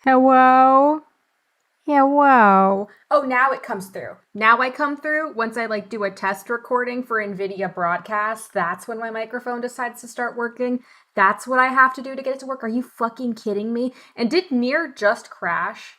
Hello? Hello. Oh, now it comes through. Now I come through. Once I do a test recording for NVIDIA broadcast, that's when my microphone decides to start working. That's what I have to do to get it to work. Are you fucking kidding me? And did Nier just crash?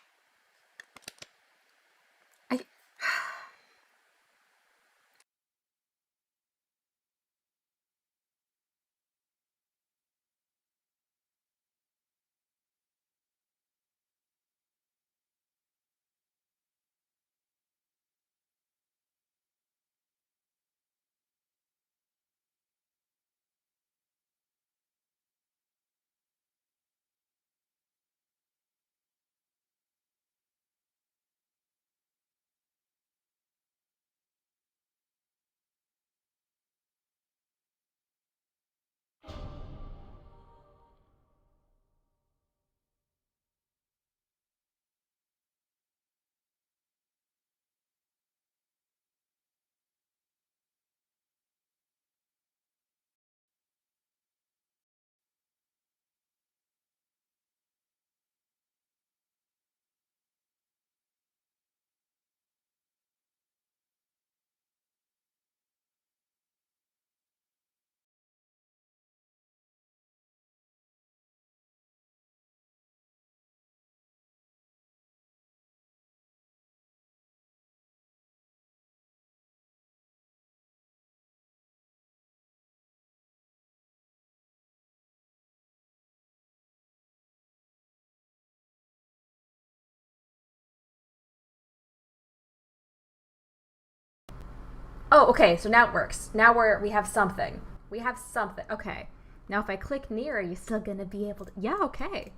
Oh, okay, so now it works. Now we have something. We have something. Okay. Now if I click Nier, are you still gonna be able to... Yeah, okay.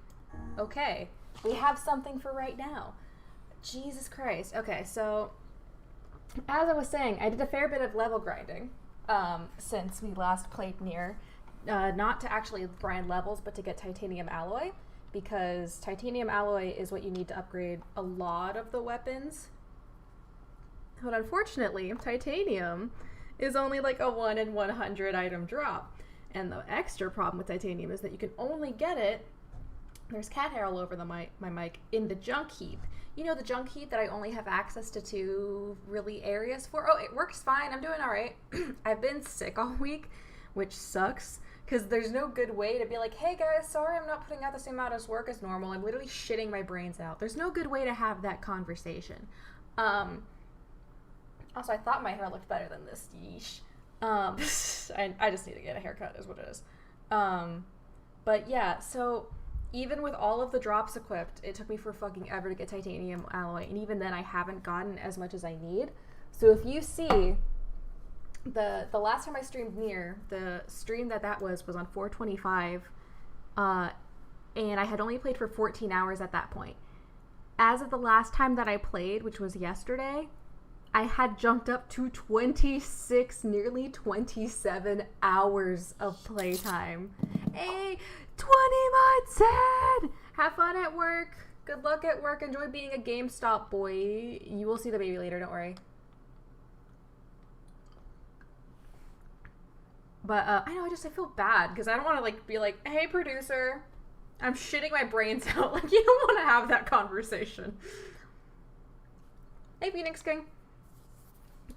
Okay. We have something for right now. Jesus Christ. Okay, so as I was saying, I did a fair bit of level grinding since we last played Nier. Not to actually grind levels, but to get titanium alloy, because titanium alloy is what you need to upgrade a lot of the weapons. But unfortunately, titanium is only like a 1 in 100 item drop. And the extra problem with titanium is that you can only get it, there's cat hair all over my mic, in the junk heap. You know, the junk heap that I only have access to 2 really areas for? Oh, it works fine. I'm doing all right. I've been sick all week, which sucks, because there's no good way to be like, hey guys, sorry I'm not putting out the same amount of work as normal. I'm literally shitting my brains out. There's no good way to have that conversation. Also, I thought my hair looked better than this. Yeesh. I just need to get a haircut is what it is. But yeah, so even with all of the drops equipped, it took me for fucking ever to get titanium alloy, and even then I haven't gotten as much as I need. So if you see, the last time I streamed Nier, the stream that was on 425, and I had only played for 14 hours at that point. As of the last time that I played, which was yesterday, I had jumped up to 26, nearly 27 hours of playtime. Hey, 20 months in! Have fun at work. Good luck at work. Enjoy being a GameStop boy. You will see the baby later, don't worry. But I know, I feel bad because I don't want to be like, hey producer, I'm shitting my brains out. Like, you don't want to have that conversation. Hey Phoenix King.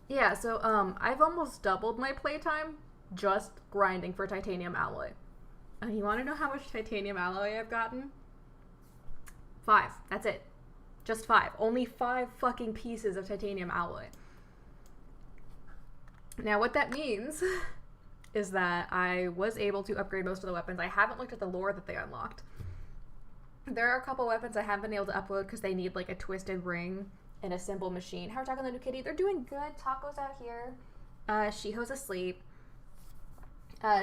Yeah, so I've almost doubled my playtime just grinding for titanium alloy. And you want to know how much titanium alloy I've gotten? 5. That's it. Just 5. Only 5 fucking pieces of titanium alloy. Now what that means is that I was able to upgrade most of the weapons. I haven't looked at the lore that they unlocked. There are a couple weapons I haven't been able to upload because they need like a twisted ring and a simple machine. How are talking the new kitty? They're doing good. Taco's out here. Shiho's asleep.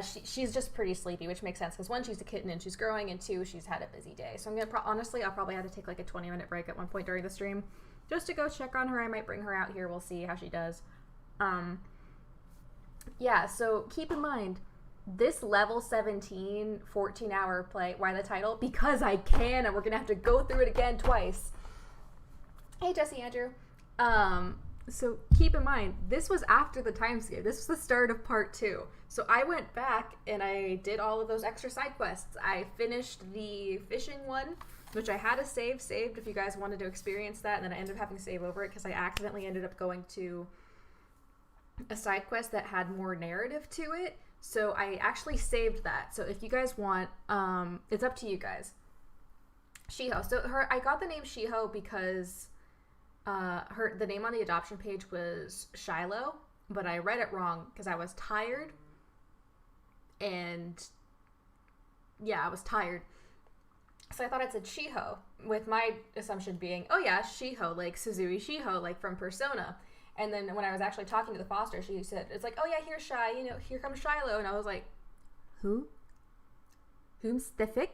She's just pretty sleepy, which makes sense because 1, she's a kitten and she's growing, and 2, she's had a busy day. So I'm gonna honestly, I'll probably have to take like a 20-minute break at one point during the stream just to go check on her. I might bring her out here. We'll see how she does. Yeah. So keep in mind, this level 17 14-hour play. Why the title? Because I can, and we're gonna have to go through it again twice. Hey, Jesse Andrew. So keep in mind, this was after the time skip. This was the start of part 2. So I went back and I did all of those extra side quests. I finished the fishing one which I had a saved if you guys wanted to experience that, and then I ended up having to save over it because I accidentally ended up going to a side quest that had more narrative to it. So I actually saved that. So if you guys want, it's up to you guys. Shiho. So I got the name Shiho because the name on the adoption page was Shiloh, but I read it wrong because I was tired. And yeah, I was tired. So I thought it said Shiho, with my assumption being, oh yeah, Shiho, like Suzui Shiho, like from Persona. And then when I was actually talking to the foster, she said, it's like, oh yeah, here's Shy, you know, here comes Shiloh. And I was like, who? Whom's the fic?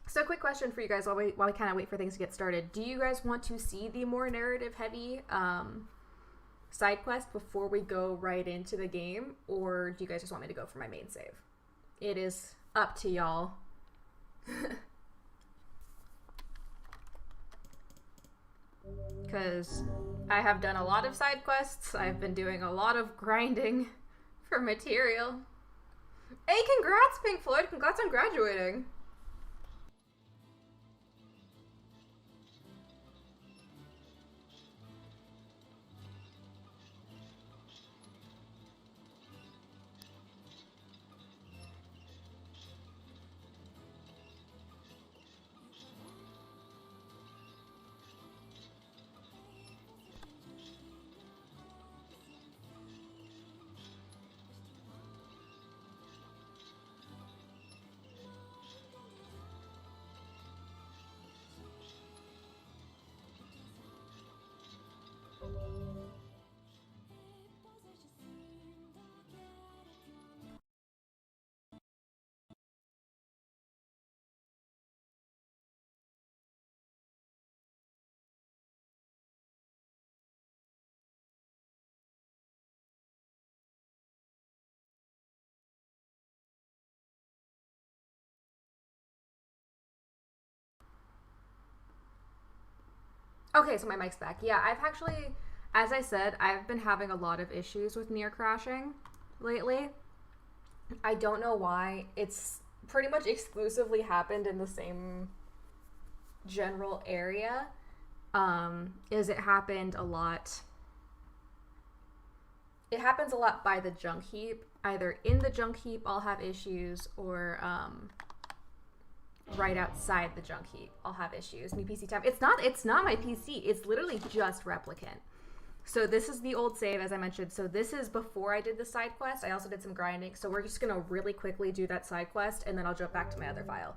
So quick question for you guys while we kind of wait for things to get started. Do you guys want to see the more narrative heavy side quest before we go right into the game? Or do you guys just want me to go for my main save? It is up to y'all. Because I have done a lot of side quests. I've been doing a lot of grinding for material. Hey, congrats, Pink Floyd. Congrats on graduating. Okay, so my mic's back. Yeah, I've actually, as I said, I've been having a lot of issues with Nier crashing lately. I don't know why. It's pretty much exclusively happened in the same general area. It happened a lot. It happens a lot by the junk heap. Either in the junk heap I'll have issues, or right outside the junk heap I'll have issues. Me PC time. It's not my PC. It's literally just Replicant. So this is the old save, as I mentioned. So this is before I did the side quest. I also did some grinding. So we're just gonna really quickly do that side quest, and then I'll jump back to my other file.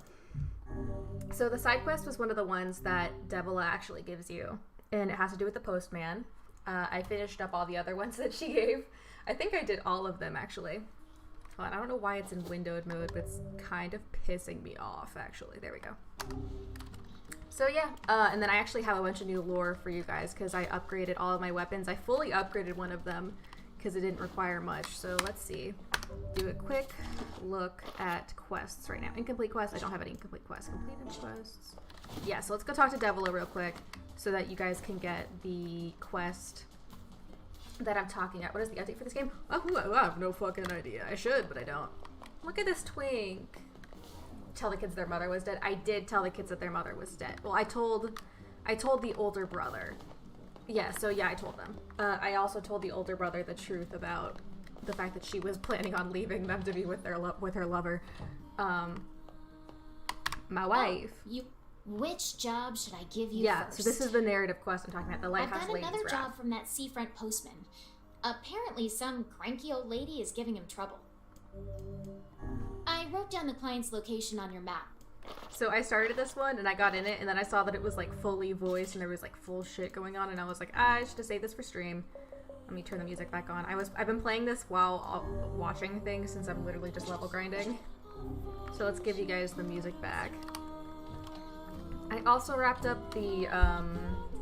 So the side quest was one of the ones that Debola actually gives you, and it has to do with the postman. I finished up all the other ones that she gave. I think I did all of them, actually. Hold on, I don't know why it's in windowed mode, but it's kind of pissing me off, actually. There we go. So yeah, and then I actually have a bunch of new lore for you guys because I upgraded all of my weapons. I fully upgraded one of them because it didn't require much. So let's see. Do a quick look at quests right now. Incomplete quests. I don't have any incomplete quests. Completed quests. Yeah, so let's go talk to Debola real quick so that you guys can get the quest that I'm talking about. What is the update for this game? Oh, I have no fucking idea. I should, but I don't. Look at this twink. Tell the kids their mother was dead. I did tell the kids that their mother was dead. Well, I told the older brother. Yeah, so yeah, I told them. I also told the older brother the truth about the fact that she was planning on leaving them to be with her lover. My wife. Which job should I give you first? first? So this is the narrative quest I'm talking about, the Lighthouse I've got another Ladies' job Wrath. from that seafront postman. Apparently some cranky old lady is giving him trouble. I wrote down the client's location on your map. So I started this one and I got in it, and then I saw that it was like fully voiced and there was like full shit going on, and I was like, I should have saved this for stream. Let me turn the music back on. I've been playing this while watching things since I'm literally just level grinding. So let's give you guys the music back. I also wrapped up the,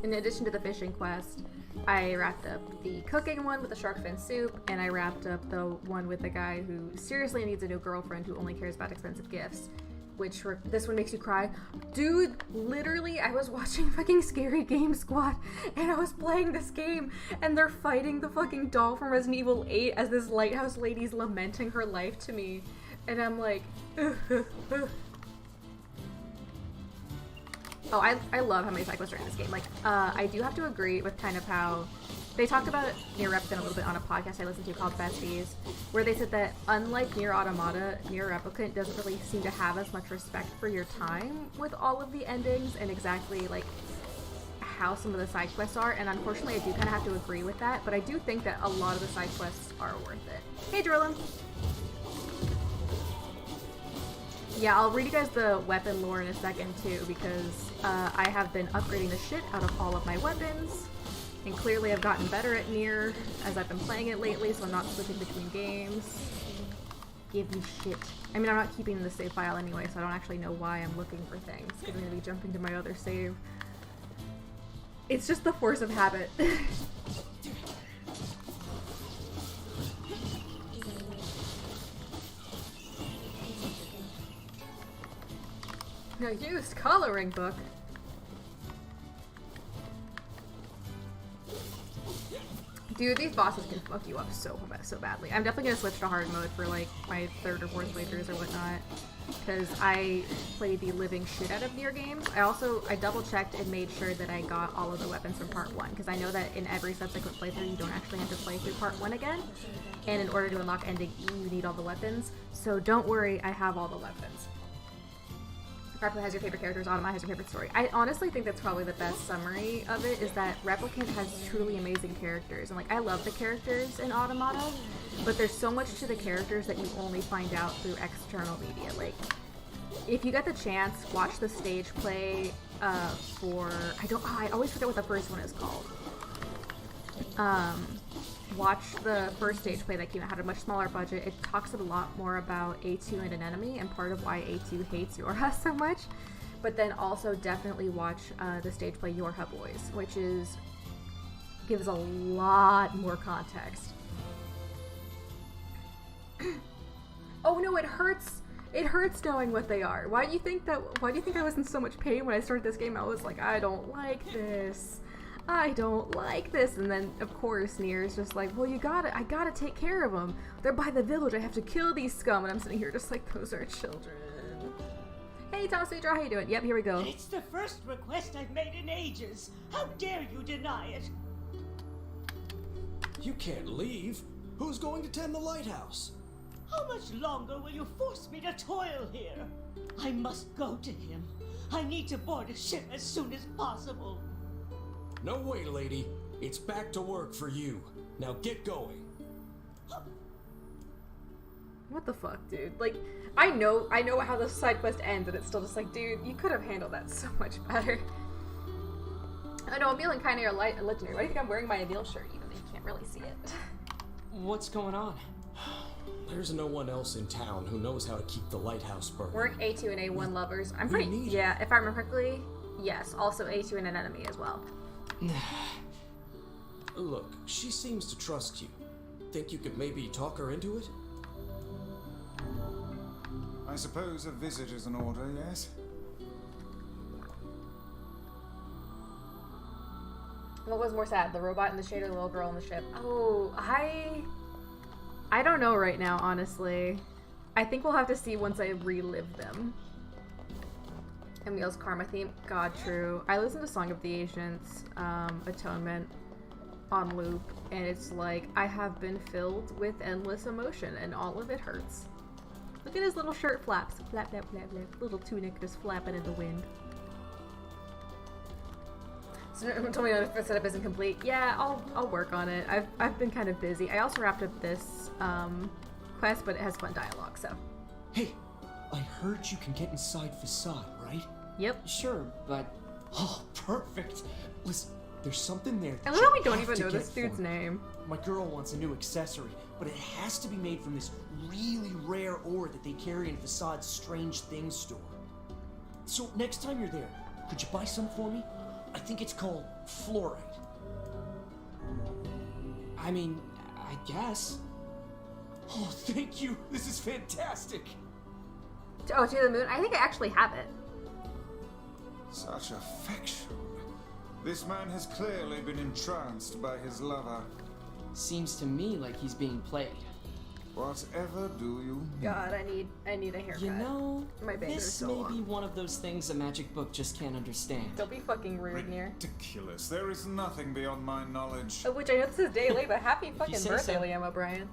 in addition to the fishing quest, I wrapped up the cooking one with the shark fin soup, and I wrapped up the one with the guy who seriously needs a new girlfriend who only cares about expensive gifts. Which, this one makes you cry. Dude, literally, I was watching fucking Scary Game Squad, and I was playing this game, and they're fighting the fucking doll from Resident Evil 8 as this lighthouse lady's lamenting her life to me. And I'm like, Oh, I love how many side quests are in this game. Like, I do have to agree with kind of how they talked about Nier Replicant a little bit on a podcast I listened to called Besties, where they said that unlike Nier Automata, Nier Replicant doesn't really seem to have as much respect for your time with all of the endings and exactly like how some of the side quests are. And unfortunately, I do kind of have to agree with that. But I do think that a lot of the side quests are worth it. Hey, Drillin. Yeah, I'll read you guys the weapon lore in a second too, because I have been upgrading the shit out of all of my weapons, and clearly I've gotten better at Nier as I've been playing it lately, so I'm not switching between games. Give me shit. I mean, I'm not keeping the save file anyway, so I don't actually know why I'm looking for things, because I'm going to be jumping to my other save. It's just the force of habit. A used coloring book. Dude, these bosses can fuck you up so badly. I'm definitely gonna switch to hard mode for like my 3rd or 4th playthroughs or whatnot, because I play the living shit out of Nier games. I double checked and made sure that I got all of the weapons from part 1, because I know that in every subsequent playthrough you don't actually have to play through part 1 again, and in order to unlock ending E you need all the weapons. So don't worry, I have all the weapons. Replicant has your favorite characters, Automata has your favorite story. I honestly think that's probably the best summary of it, is that Replicant has truly amazing characters. And like, I love the characters in Automata, but there's so much to the characters that you only find out through external media. Like, if you get the chance, watch the stage play for, I always forget what the first one is called. Watch the first stage play that came out, had a much smaller budget. It talks a lot more about A2 and an enemy, and part of why A2 hates Yorha so much. But then also definitely watch the stage play Yorha Boys, which gives a lot more context. Oh no, it hurts. It hurts knowing what they are. Why do you think I was in so much pain when I started this game? I was like, I don't like this. I don't like this. And then, of course, Nier is just like, well, I gotta take care of them. They're by the village. I have to kill these scum. And I'm sitting here just like, those are children. Hey, Thomas Pedro, how you doing? Yep, here we go. It's the first request I've made in ages. How dare you deny it? You can't leave. Who's going to tend the lighthouse? How much longer will you force me to toil here? I must go to him. I need to board a ship as soon as possible. No way, lady. It's back to work for you. Now get going. What the fuck, dude? Like, I know how the side quest ends, and it's still just like, dude, you could have handled that so much better. I know, Emil and KAINE are legendary. Why do you think I'm wearing my Emil shirt, even though you can't really see it? What's going on? There's no one else in town who knows how to keep the lighthouse burning. Weren't A2 and A1 lovers? I'm pretty, yeah, if I remember correctly, yes. Also A2 and an enemy as well. Look, she seems to trust you. Think you could maybe talk her into it? I suppose a visit is an order, yes? What was more sad, the robot in the shade or the little girl in the ship? Oh, I don't know right now, honestly. I think we'll have to see once I relive them. Emil's karma theme. God, true. I listened to Song of the Ancients, Atonement, on loop, and it's like, I have been filled with endless emotion, and all of it hurts. Look at his little shirt flaps. Flap, flap, flap, flap. Little tunic just flapping in the wind. So, told me the setup isn't complete. Yeah, I'll work on it. I've been kind of busy. I also wrapped up this quest, but it has fun dialogue, so. Hey, I heard you can get inside Facade, right? Yep. Sure, but... Oh, perfect! Listen, there's something there I that love how we you don't have even to know this get dude's for me. name. My girl wants a new accessory, but it has to be made from this really rare ore that they carry in Facade's Strange Things store. So next time you're there, could you buy some for me? I think it's called fluorite. I mean, I guess. Oh, thank you! This is fantastic! Oh, to the moon? I think I actually have it. Such affection. This man has clearly been entranced by his lover. Seems to me like he's being played. Whatever do you need? God, I need a haircut. You know, My bangs are this so may long. be one of those things a magic book just can't understand. Don't be fucking rude, Nier. Ridiculous. There is nothing beyond my knowledge. Of which I know this is day late, but happy fucking say birthday, so. Liam O'Brien.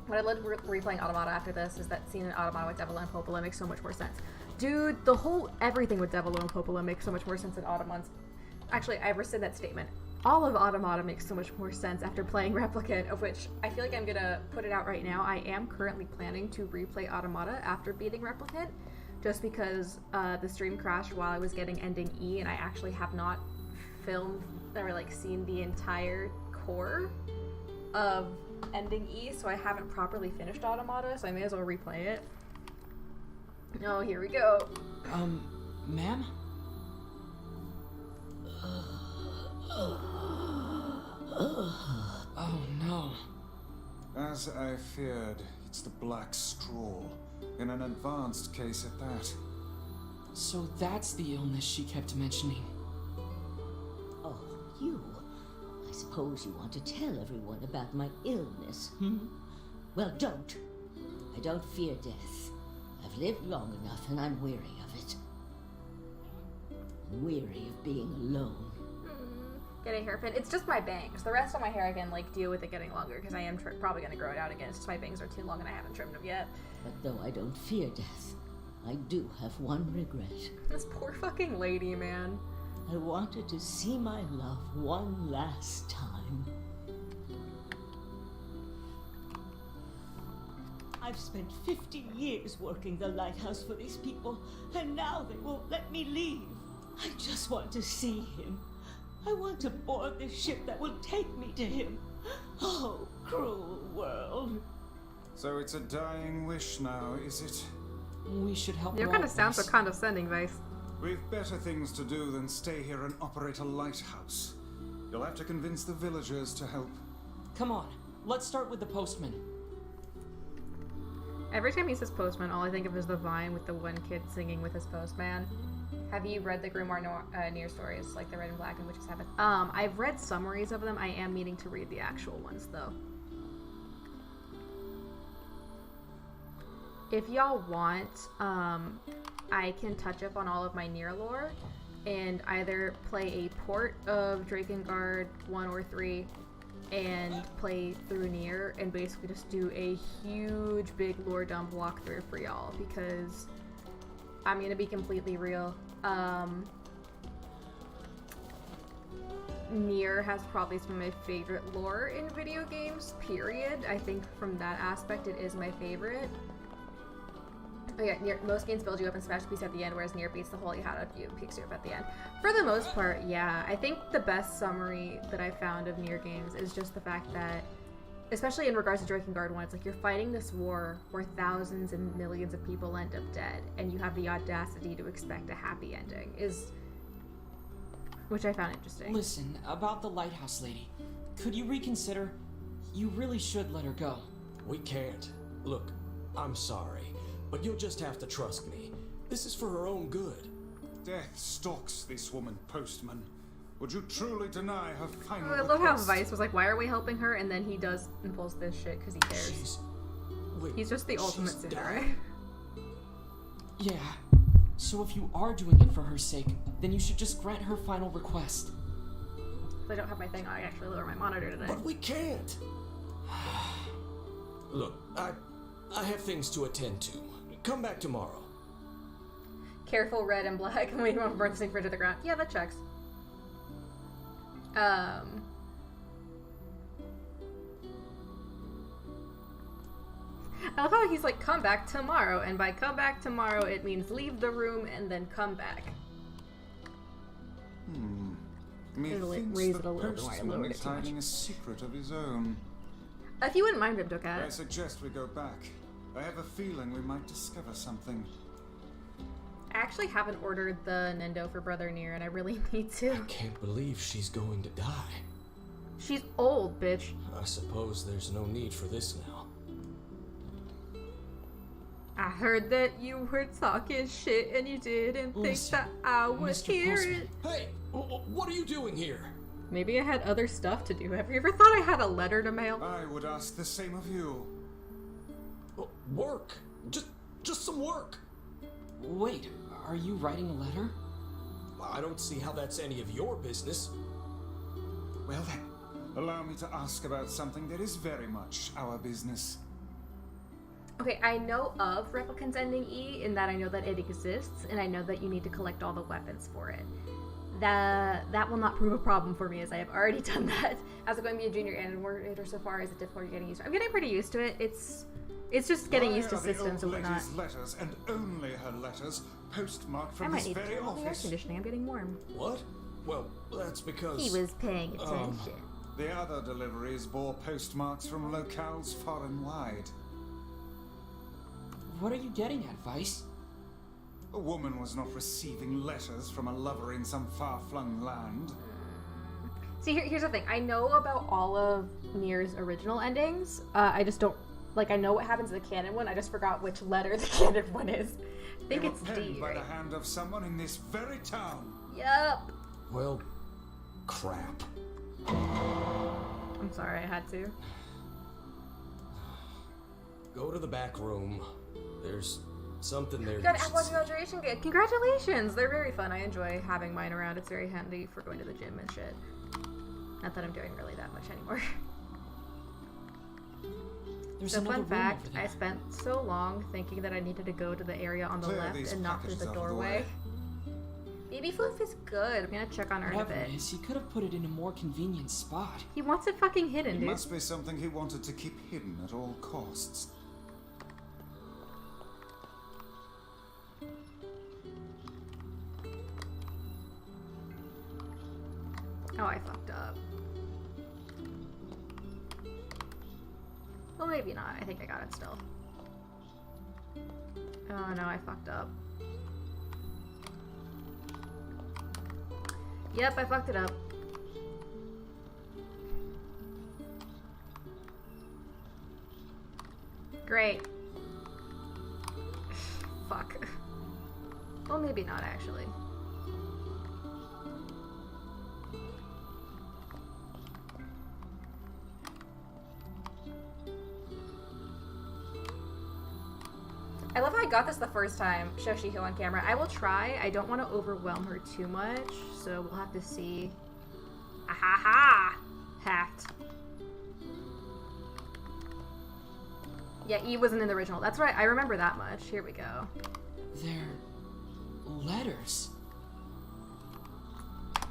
What I love replaying Automata after this is that scene in Automata with Devil and Popola makes so much more sense. Dude, the whole everything with Devil and Popola makes so much more sense in Automons. Actually, I rescind that statement. All of Automata makes so much more sense after playing Replicant, of which I feel like I'm gonna put it out right now. I am currently planning to replay Automata after beating Replicant, just because the stream crashed while I was getting ending E, and I actually have not filmed or like seen the entire core of ending E, so I haven't properly finished Automata, so I may as well replay it. Oh, here we go. Ma'am? Oh no. As I feared, it's the black straw. In an advanced case at that. So that's the illness she kept mentioning. Oh, you. I suppose you want to tell everyone about my illness, hmm? Well, don't. I don't fear death. I've lived long enough and I'm weary of it. I'm weary of being alone. Get a hairpin. It's just my bangs. The rest of my hair I can like deal with it getting longer because I am probably gonna grow it out again. It's just my bangs are too long and I haven't trimmed them yet. But though I don't fear death, I do have one regret. This poor fucking lady, man. I wanted to see my love one last time. I've spent 50 years working the lighthouse for these people, and now they won't let me leave. I just want to see him. I want to board the ship that will take me to him. Oh, cruel world. So it's a dying wish now, is it? We should help You her kind out, of sound so Vice. condescending, Vice. We've better things to do than stay here and operate a lighthouse. You'll have to convince the villagers to help. Come on, let's start with the postman. Every time he says postman, all I think of is the Vine with the one kid singing with his postman. Have you read the Grimoire Nier stories, like the Red and Black and Witch's Habit? I've read summaries of them. I am meaning to read the actual ones, though. If y'all want, I can touch up on all of my Nier lore and either play a port of Drakengard 1 or 3 and play through Nier and basically just do a huge big lore dump walkthrough for y'all, because I'm gonna be completely real. Nier has probably some of my favorite lore in video games, period. I think from that aspect it is my favorite. Oh yeah, Nier, most games build you up and smash the piece at the end, whereas Nier beats the holy hat out of you and picks you up at the end. For the most part, yeah. I think the best summary that I found of Nier games is just the fact that, especially in regards to Drakengard 1, it's like you're fighting this war where thousands and millions of people end up dead, and you have the audacity to expect a happy ending, which I found interesting. Listen, about the lighthouse lady, could you reconsider? You really should let her go. We can't. Look, I'm sorry, but you'll just have to trust me. This is for her own good. Death stalks this woman, Postman. Would you truly deny her final I love how request? Vice was like, why are we helping her? And then he does and pulls this shit because he cares. Wait, He's just the ultimate she's sinner, dying? right? Yeah. So if you are doing it for her sake, then you should just grant her final request. I don't have my thing on. I actually lower my monitor today. But we can't. Look, I have things to attend to. Come back tomorrow. Careful, Red and Black. We don't want to burn this thing to the ground. Yeah, that checks. I love how he's like, come back tomorrow, and by come back tomorrow, it means leave the room and then come back. Methinks raise the it a little bit more. I postman lowered it is too much. hiding a secret of his own. If you wouldn't mind, I Vimtocat. suggest we go back. I have a feeling we might discover something. I actually haven't ordered the Nendo for Brother Nier, and I really need to. I can't believe she's going to die. She's old, bitch. I suppose there's no need for this now. I heard that you were talking shit and you didn't think Listen, that I would Mr. hear Postman. it. Hey, what are you doing here? Maybe I had other stuff to do. Have you ever thought I had a letter to mail? I would ask the same of you. Work. Just some work. Wait, are you writing a letter? I don't see how that's any of your business. Well then, allow me to ask about something that is very much our business. Okay, I know of Replicant's ending E in that I know that it exists, and I know that you need to collect all the weapons for it. That will not prove a problem for me, as I have already done that. As I'm going to be a junior animator so far, is it difficult getting used to? I'm getting pretty used to it. It's just getting used to systems and whatnot. Letters, and only her letters, postmarked from I might this need to very turn on the air office. conditioning. I'm getting warm. What? Well, that's because... He was paying attention. The other deliveries bore postmarks from locales far and wide. What are you getting at, Vice? A woman was not receiving letters from a lover in some far-flung land. See, here's the thing. I know about all of Nier's original endings. I just don't... Like, I know what happens in the canon one. I just forgot which letter the canon one is. I think They it's were penned D, by right? the hand of someone in this very town. Yup. Well, crap. I'm sorry, I had to. Go to the back room. There's something there. You got you an should Apple see. graduation gift. Congratulations! They're very fun. I enjoy having mine around. It's very handy for going to the gym and shit. Not that I'm doing really that much anymore. There's So another fun room fact, over there. I spent so long thinking that I needed to go to the area on the Clear left these and not through packages the out of the doorway. way. Baby Floof is good. I'm gonna check on her in a Whatever bit. it is, he could have put it in a more convenient spot. He wants it fucking hidden, It dude. must be something he wanted to keep hidden at all costs. Oh, I fucked up. Well, maybe not. I think I got it still. Oh no, I fucked up. Yep, I fucked it up. Great. Fuck. Well, maybe not, actually. I love how I got this the first time, Shoshiko on camera. I will try. I don't want to overwhelm her too much, so we'll have to see. Ahaha! Hacked. Yeah, E wasn't in the original. That's right. I remember that much. Here we go. They're letters.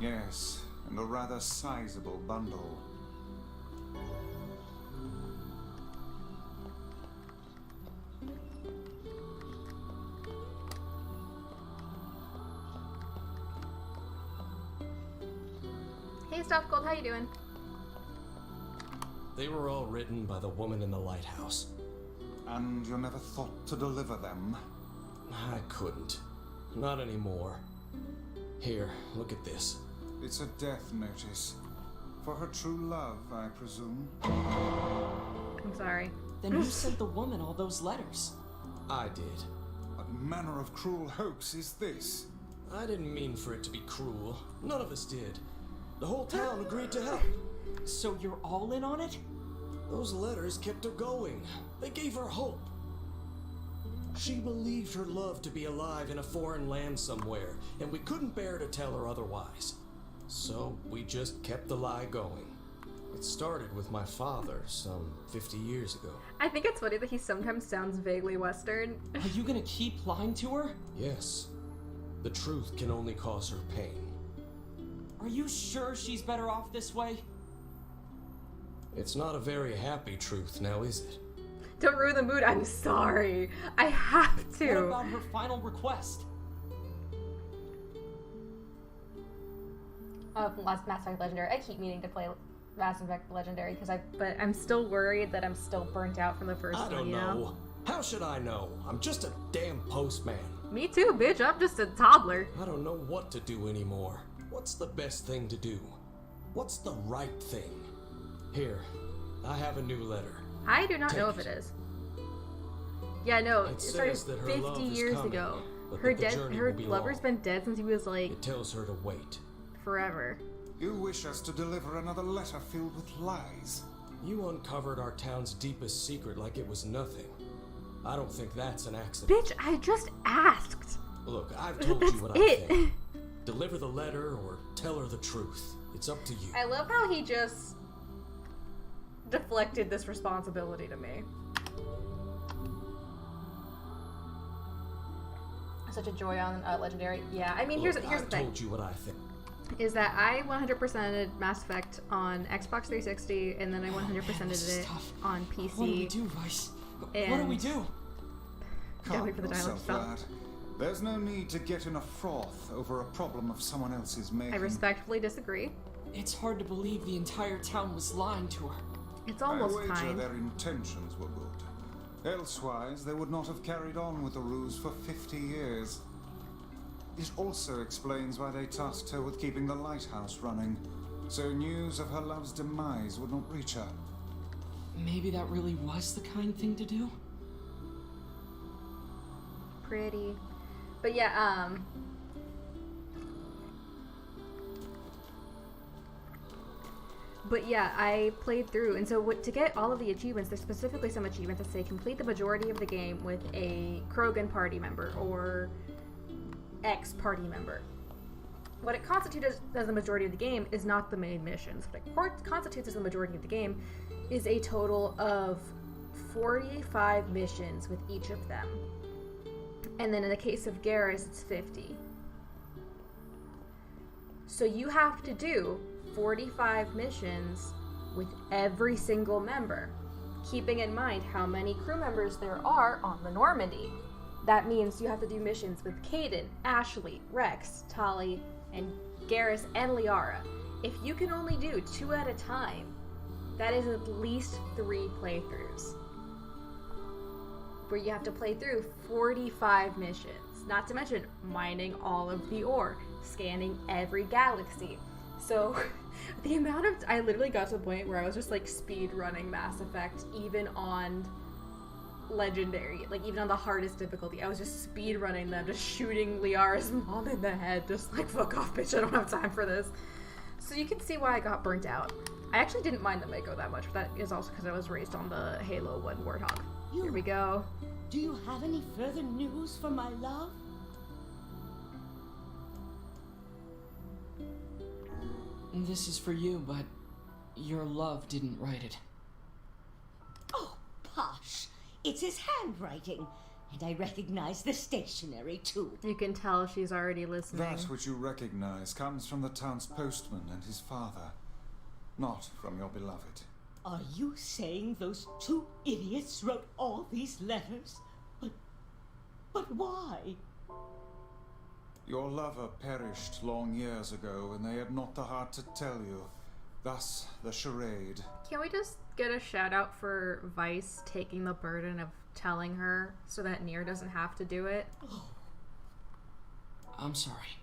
Yes, and a rather sizable bundle. Hey, Stuffed Gold, how you doing? They were all written by the woman in the lighthouse. And you never thought to deliver them? I couldn't. Not anymore. Here, look at this. It's a death notice. For her true love, I presume. I'm sorry. Then who sent the woman all those letters? I did. What manner of cruel hoax is this? I didn't mean for it to be cruel. None of us did. The whole town agreed to help. So you're all in on it? Those letters kept her going. They gave her hope. She believed her love to be alive in a foreign land somewhere, and we couldn't bear to tell her otherwise. So we just kept the lie going. It started with my father some 50 years ago. I think it's funny that he sometimes sounds vaguely Western. Are you gonna keep lying to her? Yes. The truth can only cause her pain. Are you sure she's better off this way? It's not a very happy truth now, is it? Don't ruin the mood. I'm sorry. I have What to. about her final request? Mass Effect Legendary. I keep meaning to play Mass Effect Legendary but I'm still worried that I'm still burnt out from the first I one, don't you know. How should I know? I'm just a damn postman. Me too, bitch. I'm just a toddler. I don't know what to do anymore. What's the best thing to do? What's the right thing? Here, I have a new letter. I do not know if Take it is. Yeah, no, It it started says that her 50 love is years coming, ago. but Her that the journey her will be lover's long. been dead since he was like It tells her to wait. forever. You wish us to deliver another letter filled with lies. You uncovered our town's deepest secret like it was nothing. I don't think that's an accident. Bitch, I just asked. Look, I've told That's you what it. I think. Deliver the letter or tell her the truth. It's up to you. I love how he just deflected this responsibility to me. Such a joy on Legendary. Yeah, I mean, here's the I've thing. told you what I think. Is that I 100%ed Mass Effect on Xbox 360, and then I 100%ed it on PC. What do we do, Vice? What do we And- do? Can't wait for the dialogue to stop. lad. There's no need to get in a froth over a problem of someone else's making. I respectfully disagree. It's hard to believe the entire town was lying to her. It's I almost wager kind. their intentions were good. Elsewise, they would not have carried on with the ruse for 50 years. It also explains why they tasked her with keeping the lighthouse running, so news of her love's demise would not reach her. Maybe that really was the kind thing to do? Pretty. But yeah, I played through, and so to get all of the achievements, there's specifically some achievements that say complete the majority of the game with a Krogan party member or X party member. What it constitutes as the majority of the game is not the main missions. What it constitutes as the majority of the game is a total of 45 missions with each of them. And then in the case of Garrus, it's 50. So you have to do 45 missions with every single member, keeping in mind how many crew members there are on the Normandy. That means you have to do missions with Caden, Ashley, Rex, Tali, and Garrus and Liara. If you can only do 2 at a time, that is at least 3 playthroughs, where you have to play through 45 missions, not to mention mining all of the ore, scanning every galaxy. So the amount of I literally got to the point where I was just like speed running Mass Effect, even on Legendary, like even on the hardest difficulty. I was just speed running them, just shooting Liara's mom in the head, just like, fuck off, bitch, I don't have time for this. So you can see why I got burnt out. I actually didn't mind the Mako that much, but that is also because I was raised on the Halo 1 Warthog. Here we go. Do you have any further news for my love? This is for you, but your love didn't write it. Oh, posh. It's his handwriting. And I recognize the stationery, too. You can tell she's already listening. That which you recognize comes from the town's postman and his father, not from your beloved. Are you saying those 2 idiots wrote all these letters? But why? Your lover perished long years ago, and they had not the heart to tell you. Thus, the charade. Can we just get a shout out for Vice taking the burden of telling her so that Nier doesn't have to do it? I'm sorry.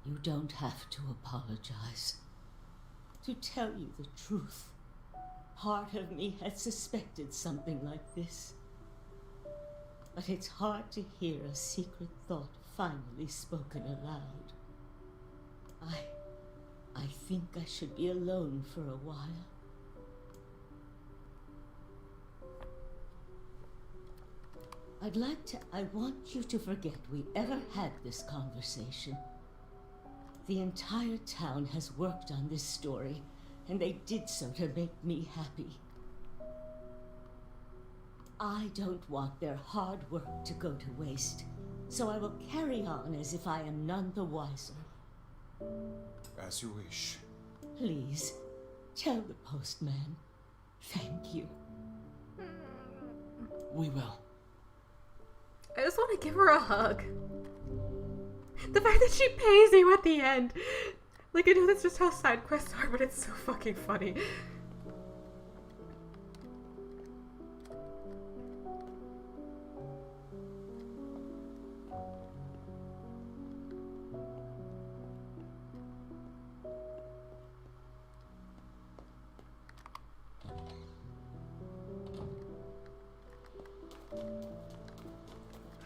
You don't have to apologize. To tell you the truth, part of me had suspected something like this. But it's hard to hear a secret thought finally spoken aloud. I think I should be alone for a while. I want you to forget we ever had this conversation. The entire town has worked on this story, and they did so to make me happy. I don't want their hard work to go to waste, so I will carry on as if I am none the wiser. As you wish. Please, tell the postman. Thank you. We will. I just want to give her a hug. The fact that she pays you at the end. Like, I know that's just how side quests are, but it's so fucking funny.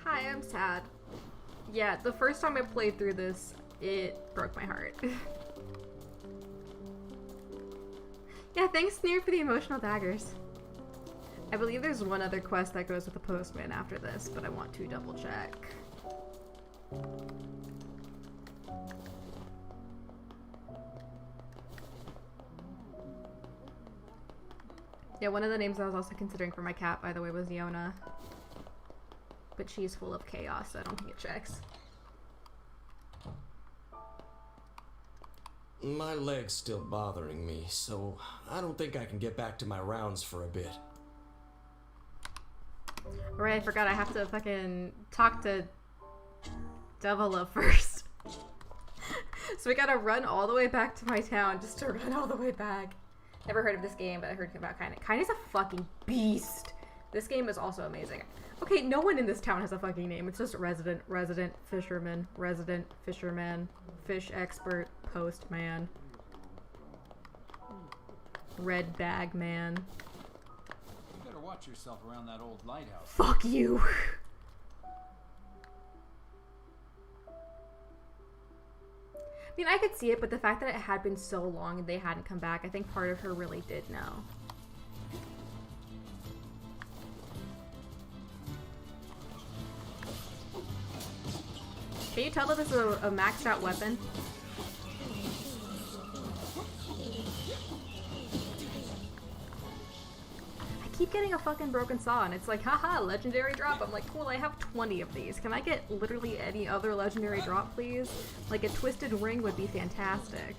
Hi, I'm sad. Yeah, the first time I played through this, it broke my heart. Yeah, thanks, Nier, for the emotional daggers. I believe there's one other quest that goes with the postman after this, but I want to double check. Yeah, one of the names I was also considering for my cat, by the way, was Yona. But she's full of chaos, so I don't think it checks. My leg's still bothering me, so I don't think I can get back to my rounds for a bit. Right, I forgot I have to fucking talk to Devila first. So we gotta run all the way back to my town just to run all the way back. Never heard of this game, but I heard about KAINE. KAINE's a fucking beast. This game is also amazing. Okay, no one in this town has a fucking name. It's just resident fisherman, fish expert, postman, red bag man. You better watch yourself around that old lighthouse. Fuck you. I mean, I could see it, but the fact that it had been so long and they hadn't come back, I think part of her really did know. Can you tell that this is a maxed out weapon? I keep getting a fucking broken saw and it's like, haha, legendary drop. I'm like, cool, I have 20 of these. Can I get literally any other legendary drop, please? Like a twisted ring would be fantastic.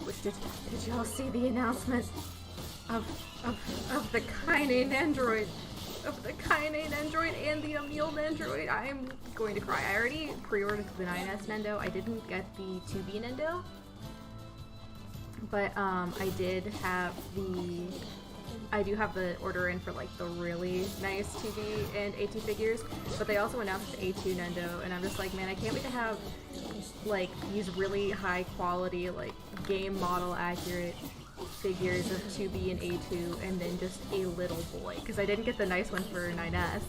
Which did y'all see the announcement of the KAINE android? Of the KAINE android and the Emil android? I'm going to cry. I already pre-ordered the 9S Nendo. I didn't get the 2B Nendo. But I do have the order in for like the really nice 2B and A2 figures, but they also announced the A2 Nendo, and I'm just like, man, I can't wait to have like these really high quality, like game model accurate figures of 2B and A2, and then just a little boy, because I didn't get the nice one for 9S,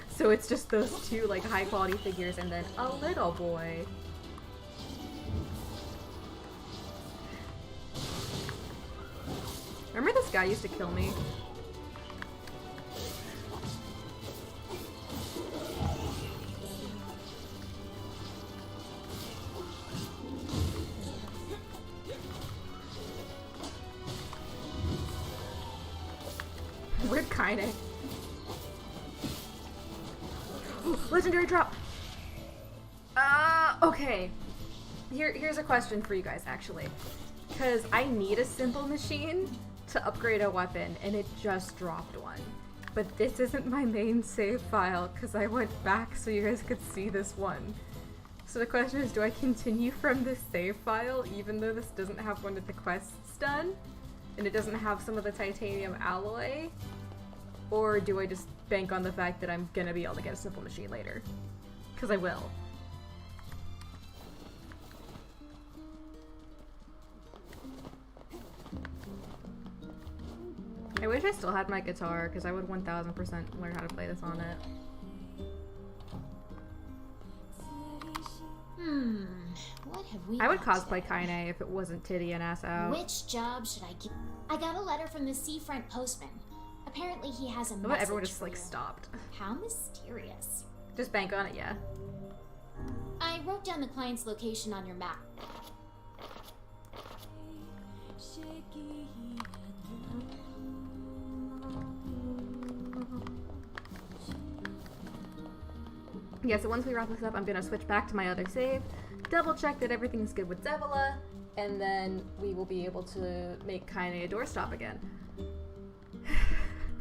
so it's just those two like high quality figures and then a little boy. Remember this guy used to kill me? Where'd KAINE? Ooh, legendary drop! Okay. Here's a question for you guys, actually. Because I need a simple machine to upgrade a weapon, and it just dropped one. But this isn't my main save file, because I went back so you guys could see this one. So the question is, do I continue from this save file, even though this doesn't have one of the quests done? And it doesn't have some of the titanium alloy? Or do I just bank on the fact that I'm gonna be able to get a simple machine later? Because I will. I wish I still had my guitar, because I would 1000% learn how to play this on it. What have we I would got cosplay today? KAINE if it wasn't titty and ass out. Which job should I get? I got a letter from the seafront postman. Apparently he has a How about message everyone just for like you. stopped? How mysterious. Just bank on it, yeah. I wrote down the client's location on your map. Yeah, so once we wrap this up, I'm gonna switch back to my other save, double check that everything's good with Devila, and then we will be able to make KAINE a doorstop again.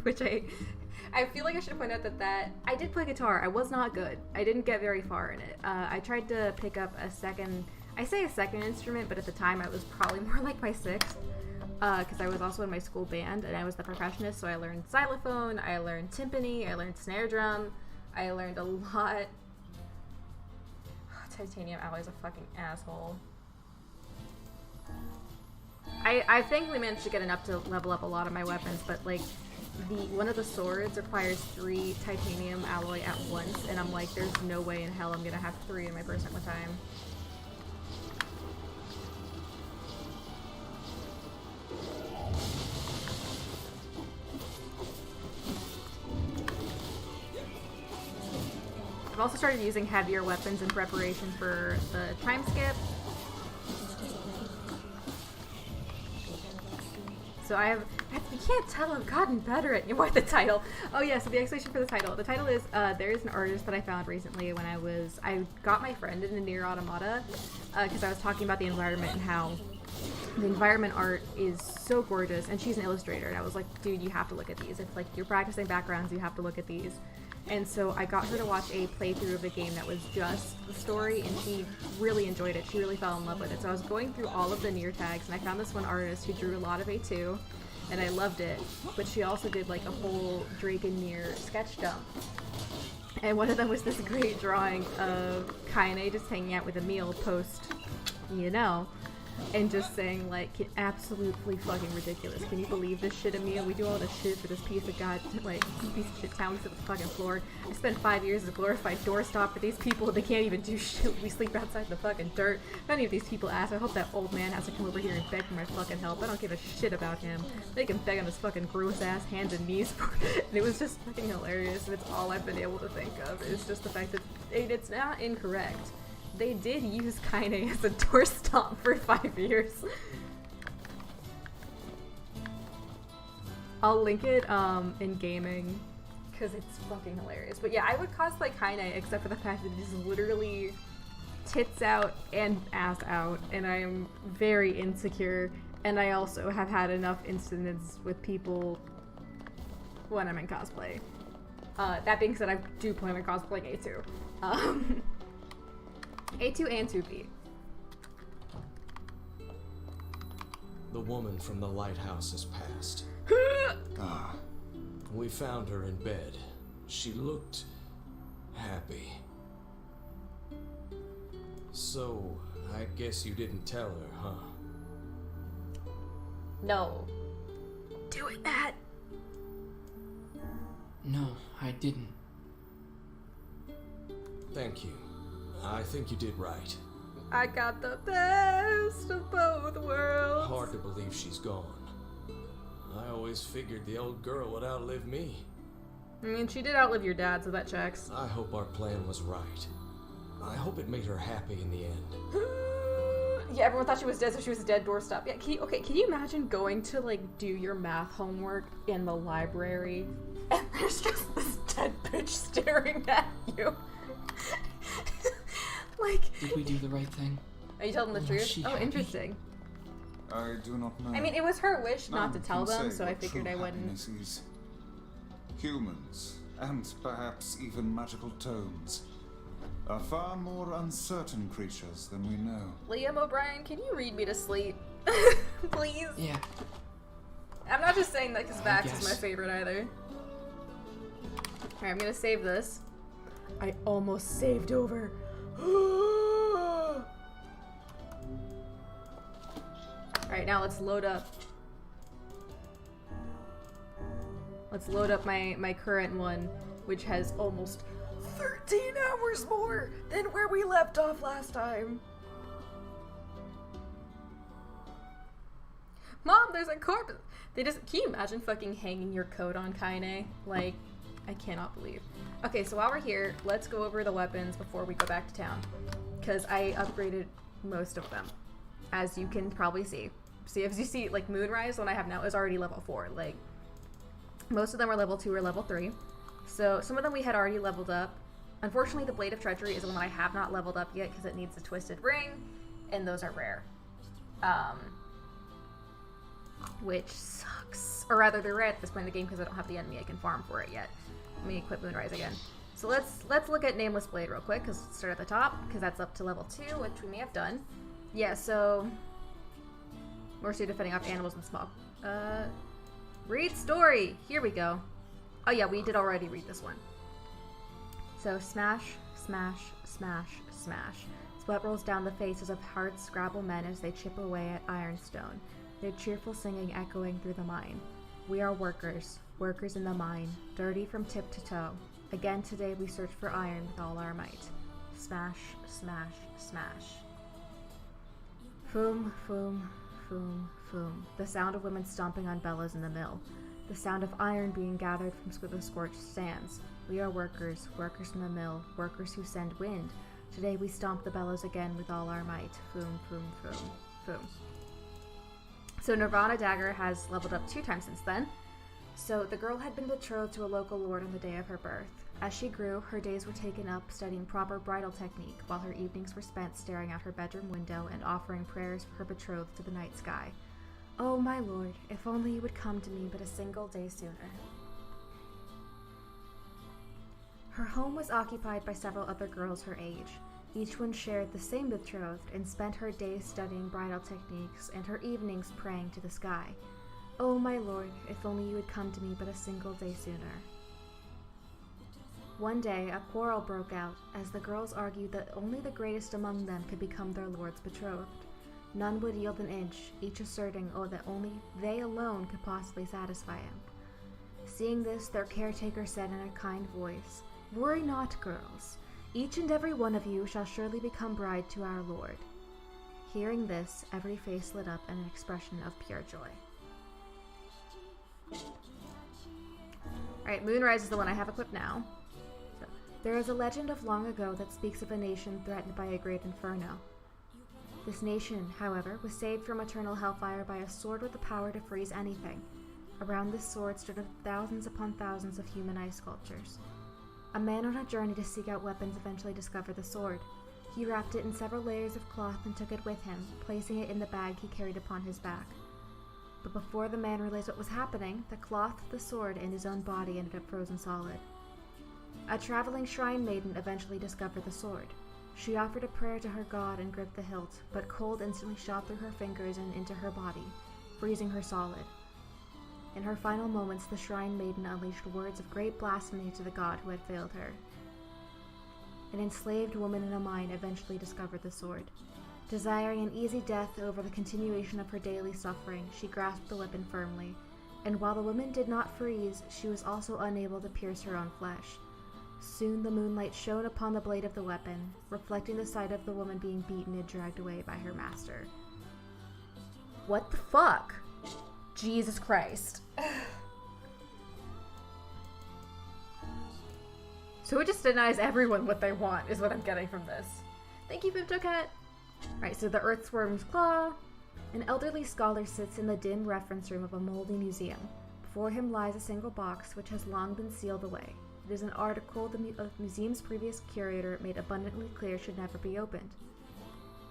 Which I feel like I should point out that I did play guitar. I was not good. I didn't get very far in it. I tried to pick up a second, I say a second instrument, but at the time I was probably more like my sixth, because I was also in my school band, and I was the percussionist, so I learned xylophone, I learned timpani, I learned snare drum, I learned a lot. Titanium alloy's a fucking asshole. I thankfully managed to get enough to level up a lot of my weapons, but like one of the swords requires 3 titanium alloy at once, and I'm like, there's no way in hell I'm gonna have 3 in my person at one time. also started using heavier weapons in preparation for the time skip. So you can't tell I've gotten better at what the title. Oh yeah, so the explanation for the title. The title is, there is an artist that I found recently when I got my friend into Nier Automata, because I was talking about the environment and how the environment art is so gorgeous, and she's an illustrator, and I was like, dude, you have to look at these. If like you're practicing backgrounds, you have to look at these. And so I got her to watch a playthrough of the game that was just the story, and she really enjoyed it. She really fell in love with it. So I was going through all of the Nier tags, and I found this one artist who drew a lot of A2, and I loved it. But she also did like a whole Drake and Nier sketch dump. And one of them was this great drawing of KAINE just hanging out with Emil post, you know, and just saying like, absolutely fucking ridiculous. Can you believe this shit, Emil? We do all this shit for this piece of piece of shit town to the fucking floor. I spent 5 years as a glorified doorstop for these people. They can't even do shit. We sleep outside in the fucking dirt. If any of these people ask, I hope that old man has to come over here and beg for my fucking help. I don't give a shit about him. They can beg on his fucking gross ass hands and knees for it. And it was just fucking hilarious, and it's all I've been able to think of. It's just the fact that it's not incorrect. They did use KAINE as a doorstop for 5 years. I'll link it in gaming because it's fucking hilarious. But yeah, I would cosplay KAINE except for the fact that it is literally tits out and ass out, and I am very insecure, and I also have had enough incidents with people when I'm in cosplay. That being said, I do plan on cosplaying A2. A2 and 2B. The woman from the lighthouse has passed. We found her in bed. She looked happy. So, I guess you didn't tell her, huh? No. Do it, Matt. No, I didn't. Thank you. I think you did right. I got the best of both worlds. Hard to believe she's gone. I always figured the old girl would outlive me. I mean, she did outlive your dad, so that checks. I hope our plan was right. I hope it made her happy in the end. Yeah, everyone thought she was dead, so she was a dead doorstop. Yeah, can you imagine going to, like, do your math homework in the library, and there's just this dead bitch staring at you? Like... Did we do the right thing? Are you telling them the truth? Oh, happy? Interesting. I do not know. I mean, it was her wish not to None tell can them, say so I what figured true I wouldn't. happiness is. Humans, and perhaps even magical toads, are far more uncertain creatures than we know. Liam O'Brien, can you read me to sleep? Please? Yeah. I'm not just saying that because Vax is guess. my favorite either. Alright, I'm gonna save this. I almost saved over. Alright, now let's load up. Let's load up my current one, which has almost 13 hours more than where we left off last time. Mom, there's a corpse! Can you imagine fucking hanging your coat on KAINE? Like, I cannot believe. Okay, so while we're here, let's go over the weapons before we go back to town. Because I upgraded most of them, as you can probably see. See, as you see, like, Moonrise, the one I have now, is already level 4. Like, most of them are level 2 or level 3. So, some of them we had already leveled up. Unfortunately, the Blade of Treachery is the one I have not leveled up yet, because it needs a Twisted Ring, and those are rare. Which sucks. Or rather, they're rare at this point in the game because I don't have the enemy I can farm for it yet. Let me equip Moonrise again. So let's look at Nameless Blade real quick, because start at the top, because that's up to level 2, which we may have done. Yeah, so more so defending off animals and smog. Read story. Here we go. Oh yeah, we did already read this one. So smash, smash, smash, smash. Sweat rolls down the faces of hard scrabble men as they chip away at ironstone, their cheerful singing echoing through the mine. We are workers, workers in the mine, dirty from tip to toe. Again today we search for iron with all our might. Smash, smash, smash. Foom, foom, foom, foom. The sound of women stomping on bellows in the mill. The sound of iron being gathered from the scorched sands. We are workers, workers from the mill, workers who send wind. Today we stomp the bellows again with all our might. Foom, foom, foom, foom. So Nirvana Dagger has leveled up 2 times since then. So the girl had been betrothed to a local lord on the day of her birth. As she grew, her days were taken up studying proper bridal technique, while her evenings were spent staring out her bedroom window and offering prayers for her betrothed to the night sky. Oh, my lord, if only you would come to me but a single day sooner. Her home was occupied by several other girls her age. Each one shared the same betrothed and spent her days studying bridal techniques and her evenings praying to the sky. Oh, my lord, if only you would come to me but a single day sooner. One day, a quarrel broke out as the girls argued that only the greatest among them could become their lord's betrothed. None would yield an inch, each asserting that only they alone could possibly satisfy him. Seeing this, their caretaker said in a kind voice, "Worry not, girls. Each and every one of you shall surely become bride to our lord." Hearing this, every face lit up in an expression of pure joy. Alright, Moonrise is the one I have equipped now. So, there is a legend of long ago that speaks of a nation threatened by a great inferno. This nation, however, was saved from eternal hellfire by a sword with the power to freeze anything. Around this sword stood thousands upon thousands of human ice sculptures. A man on a journey to seek out weapons eventually discovered the sword. He wrapped it in several layers of cloth and took it with him, placing it in the bag he carried upon his back. But before the man realized what was happening, the cloth, the sword, and his own body ended up frozen solid. A traveling shrine maiden eventually discovered the sword. She offered a prayer to her god and gripped the hilt, but cold instantly shot through her fingers and into her body, freezing her solid. In her final moments, the shrine maiden unleashed words of great blasphemy to the god who had failed her. An enslaved woman in a mine eventually discovered the sword. Desiring an easy death over the continuation of her daily suffering, she grasped the weapon firmly, and while the woman did not freeze, she was also unable to pierce her own flesh. Soon the moonlight shone upon the blade of the weapon, reflecting the sight of the woman being beaten and dragged away by her master. What the fuck? Jesus Christ. So it just denies everyone what they want, is what I'm getting from this. Thank you, Piptocat. Right, so the Earthworm's Claw. An elderly scholar sits in the dim reference room of a moldy museum. Before him lies a single box, which has long been sealed away. It is an article the museum's previous curator made abundantly clear should never be opened.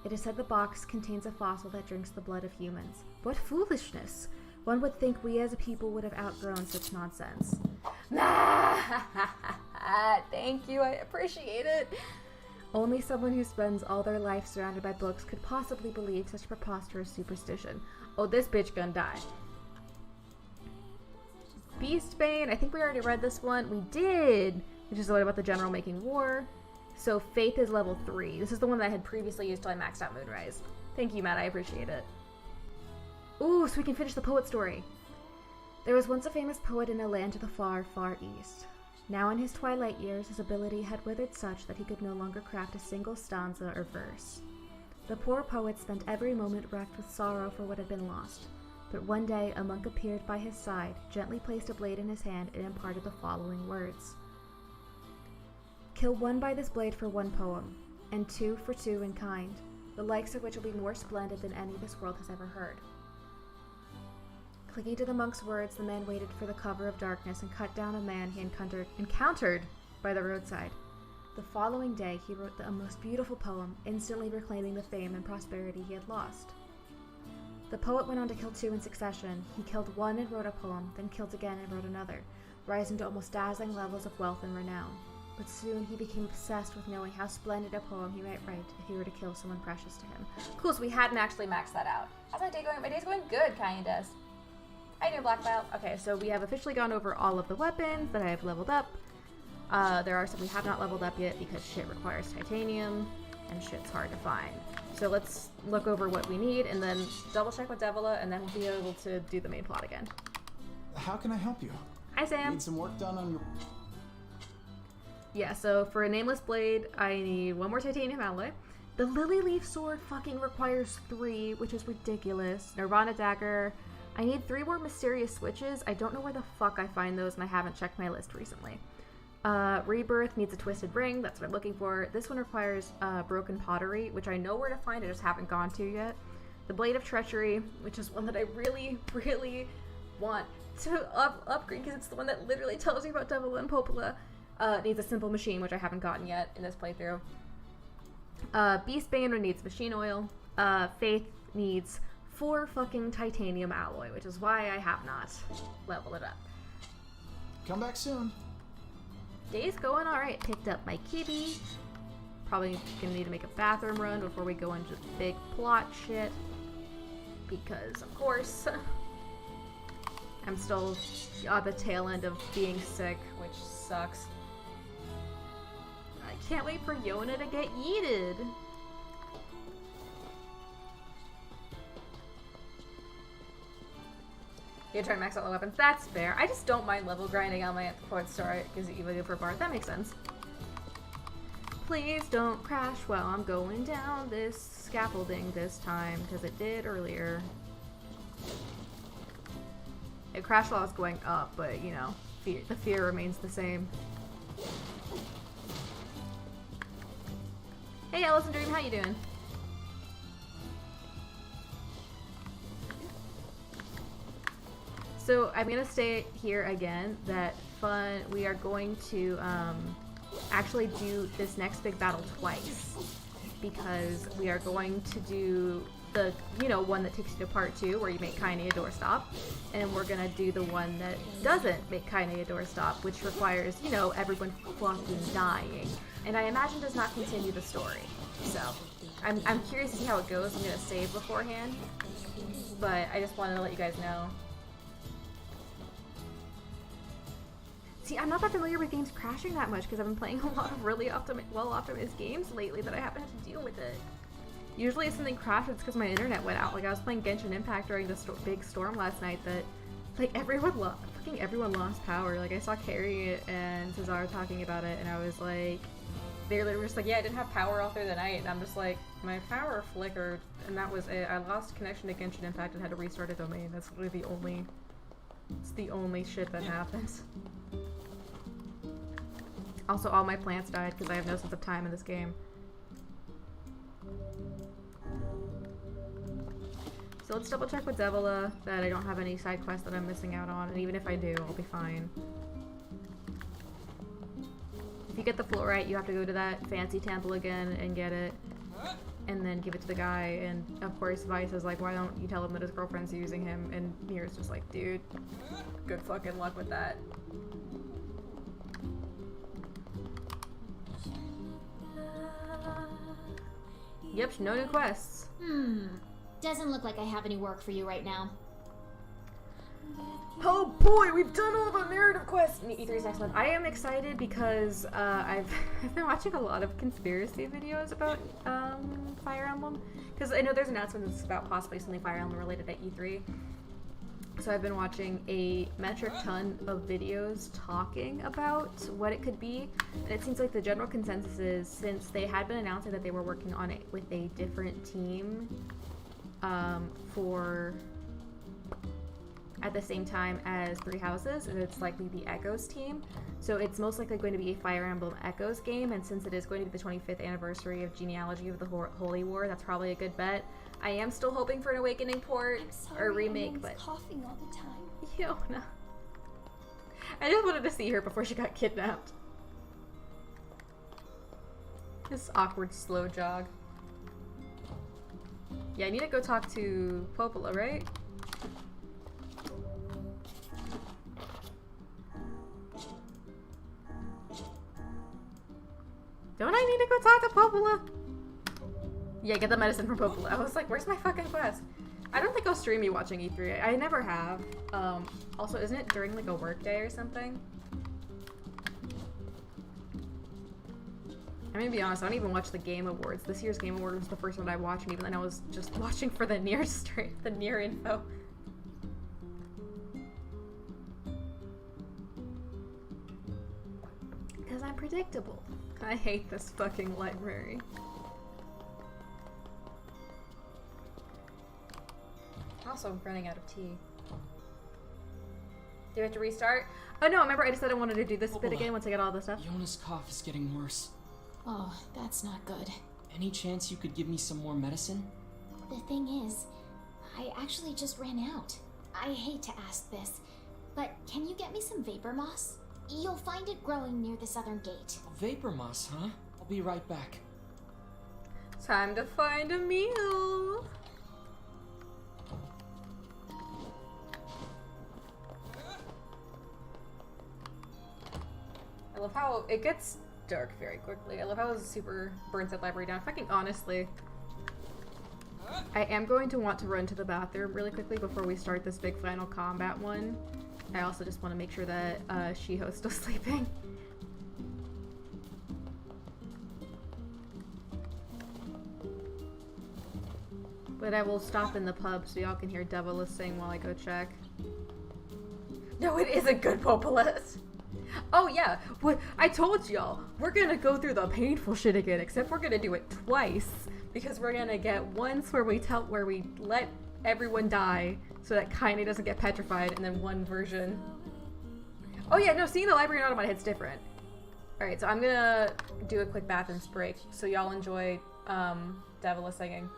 It is said the box contains a fossil that drinks the blood of humans. What foolishness! One would think we as a people would have outgrown such nonsense. Thank you, I appreciate it. Only someone who spends all their life surrounded by books could possibly believe such preposterous superstition. Oh, this bitch gonna die. Beastbane, I think we already read this one. We did! Which is the one about the general making war. So Faith is level 3. This is the one that I had previously used till I maxed out Moonrise. Thank you, Matt, I appreciate it. Ooh, so we can finish the poet story. There was once a famous poet in a land to the far, far east. Now in his twilight years, his ability had withered such that he could no longer craft a single stanza or verse. The poor poet spent every moment racked with sorrow for what had been lost. But one day, a monk appeared by his side, gently placed a blade in his hand, and imparted the following words. Kill one by this blade for one poem, and 2 for 2 in kind, the likes of which will be more splendid than any this world has ever heard. Clinging to the monk's words, the man waited for the cover of darkness and cut down a man he encountered by the roadside. The following day, he wrote a most beautiful poem, instantly reclaiming the fame and prosperity he had lost. The poet went on to kill 2 in succession. He killed one and wrote a poem, then killed again and wrote another, rising to almost dazzling levels of wealth and renown. But soon he became obsessed with knowing how splendid a poem he might write if he were to kill someone precious to him. Cool, so we hadn't actually maxed that out. How's my day going? My day's going good, kinda. I do black belt. Okay, so we have officially gone over all of the weapons that I have leveled up. There are some we have not leveled up yet because shit requires titanium and shit's hard to find. So let's look over what we need and then double check with Devila, and then we'll be able to do the main plot again. How can I help you? Hi, Sam. Need some work done on your... Yeah, so for a nameless blade, I need 1 more titanium alloy. The lily leaf sword fucking requires 3, which is ridiculous. Nirvana dagger. I need 3 more mysterious switches. I don't know where the fuck I find those, and I haven't checked my list recently. Rebirth needs a twisted ring. That's what I'm looking for. This one requires broken pottery, which I know where to find. I just haven't gone to yet. The Blade of Treachery, which is one that I really, really want to upgrade because it's the one that literally tells you about Devil and Popola. Needs a simple machine, which I haven't gotten yet in this playthrough. Beastbane needs machine oil. Faith needs 4 fucking titanium alloy, which is why I have not leveled it up. Come back soon. Day's going alright. Picked up my kitty. Probably gonna need to make a bathroom run before we go into big plot shit. Because, of course, I'm still on the tail end of being sick, which sucks. I can't wait for Yona to get yeeted. You try to max out the weapons. That's fair. I just don't mind level grinding on my Anthropoid Star because you go for a bar. That makes sense. Please don't crash while I'm going down this scaffolding this time, because it did earlier. It crashed while I was going up, but you know, the fear remains the same. Hey, Allison Dream, how you doing? So I'm gonna say here again that we are going to actually do this next big battle twice, because we are going to do the, you know, one that takes you to part 2 where you make KAINE a doorstop, and we're gonna do the one that doesn't make KAINE a doorstop, which requires, you know, everyone fucking dying, and I imagine does not continue the story. So I'm curious to see how it goes. I'm gonna save beforehand, but I just wanted to let you guys know. See, I'm not that familiar with games crashing that much because I've been playing a lot of really well-optimized games lately that I haven't had to deal with it. Usually if something crashes, it's because my internet went out. Like, I was playing Genshin Impact during the big storm last night that, like, everyone lost power. Like, I saw Carrie and Cesar talking about it, and I was like, they were just like, yeah, I didn't have power all through the night, and I'm just like, my power flickered, and that was it. I lost connection to Genshin Impact and had to restart a domain. That's literally the only shit that happens. Also, all my plants died because I have no sense of time in this game. So let's double check with Devila that I don't have any side quests that I'm missing out on, and even if I do, I'll be fine. If you get the fluorite, you have to go to that fancy temple again and get it, and then give it to the guy, and of course Vice is like, why don't you tell him that his girlfriend's using him, and Nier's just like, dude, good fucking luck with that. Yep, no new quests. Doesn't look like I have any work for you right now. Oh boy, we've done all the narrative quests! E3's next month. I am excited because I've been watching a lot of conspiracy videos about Fire Emblem. Because I know there's announcements about possibly something Fire Emblem related at E3. So I've been watching a metric ton of videos talking about what it could be, and it seems like the general consensus is, since they had been announcing that they were working on it with a different team for at the same time as Three Houses, and it's likely the Echoes team. So it's most likely going to be a Fire Emblem Echoes game, and since it is going to be the 25th anniversary of Genealogy of the Holy War, that's probably a good bet. I am still hoping for an Awakening port or remake, but coughing all the time. Yona. I just wanted to see her before she got kidnapped. This awkward slow jog. Yeah, I need to go talk to Popola, right? Don't I need to go talk to Popola? Yeah, get the medicine from Popola. I was like, where's my fucking quest? I don't think I'll stream you watching E3. I never have. Also, isn't it during like a work day or something? I'm gonna be honest, I don't even watch the Game Awards. This year's Game Award was the first one I watched, and even then I was just watching for the Nier stream, the Nier info. Because I'm predictable. I hate this fucking library. Also, I'm running out of tea. Do we have to restart? Oh no, remember I just said I wanted to do this bit Hold again on. once I get all this stuff? Yona's cough is getting worse. Oh, that's not good. Any chance you could give me some more medicine? The thing is, I actually just ran out. I hate to ask this, but can you get me some vapor moss? You'll find it growing near the southern gate. Vapor moss, huh? I'll be right back. Time to find a meal. I love how it gets dark very quickly. I love how it super burns that library down. Fucking honestly. I am going to want to run to the bathroom really quickly before we start this big final combat one. I also just want to make sure that Shiho's still sleeping. But I will stop in the pub so y'all can hear Devil sing while I go check. No, it is a good Popolis. Oh yeah, what I told y'all, we're gonna go through the painful shit again, except we're gonna do it twice because we're gonna get once where we let everyone die so that KAINE doesn't get petrified, and then one version. Oh yeah, no, seeing the library in automated hits different. All right, so I'm gonna do a quick bathroom break so y'all enjoy Devil singing.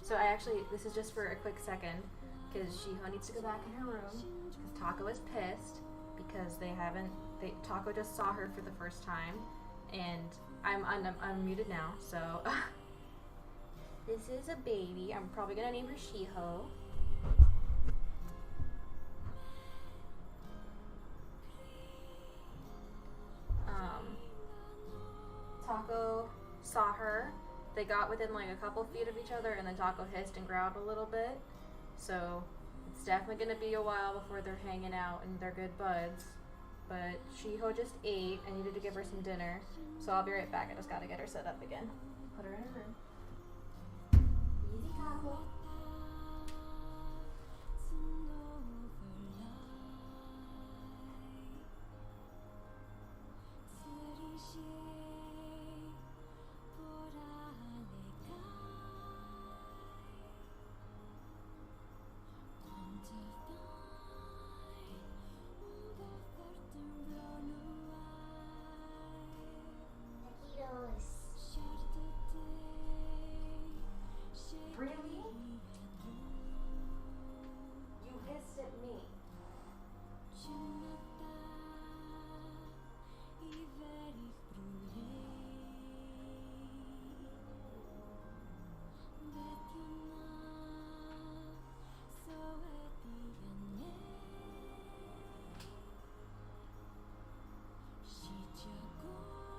So I actually, this is just for a quick second, because Shiho needs to go back in her room, because Taco is pissed, because Taco just saw her for the first time, and I'm unmuted now, so. This is a baby. I'm probably gonna name her Shiho. Taco saw her. They got within like a couple feet of each other, and then Taco hissed and growled a little bit. So it's definitely gonna be a while before they're hanging out and they're good buds. But Shiho just ate. I needed to give her some dinner, so I'll be right back. I just gotta get her set up again. Put her in her room. Easy, Taco. Really? You hissed at me.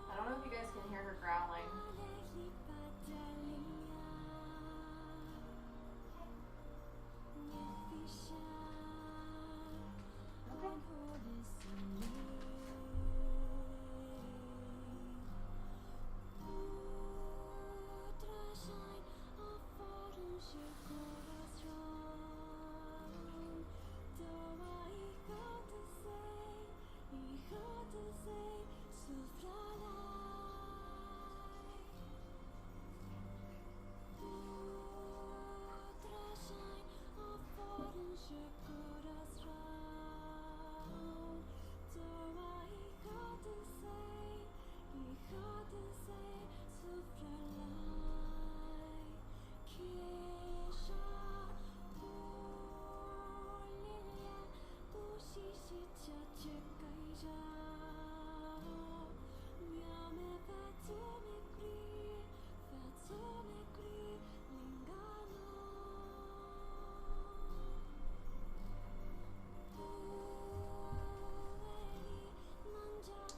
I don't know if you guys can hear her growling.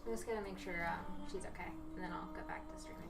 I'm just gonna make sure she's okay, and then I'll go back to streaming.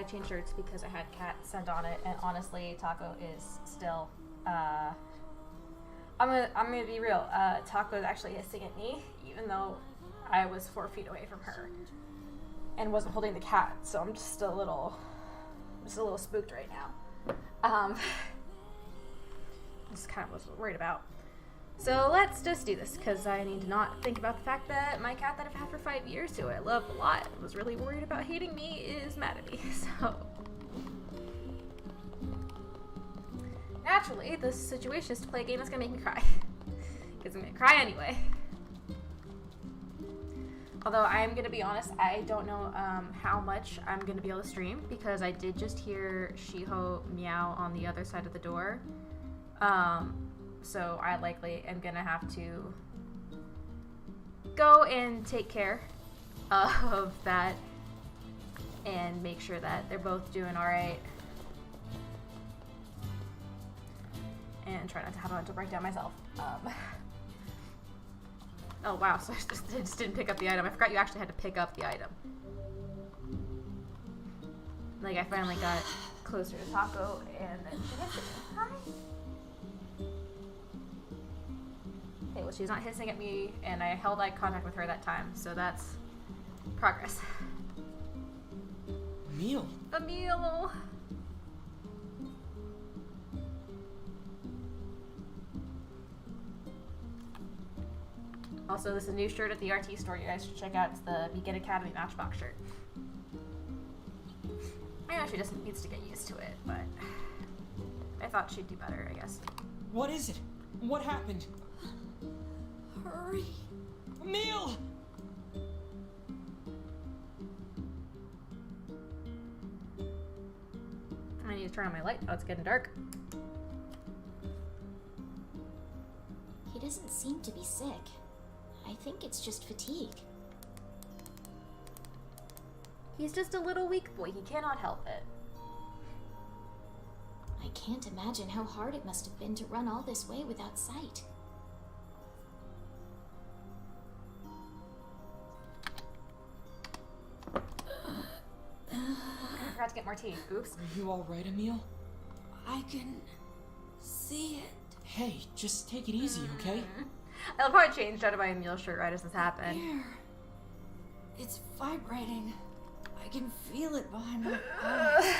changed shirts because I had cat scent on it, and honestly, Taco is still, I'm gonna be real, Taco is actually hissing at me, even though I was 4 feet away from her, and wasn't holding the cat, so I'm just a little spooked right now. Just kind of was worried about. So let's just do this, because I need to not think about the fact that my cat that I've had for 5 years, who I love a lot, was really worried about hating me, is mad at me. So naturally, this situation is to play a game that's gonna make me cry, because I'm gonna cry anyway. Although I am gonna be honest, I don't know how much I'm gonna be able to stream, because I did just hear Shiho meow on the other side of the door. So I likely am gonna have to go and take care of that and make sure that they're both doing alright. And try not to have a mental breakdown myself. Oh wow, so I just didn't pick up the item. I forgot you actually had to pick up the item. Like, I finally got closer to Taco and then she hissed at me. Hi. Okay, well, she's not hissing at me, and I held eye contact with her that time, so that's progress. Emil. Emil! Also, this is a new shirt at the RT store you guys should check out. It's the Begin Academy Matchbox shirt. I know she just needs to get used to it, but I thought she'd do better, I guess. What is it? What happened? Hurry. Emil! I need to turn on my light. Oh, it's getting dark. He doesn't seem to be sick. I think it's just fatigue. He's just a little weak boy. He cannot help it. I can't imagine how hard it must have been to run all this way without sight. I forgot to get more tea. Oops. Are you alright, Emil? I can see it. Hey, just take it easy, okay? I'll probably change out of my Emil shirt right as this happened. Here. It's vibrating. I can feel it behind my eyes.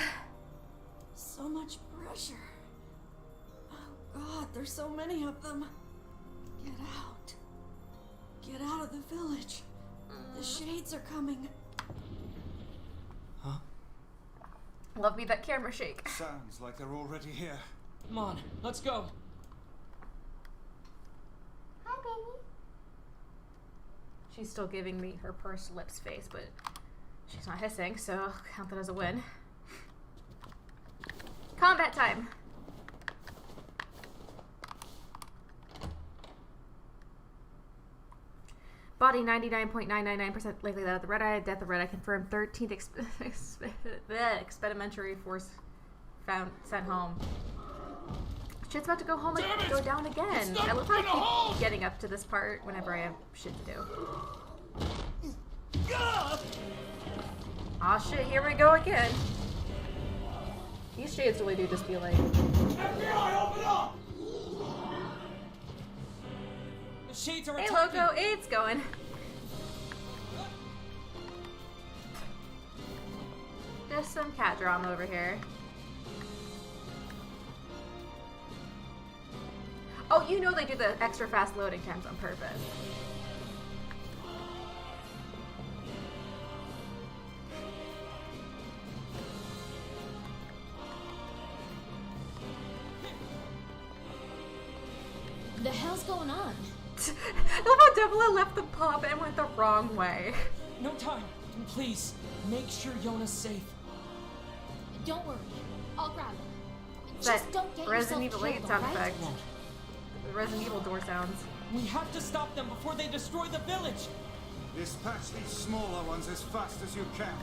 So much pressure. Oh God, there's so many of them. Get out. Get out of the village. The shades are coming. Huh? Love me that camera shake. Sounds like they're already here. Come on, let's go. Hi, baby. She's still giving me her pursed lips face, but she's not hissing, so I'll count that as a win. Combat time! Body 99.999% likely that of the Red Eye. Death of Red Eye confirmed. 13th experimentary force found sent home. Shit's about to go home and go down again. I love how I keep getting up to this part whenever I have shit to do. Aw shit, here we go again. These shades really do just feel like... FBI, open up! The shades are Hey attacking. Loco, it's going. Just some cat drama over here. Oh, you know they do the extra fast loading times on purpose. The hell's going on? I love how Devila left the pub and went the wrong way. No time. Please, make sure Yona's safe. Don't worry. I'll grab him. That Just don't get Resident yourself Evil 8 killed, sound alright? effect. The Resident Evil door sounds. We have to stop them before they destroy the village. Dispatch these smaller ones as fast as you can.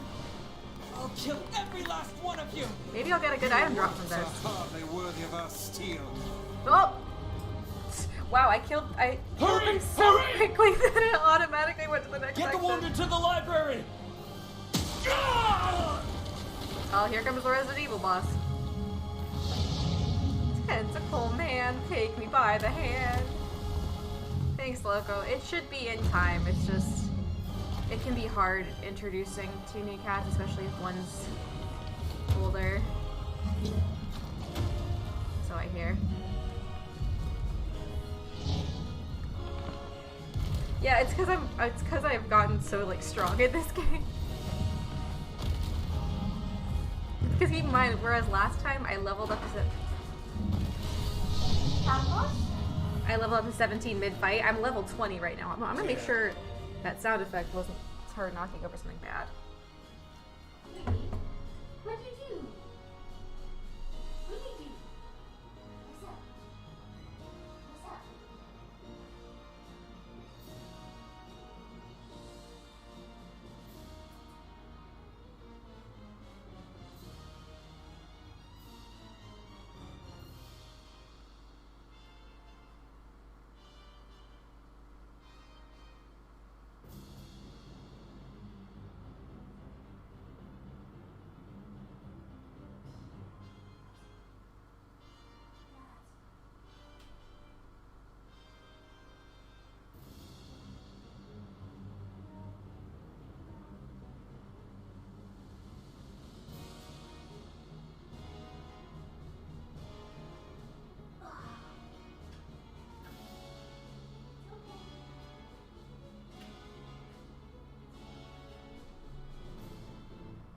I'll kill every last one of you. Maybe I'll get a good item drop from Are this. hardly worthy of our steel. Oh! Wow, I killed them so quickly that it automatically went to the next Get the section. wounded to the library. Oh, here comes the Resident Evil boss. Tentacle man, take me by the hand. Thanks, Loco. It should be in time. It's just, it can be hard introducing two new cats, especially if one's older. So I hear. Yeah, it's because I've gotten so like strong at this game. Because keep in mind, whereas last time I leveled up to I leveled up to 17 mid-fight. I'm level 20 right now. I'm gonna make sure that sound effect wasn't her knocking over something bad. What did you do? What did you do?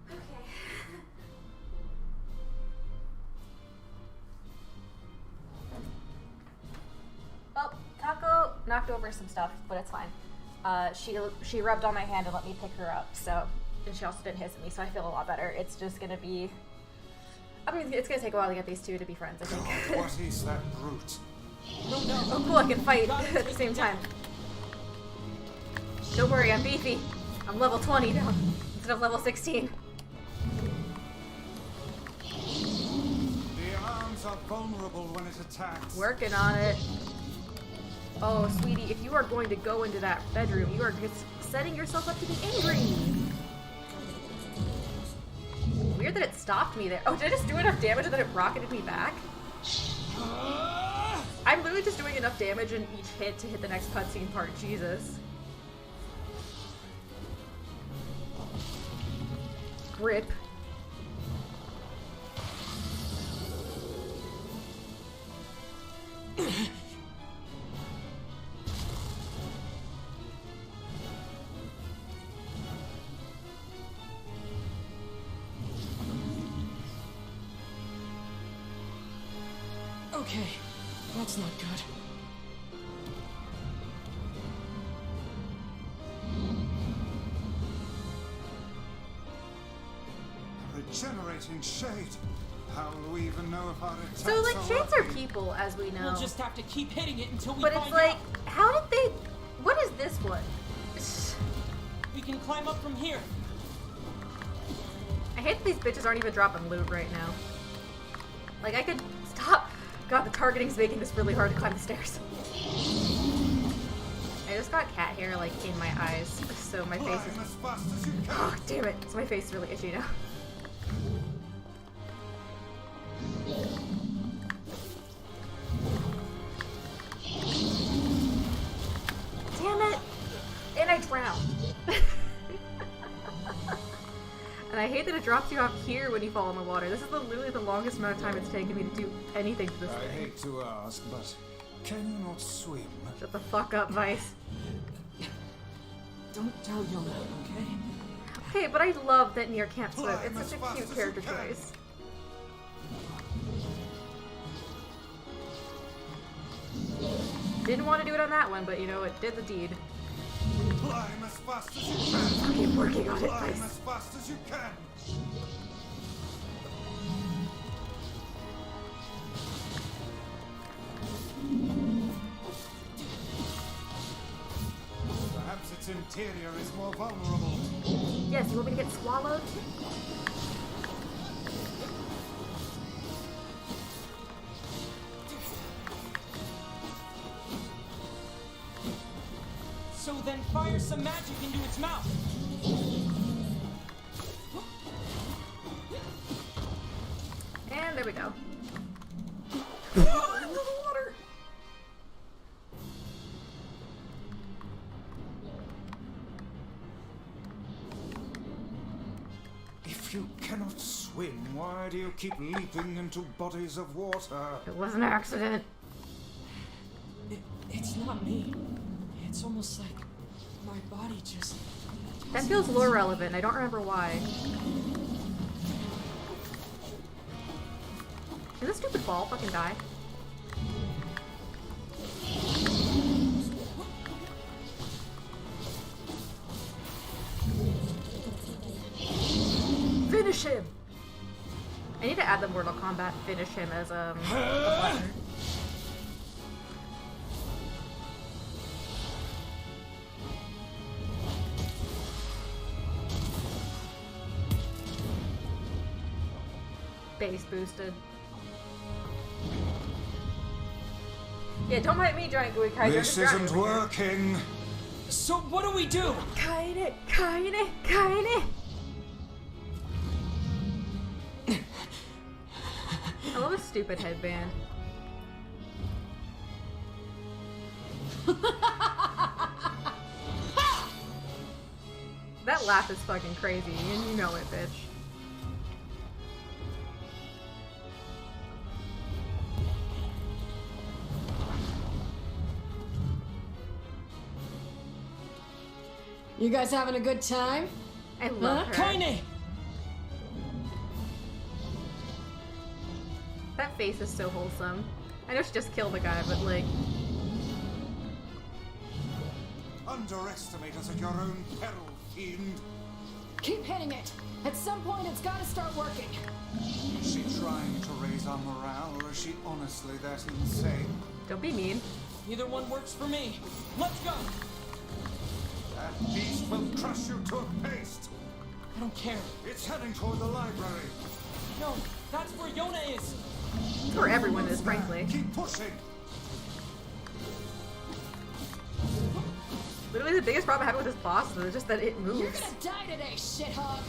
What's up? What's up? Oh, Taco knocked over some stuff, but it's fine. She rubbed on my hand and let me pick her up, so, and she also didn't hiss at me, so I feel a lot better. It's just gonna be, I mean, it's gonna take a while to get these two to be friends, I think. What is that brute? No, no. Oh cool, I can fight at the same time. Don't worry, I'm beefy. I'm level 20 now, instead of level 16. The arms are vulnerable when it attacks. Working on it. Oh, sweetie, if you are going to go into that bedroom, you are just setting yourself up to be angry. Weird that it stopped me there. Oh, did I just do enough damage and then it rocketed me back? I'm literally just doing enough damage in each hit to hit the next cutscene part. Jesus. Rip. Okay, that's not good. Regenerating shade. How will we even know if our attacks So, like, shades are working? people, as we know. We'll just have to keep hitting it until we But find it's like, out. how did they... What is this one? We can climb up from here. I hate that these bitches aren't even dropping loot right now. Like, I could... Stop! God, the targeting's making this really hard to climb the stairs. I just got cat hair, like, in my eyes, so my face Climb is... as fast as you can. Oh, damn it. So my face is really itchy now. Damn it! And I drowned. And I hate that it drops you off here when you fall in the water. This is literally the longest amount of time it's taken me to do anything to this I thing. hate to ask, but can you not swim? Shut the fuck up, Vice. Don't tell Yona, okay? Okay, but I love that Nier can't swim. Climb It's as such a fast cute as character you can. choice. Didn't want to do it on that one, but you know, it did the deed. Climb as fast as you can. Keep working on it, Climb Vice. as fast as you can. Perhaps its interior is more vulnerable. Yes, you want me to get swallowed? So then fire some magic into its mouth. There we go. Water. If you cannot swim, why do you keep leaping into bodies of water? It was an accident. It's not me. It's almost like my body just... That feels lore relevant. I don't remember why. Can this stupid ball fucking die? Finish him! I need to add the Mortal Kombat finish him as a button. Base boosted. Yeah, don't mind me, giant gooey kaiser. This isn't working. So what do we do? KAINE, KAINE, KAINE. I love a stupid headband. That laugh is fucking crazy, and you know it, bitch. You guys having a good time? I love her. KAINE! That face is so wholesome. I know she just killed a guy, but like... Underestimate us at your own peril, fiend. Keep hitting it. At some point, it's gotta start working. Is she trying to raise our morale, or is she honestly that insane? Don't be mean. Either one works for me. Let's go! That beast will crush you to a paste. I don't care. It's heading toward the library. No, that's where Yona is. That's where everyone is, frankly. Keep pushing. Literally the biggest problem I have with this boss though is just that it You're moves. gonna die today, shithog.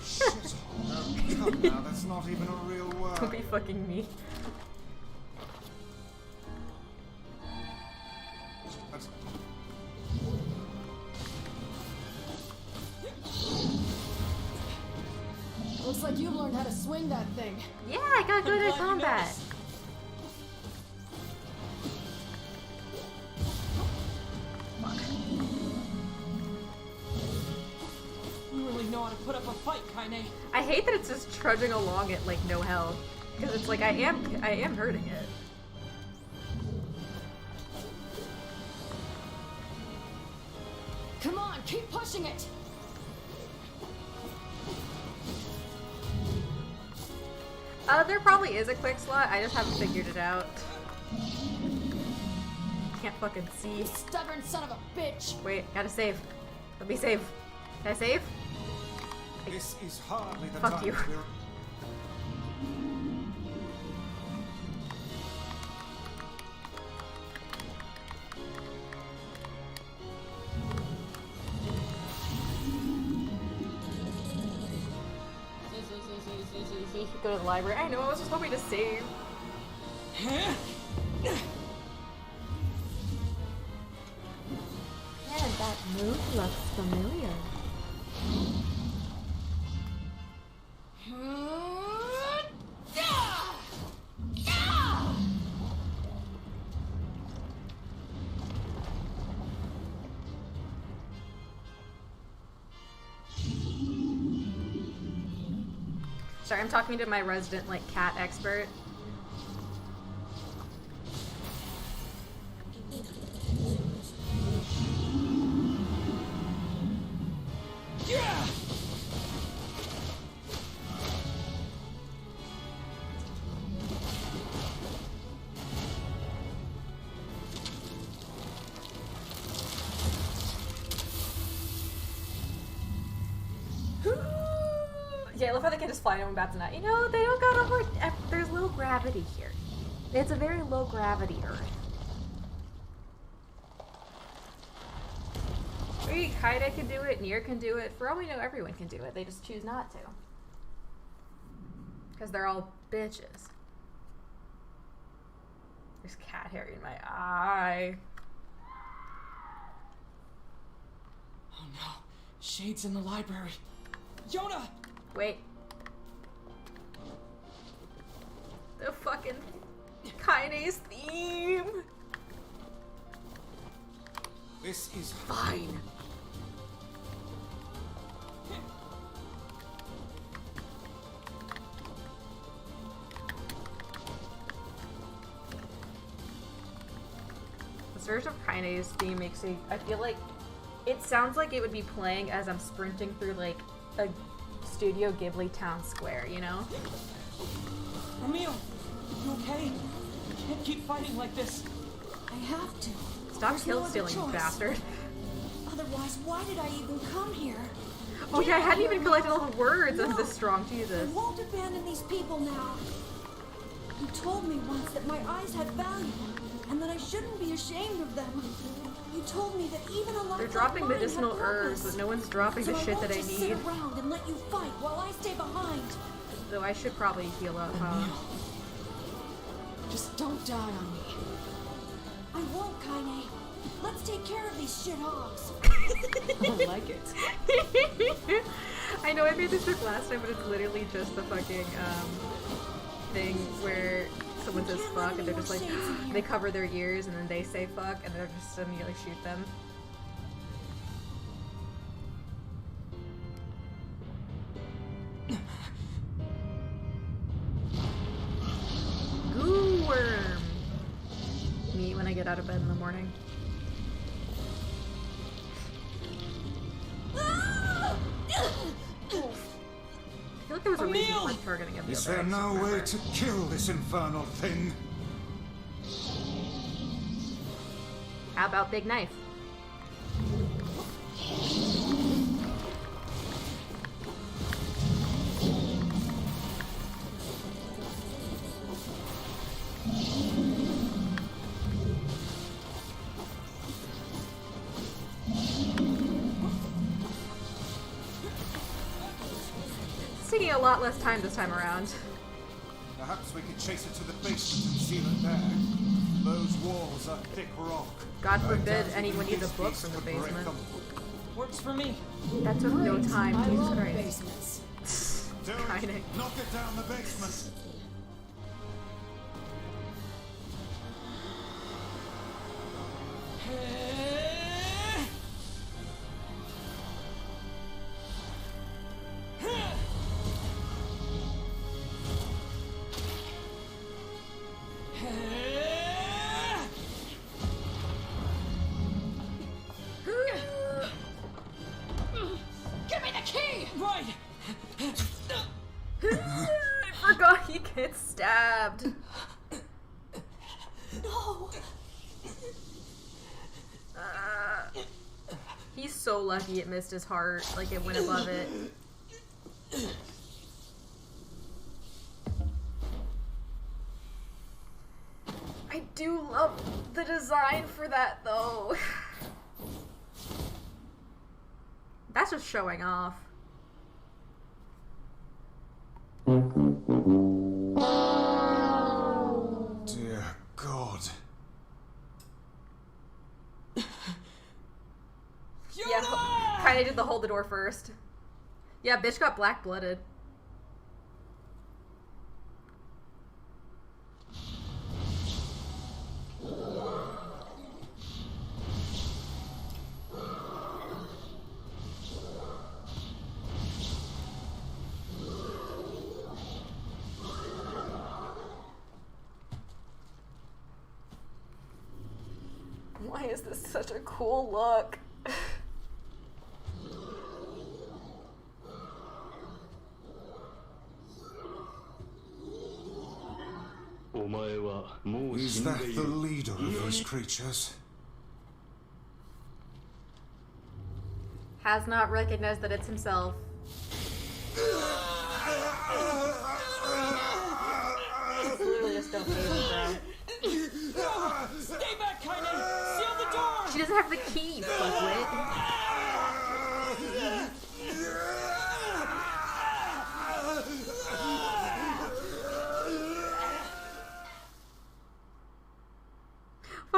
Shit. No, come now, that's not even a real word. Don't be fucking me. That's- Looks like you've learned how to swing that thing. Yeah, I got good I'm at glad you combat. noticed. You really know how to put up a fight, KAINE. I hate that it's just trudging along at like no health. Because it's like I am hurting it. Come on, keep pushing it. There probably is a quick slot, I just haven't figured it out. Can't fucking see. You stubborn son of a bitch. Wait, gotta save. Let me save. Can I save? This is hardly the Fuck time you. to be... Go to the library. I know, I was just hoping to save. Man, that move looks familiar. Sorry, I'm talking to my resident, like, cat expert. Yeah! Yeah, I love how they can just fly no one bats an eye. You know, they don't gotta hurt. There's low gravity here. It's a very low gravity Earth. KAINE can do it, Nier can do it. For all we know, everyone can do it. They just choose not to. Because they're all bitches. There's cat hair in my eye. Oh no. Shades in the library. Yona! Wait. The fucking KAINE's theme. This is Fine. This version of KAINE's theme makes me, I feel like it sounds like it would be playing as I'm sprinting through like a Studio Ghibli town square, you know? Emil! You okay? You can't keep fighting like this. I have to. Stop There's kill no other stealing, you choice. bastard. Otherwise, why did I even come here? Oh yeah, I hadn't Get even out collected here all the now. words of No. this strong, I Jesus. won't abandon these people now. You told me once that my eyes had value, and that I shouldn't be ashamed of them. You told me that even a life They're like dropping mine medicinal had herbs, purpose. but no one's dropping So the I shit won't that I just need. sit around and let you fight while I stay behind. Though I should probably heal up, huh? Just don't die on me. I won't, KAINE. Let's take care of these shit hogs. I like it. I know I made this joke last time, but it's literally just the fucking thing where someone says fuck and they're just like, they cover their ears and then they say fuck and they're just immediately shoot them. Goo worm. Me when I get out of bed in the morning. I feel like there was a reason for targeting him. Is there no way to kill this infernal thing? How about big knife? It's taking a lot less time this time around. Perhaps we could chase it to the basement and seal it there. Those walls are thick rock. God I forbid doubt anyone needs a this book beast from the could break basement. them. Works for me. That took no time, I Jesus love Christ. basements. Do KAINE. it. Knock it down the basement. Give me the key! Right! I forgot he gets stabbed. No. He's so lucky it missed his heart, like it went above it. I do love the design for that though. That's just showing off. Dear God. Yeah, KAINE did the hold the door first. Yeah, bitch got black-blooded. Why is this such a cool look? Is that the leader of these creatures? Has not recognized that it's himself. It's literally just don't phase him, bro. Stay back, KAINE! Seal the door! She doesn't have the key, fuckwit.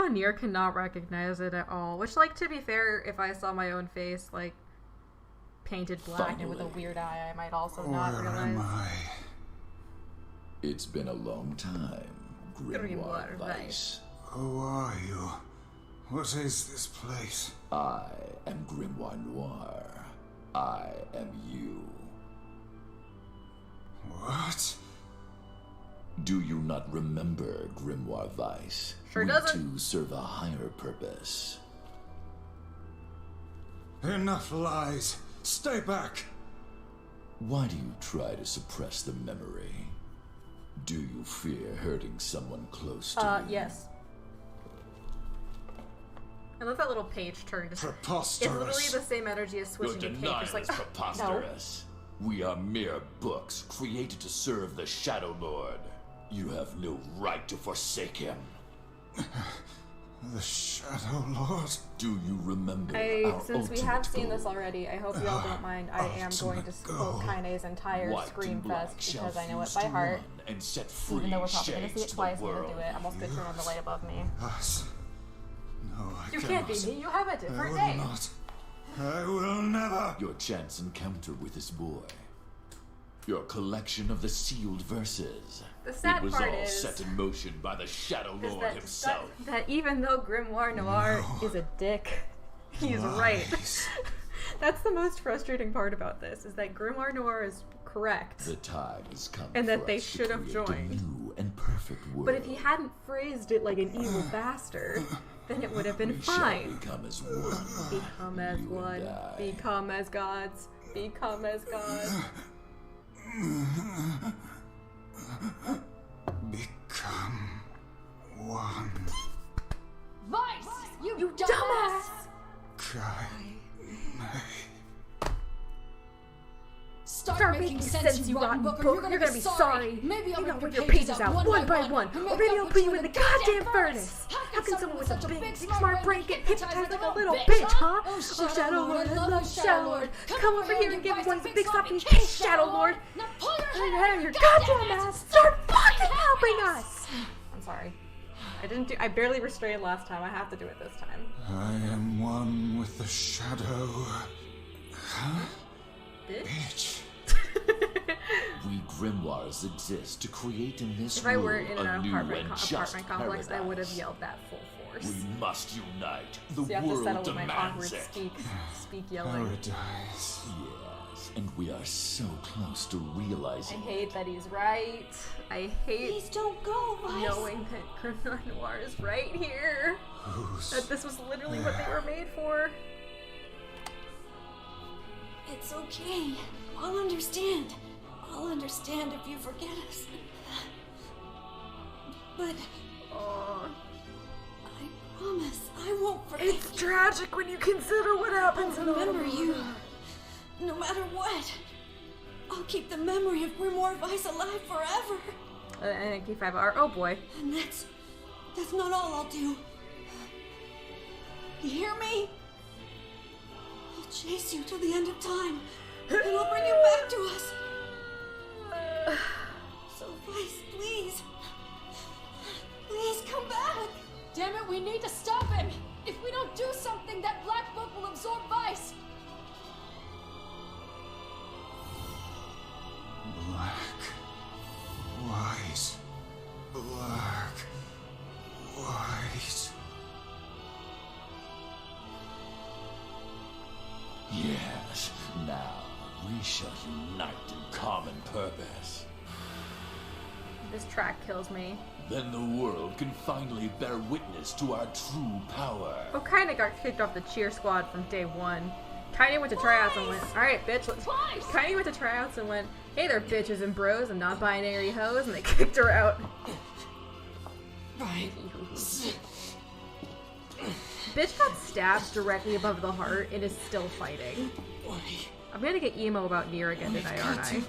how Nier cannot recognize it at all. Which, like, to be fair, if I saw my own face, like, painted black and with a weird eye, I might also not Where realize. am I? It's been a long time, Grimoire Weiss. Who are you? What is this place? I am Grimoire Noir. I am you. What? Do you not remember, Grimoire Weiss? Sure we doesn't. too serve a higher purpose. Enough lies. Stay back. Why do you try to suppress the memory? Do you fear hurting someone close to you? Yes. I love that little page turn. Just, Preposterous. it's literally the same energy as Your switching to denial cake. Just like, is preposterous. We are mere books created to serve the Shadow Lord. You have no right to forsake him. The Shadow Lord? Do you remember our since we ultimate have seen goal? this already, I hope you all don't mind. I am going to quote KAINE's entire White Scream and black Fest shall because I know it fuse by to heart. one and set free Even though we're probably going to see shades it twice, the I'm going to world. do it. I'm also going to turn on the light above me. Us. No, I You cannot. can't be me. You have a I different will name. not. I will never. Your chance encounter with this boy. Your collection of the sealed verses. The sad it was part all is- set in motion by the Shadow Is Lord himself. that even though Grimoire Noir is a dick, he's right. Lies. That's the most frustrating part about this, is that Grimoire Noir is correct. The time has come And that for they us to should have create joined. a new and perfect world. But if he hadn't phrased it like an evil bastard, then it would have been we shall fine. become as one. Become as You and one. I. Become as gods. Become as gods. Become one. Vice! You Dumbass! KAINE. Start making sense, you rotten book, or you're gonna be sorry. Maybe I'll rip rip your pages out one by one, or maybe I'll put you in the goddamn furnace. How can someone with such a big, smart brain get hypnotized like a little bitch, huh? Oh, Shadow Lord, I love Shadow Lord. Come over here and give everyone a big slapping kiss, Shadow Lord. Now pull your Turn head your goddamn ass. Start fucking helping us. I'm sorry. I barely restrained last time. I have to do it this time. I am one with the shadow. Huh? Bitch. We grimoires exist to create in this If I world were in an a new apartment, and just complex, I would have paradise. yelled that full force. We must unite. The So you have to world settle with my awkward demands it. speak yelling. Paradise. Yes, and we are so close to I realizing. hate that he's right. I hate Please don't go, Vice. knowing that Grimoire Noir is right here. Who's That this was literally what they were made for. It's okay. I'll understand. I'll understand if you forget us. But Oh, I promise I won't forget. it's tragic when you consider what happens in I'll remember you. No matter what. I'll keep the memory of Grimoire Weiss alive forever. And K5R. Oh boy. And that's not all I'll do. You hear me? I'll chase you to the end of time. And I'll bring you back to us. So Weiss, please. Please come back. Damn it, we need to stop him! If we don't do something, that black book will absorb Vice! black, white, black, white. Yes, now we shall unite in common purpose. This track kills me. Then the world can finally bear witness to our true power. Oh, KAINE got kicked off the cheer squad from day one. KAINE went to tryouts and went, alright, bitch, let's... KAINE went to tryouts and went, hey there, bitches and bros and non-binary hoes, and they kicked her out. Right. Bitch got stabbed directly above the heart and is still fighting. I'm gonna get emo about Nier again tonight, aren't I?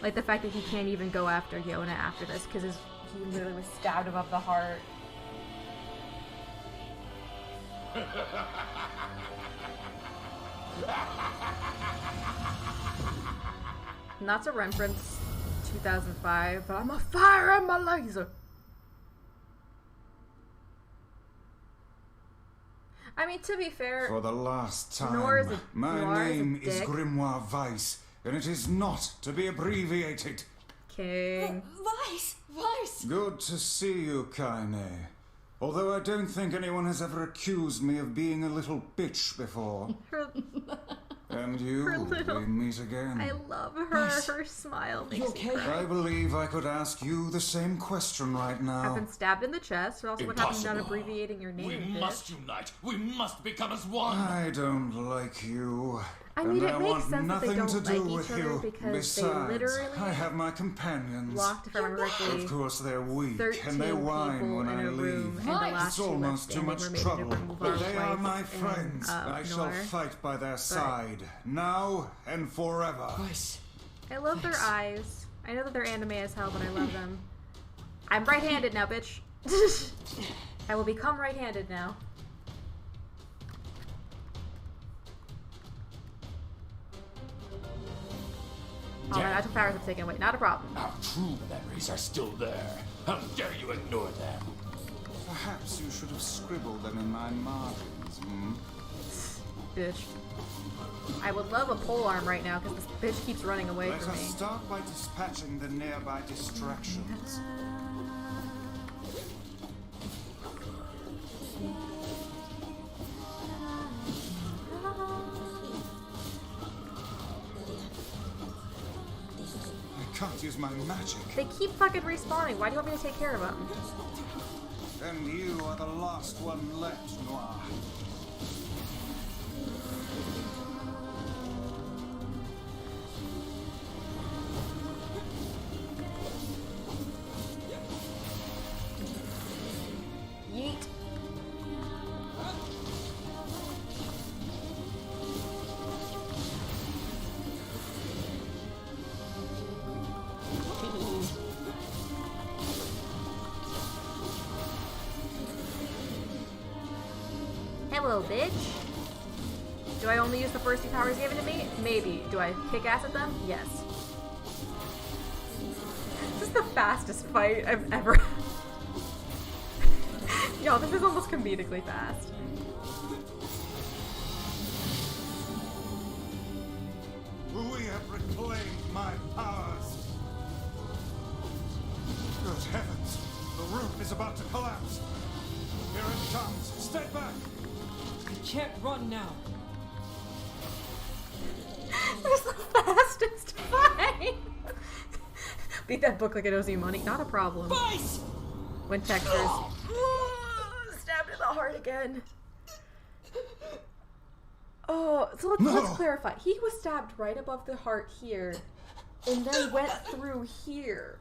Like the fact that he can't even go after Yona after this because he literally was stabbed above the heart. And that's a reference 2005, but I'm a fire and my laser. I mean, to be fair, For the last Noir's time, a- my Noir's a name is dick. Grimoire Weiss, and it is not to be abbreviated. King. Vice! Good to see you, KAINE. Although I don't think anyone has ever accused me of being a little bitch before. Her, And you, Her little- we meet again. I love her. Nice. Her smile You makes me okay? cry. I believe I could ask you the same question right I've now. been stabbed in the chest, or else what happens not Impossible. abbreviating your name, We bitch? must unite. We must become as one. I don't like you. I mean, and it I makes want sense that they nothing don't to do like with each other you. because Besides, they literally I have my companions. locked, if I remember correctly, Of course, they're weak 13 and they whine people when in I a room, leave. and the last It's two left almost too standing much were made to trouble, remove but our they are wife my and, friends. I shall Noir. fight by their side, now and forever. Vice. I love their eyes. I know that they're anime as hell, but I love them. I'm right-handed now, bitch. I will become right-handed now. All my magical powers have taken away. Not a problem. Our true memories are still there. How dare you ignore them? Perhaps you should have scribbled them in my margins, hmm? Bitch. I would love a pole arm right now because this bitch keeps running away Let from us me. start by dispatching the nearby distractions. I can't use my magic. They keep fucking respawning. Why do you want me to take care of them? And you are the last one left, Noir. Yeet. Hello, bitch. Do I only use the first two powers given to me? Maybe. Do I kick ass at them? Yes. This is the fastest fight I've ever. Y'all, this is almost comedically fast. We have reclaimed my powers. Good heavens! The roof is about to collapse. Here it comes. Stay back. I can't run now. This is the fastest fight. Beat that book like it owes you money. Not a problem. Vice! When textures. Stabbed in the heart again. Oh, so let's clarify. He was stabbed right above the heart here, and then went through here.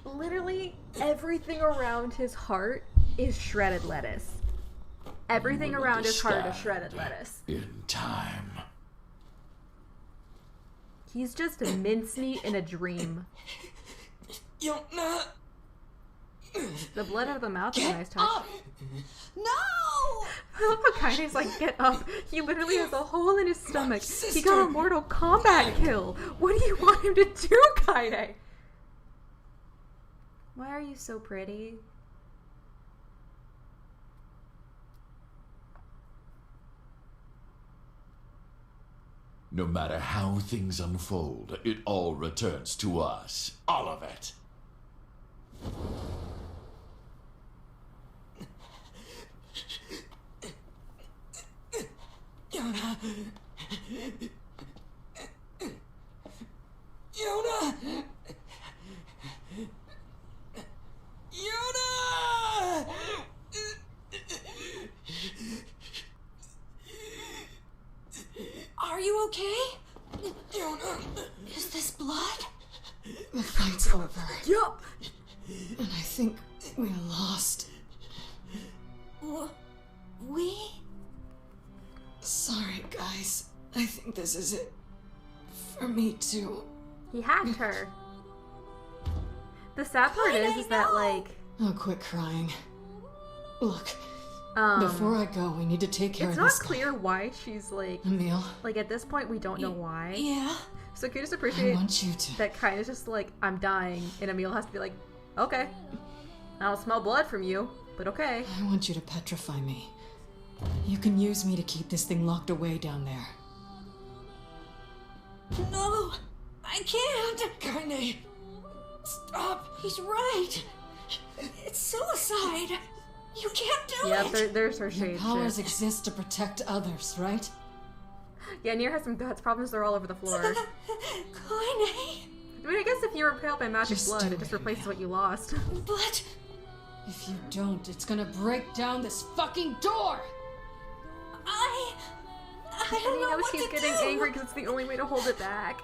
Literally everything around his heart is shredded lettuce. Everything You will around his heart is understand shredded lettuce. In time. He's just a mincemeat in a dream. You're not. The blood out of the mouth is a nice touch. No! I love how Kaine's like, get up. He literally has a hole in his stomach. He sister. got a Mortal Kombat kill. What do you want him to do, Kaine? Why are you so pretty? No matter how things unfold, it all returns to us. All of it. Yona! Yona! Yona! Are you okay? Yona! Is this blood? The fight's over. Yup! And I think we lost. We? Sorry, guys. I think this is it. For me, too. He hacked her. The sad part is that, like, Oh, quit crying. Look, um, before I go, we need to take care it's of not this guy. clear why she's, like, Emil, at this point, we don't know why. Yeah. So can you just I appreciate want you to. that Kaine's just like, I'm dying, and Emil has to be like, okay. I don't smell blood from you. But okay. I want you to petrify me. You can use me to keep this thing locked away down there. No! I can't! KAINE! Stop! He's right! It's suicide! You can't do Yep, it! there's her Your shade powers shit. exist to protect others, right? Yeah, Nier has some guts problems. They're all over the floor. KAINE! I mean, I guess if you're repelled by magic Just blood, do it just it, replaces what you lost. But if you don't, it's gonna break down this fucking door! I And don't you know know what she's to getting do. angry because it's the only way to hold it back.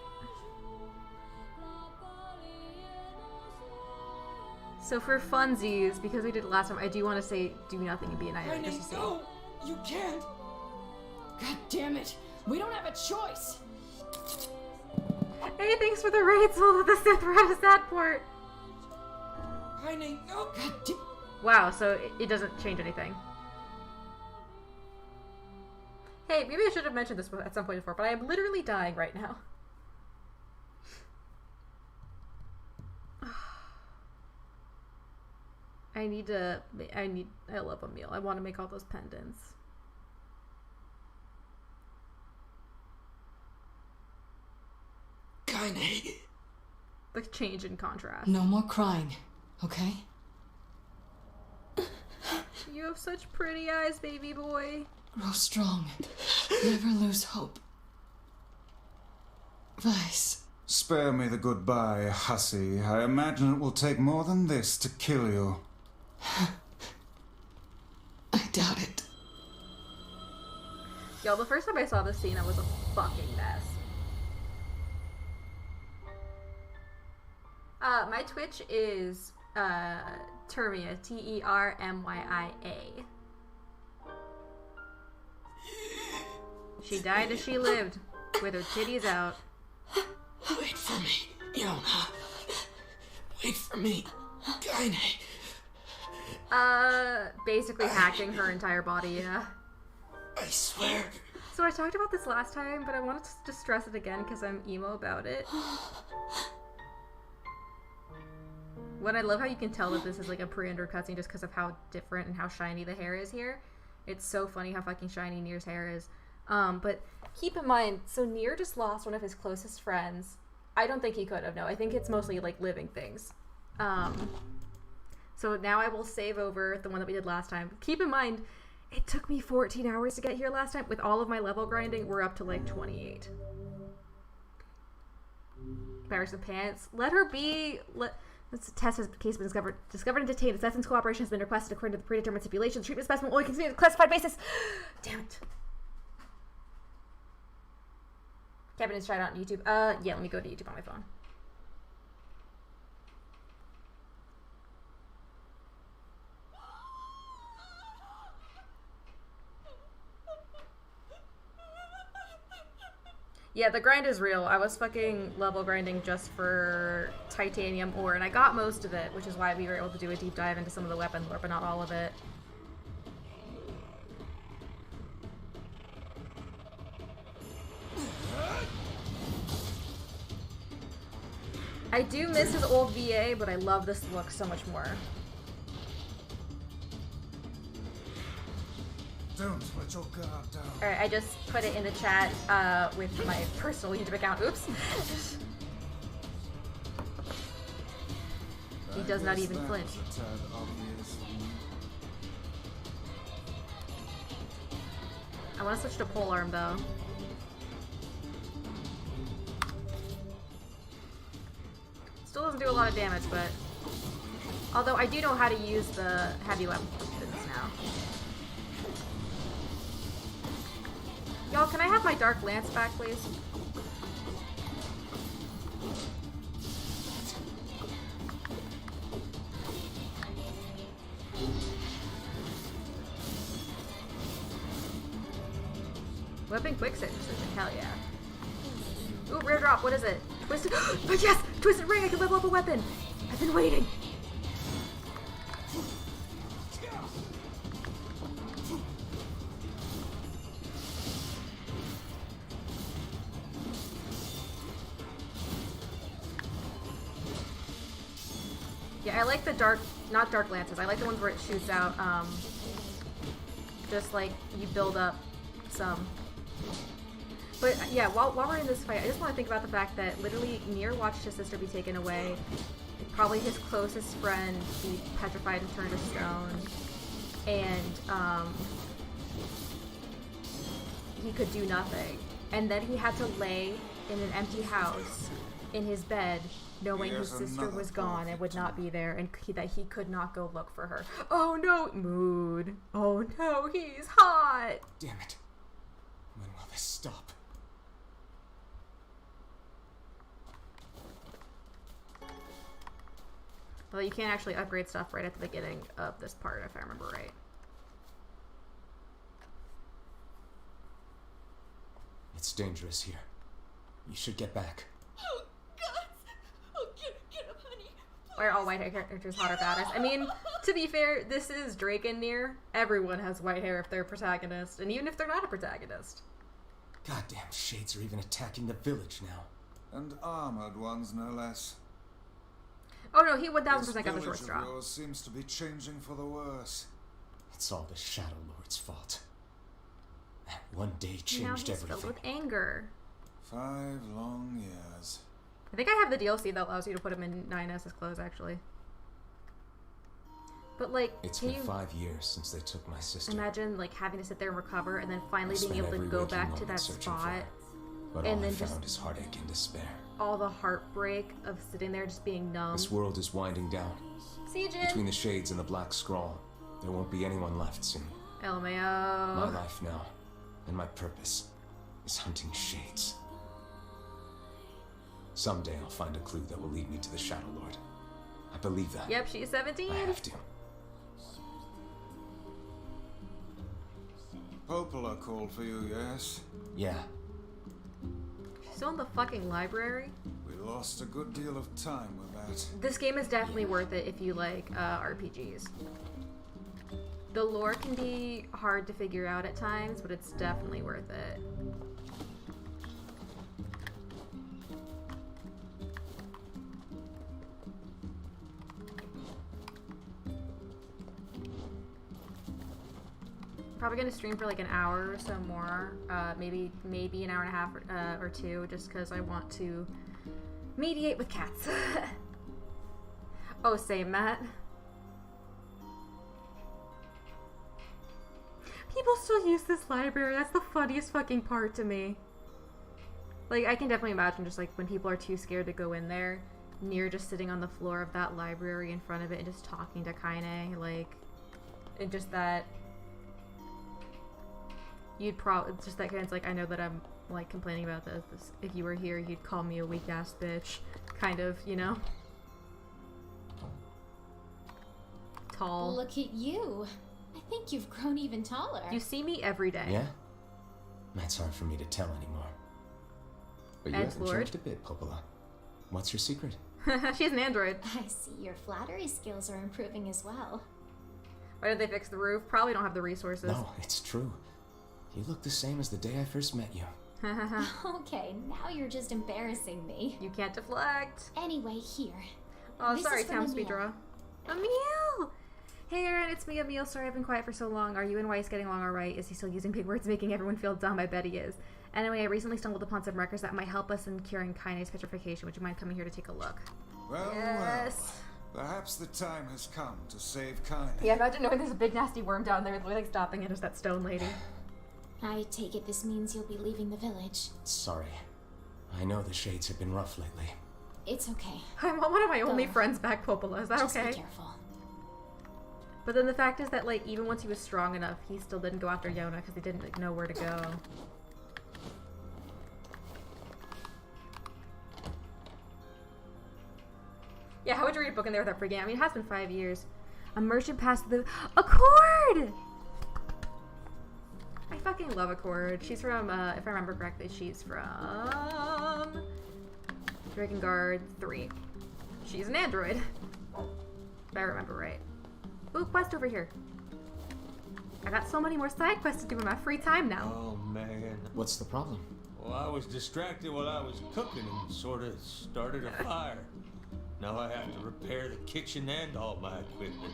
So for funsies, because we did it last time, I do want to say do nothing and be an island. KAINE, Just to see. no! You can't! God damn it! We don't have a choice! Hey, thanks for the raid, Soul of the Sith. We're at a sad port. KAINE, no! God damn. Wow, so it doesn't change anything. Hey, maybe I should have mentioned this at some point before, but I am literally dying right now. I love a meal. I want to make all those pendants. KAINE! The change in contrast. No more crying, okay? You have such pretty eyes, baby boy. Grow strong. Never lose hope. Vice. Spare me the goodbye, hussy. I imagine it will take more than this to kill you. I doubt it. Yo, the first time I saw this scene, I was a fucking mess. My Twitch is Termia, Termya. She died as she lived, with her titties out. Wait for me, Yona. Wait for me, KAINE. Basically hacking her entire body, yeah. I swear. So I talked about this last time, but I wanted to stress it again because I'm emo about it. When I love how you can tell that this is like a pre-render cutscene just because of how different and how shiny the hair is here. It's so funny how fucking shiny Nier's hair is. But keep in mind, so Nier just lost one of his closest friends. I don't think he could have, no. I think it's mostly like living things. So now I will save over the one that we did last time. Keep in mind, it took me 14 hours to get here last time. With all of my level grinding, we're up to like 28. Embarrass the pants. Let her be. This test has case been discovered and detained. Assassin's cooperation has been requested according to the predetermined stipulations. Treatment specimen only continues on a classified basis. Damn it. Kevin is tried out on YouTube. Yeah, let me go to YouTube on my phone. Yeah, the grind is real. I was fucking level grinding just for titanium ore, and I got most of it, which is why we were able to do a deep dive into some of the weapon lore, but not all of it. I do miss his old VA, but I love this look so much more. Don't let your guard down. Alright, I just put it in the chat with my personal YouTube account. Oops. He does not even flinch. I want to switch to polearm though. Still doesn't do a lot of damage, but... Although I do know how to use the heavy weapons now. Y'all, can I have my Dark Lance back, please? Weapon quick save precision, hell yeah. Ooh, rare drop, what is it? Twisted, oh yes! Twisted ring, I can level up a weapon! I've been waiting! Yeah, I like the dark Not dark lances. I like the ones where it shoots out, just like you build up some. But yeah, while we're in this fight, I just want to think about the fact that literally Nier watched his sister be taken away. Probably his closest friend be petrified and turned to stone. And he could do nothing. And then he had to lay in an empty house in his bed, knowing his sister was gone and would not be there, and that he could not go look for her. Oh no, mood. Oh no, he's hot. Damn it. When will this stop? Well, you can't actually upgrade stuff right at the beginning of this part, if I remember right. It's dangerous here. You should get back. Oh, God! Oh, get up, honey. Why are all white hair characters hot or baddest? I mean, to be fair, this is Drake and Nier. Everyone has white hair if they're a protagonist, and even if they're not a protagonist. Goddamn shades are even attacking the village now. And armored ones, no less. Oh no, he 1000% got the This short village straw. of yours seems to be changing for the worse. It's all the Shadow Lord's fault. That one day Now changed he's everything. filled with anger. 5 long years. I think I have the DLC that allows you to put him in 9S's clothes, actually. But like, It's can been you 5 years since they took my sister. imagine like having to sit there and recover, and then finally I being spent able to every go waking back to moment that searching spot, for her, but and all I then just found is heartache and despair. all the heartbreak of sitting there just being numb. This world is winding down. See, Jin? Between the shades and the black scroll, there won't be anyone left soon. My LMAO. life now, and my purpose, is hunting shades. Someday I'll find a clue that will lead me to the Shadow Lord. I believe that. Yep, she's 17. I have to. Popola called for you, yes? Yeah. She's still in the fucking library. We lost a good deal of time with that. This game is definitely worth it if you like RPGs. The lore can be hard to figure out at times, but it's definitely worth it. Probably gonna stream for like an hour or so more, maybe an hour and a half or two, just because I want to mediate with cats. Oh, same, Matt. People still use this library. That's the funniest fucking part to me. Like, I can definitely imagine just like when people are too scared to go in there, Nier just sitting on the floor of that library in front of it and just talking to KAINE, like, and just that. You'd probably just that kind of like, I know that I'm like complaining about this. If you were here, you'd call me a weak ass bitch, kind of, you know. Tall. Look at you. I think you've grown even taller. You see me every day. Yeah? That's hard for me to tell anymore. But you Ed's haven't Lord. changed a bit, Popola. What's your secret? She's an android. I see your flattery skills are improving as well. Why did they fix the roof? Probably don't have the resources. No, it's true. You look the same as the day I first met you. Okay, now you're just embarrassing me. You can't deflect. Anyway, here. Oh, This sorry, is from town speed Emil. draw. Emil! Hey Aaron, it's me, Emil. Sorry I've been quiet for so long. Are you and Weiss getting along alright? Is he still using big words, making everyone feel dumb? I bet he is. Anyway, I recently stumbled upon some records that might help us in curing KAINE's petrification. Would you mind coming here to take a look? Well, Yes. well. Perhaps the time has come to save KAINE. Yeah, imagine knowing there's a big nasty worm down there. Like stopping it is that stone lady. I take it this means you'll be leaving the village. Sorry. I know the shades have been rough lately. It's okay. I'm one of my only Ugh. friends back, Popola. Is that Just okay? be careful. But then the fact is that, like, even once he was strong enough, he still didn't go after Yona because he didn't like, know where to go. Yeah, how would you read a book in there without freaking out? I mean, it has been 5 years. A merchant passed the Accord! I fucking love Accord. She's from, if I remember correctly, she's from Drakengard 3. She's an android. If I remember right. Ooh, quest over here. I got so many more side quests to do in my free time now. Oh man. What's the problem? Well, I was distracted while I was cooking and sort of started a fire. Now I have to repair the kitchen and all my equipment.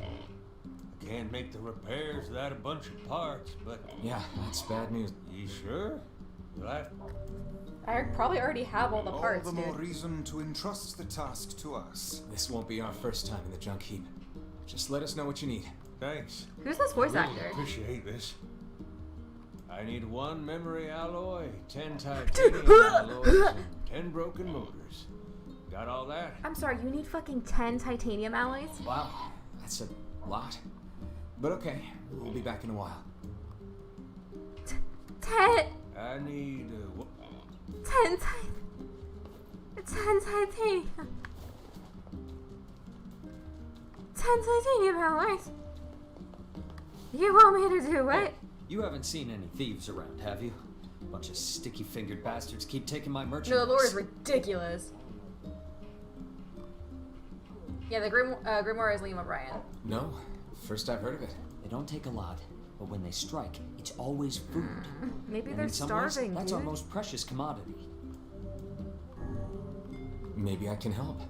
I can't make the repairs without a bunch of parts, but... Yeah, that's bad news. You sure? Well, I probably already have all the parts, All the more dude. reason to entrust the task to us. This won't be our first time in the junk heap. Just let us know what you need. Thanks. Who's this voice Really actor? appreciate this. I need 1 memory alloy, 10 titanium alloys, and 10 broken motors. Got all that? I'm sorry, you need fucking 10 titanium alloys? Wow, that's a lot. But okay, we'll be back in a while. 10 I need 10 titanium. 10 titanium alloys. You want me to do what? You haven't seen any thieves around, have you? Bunch of sticky-fingered bastards keep taking my No, merchandise. the lore is ridiculous. Yeah, the Grimoire is Liam O'Brien. No, first I've heard of it. They don't take a lot, but when they strike, it's always food. Maybe And they're in some ways, starving, that's dude. our most precious commodity. Maybe I can help.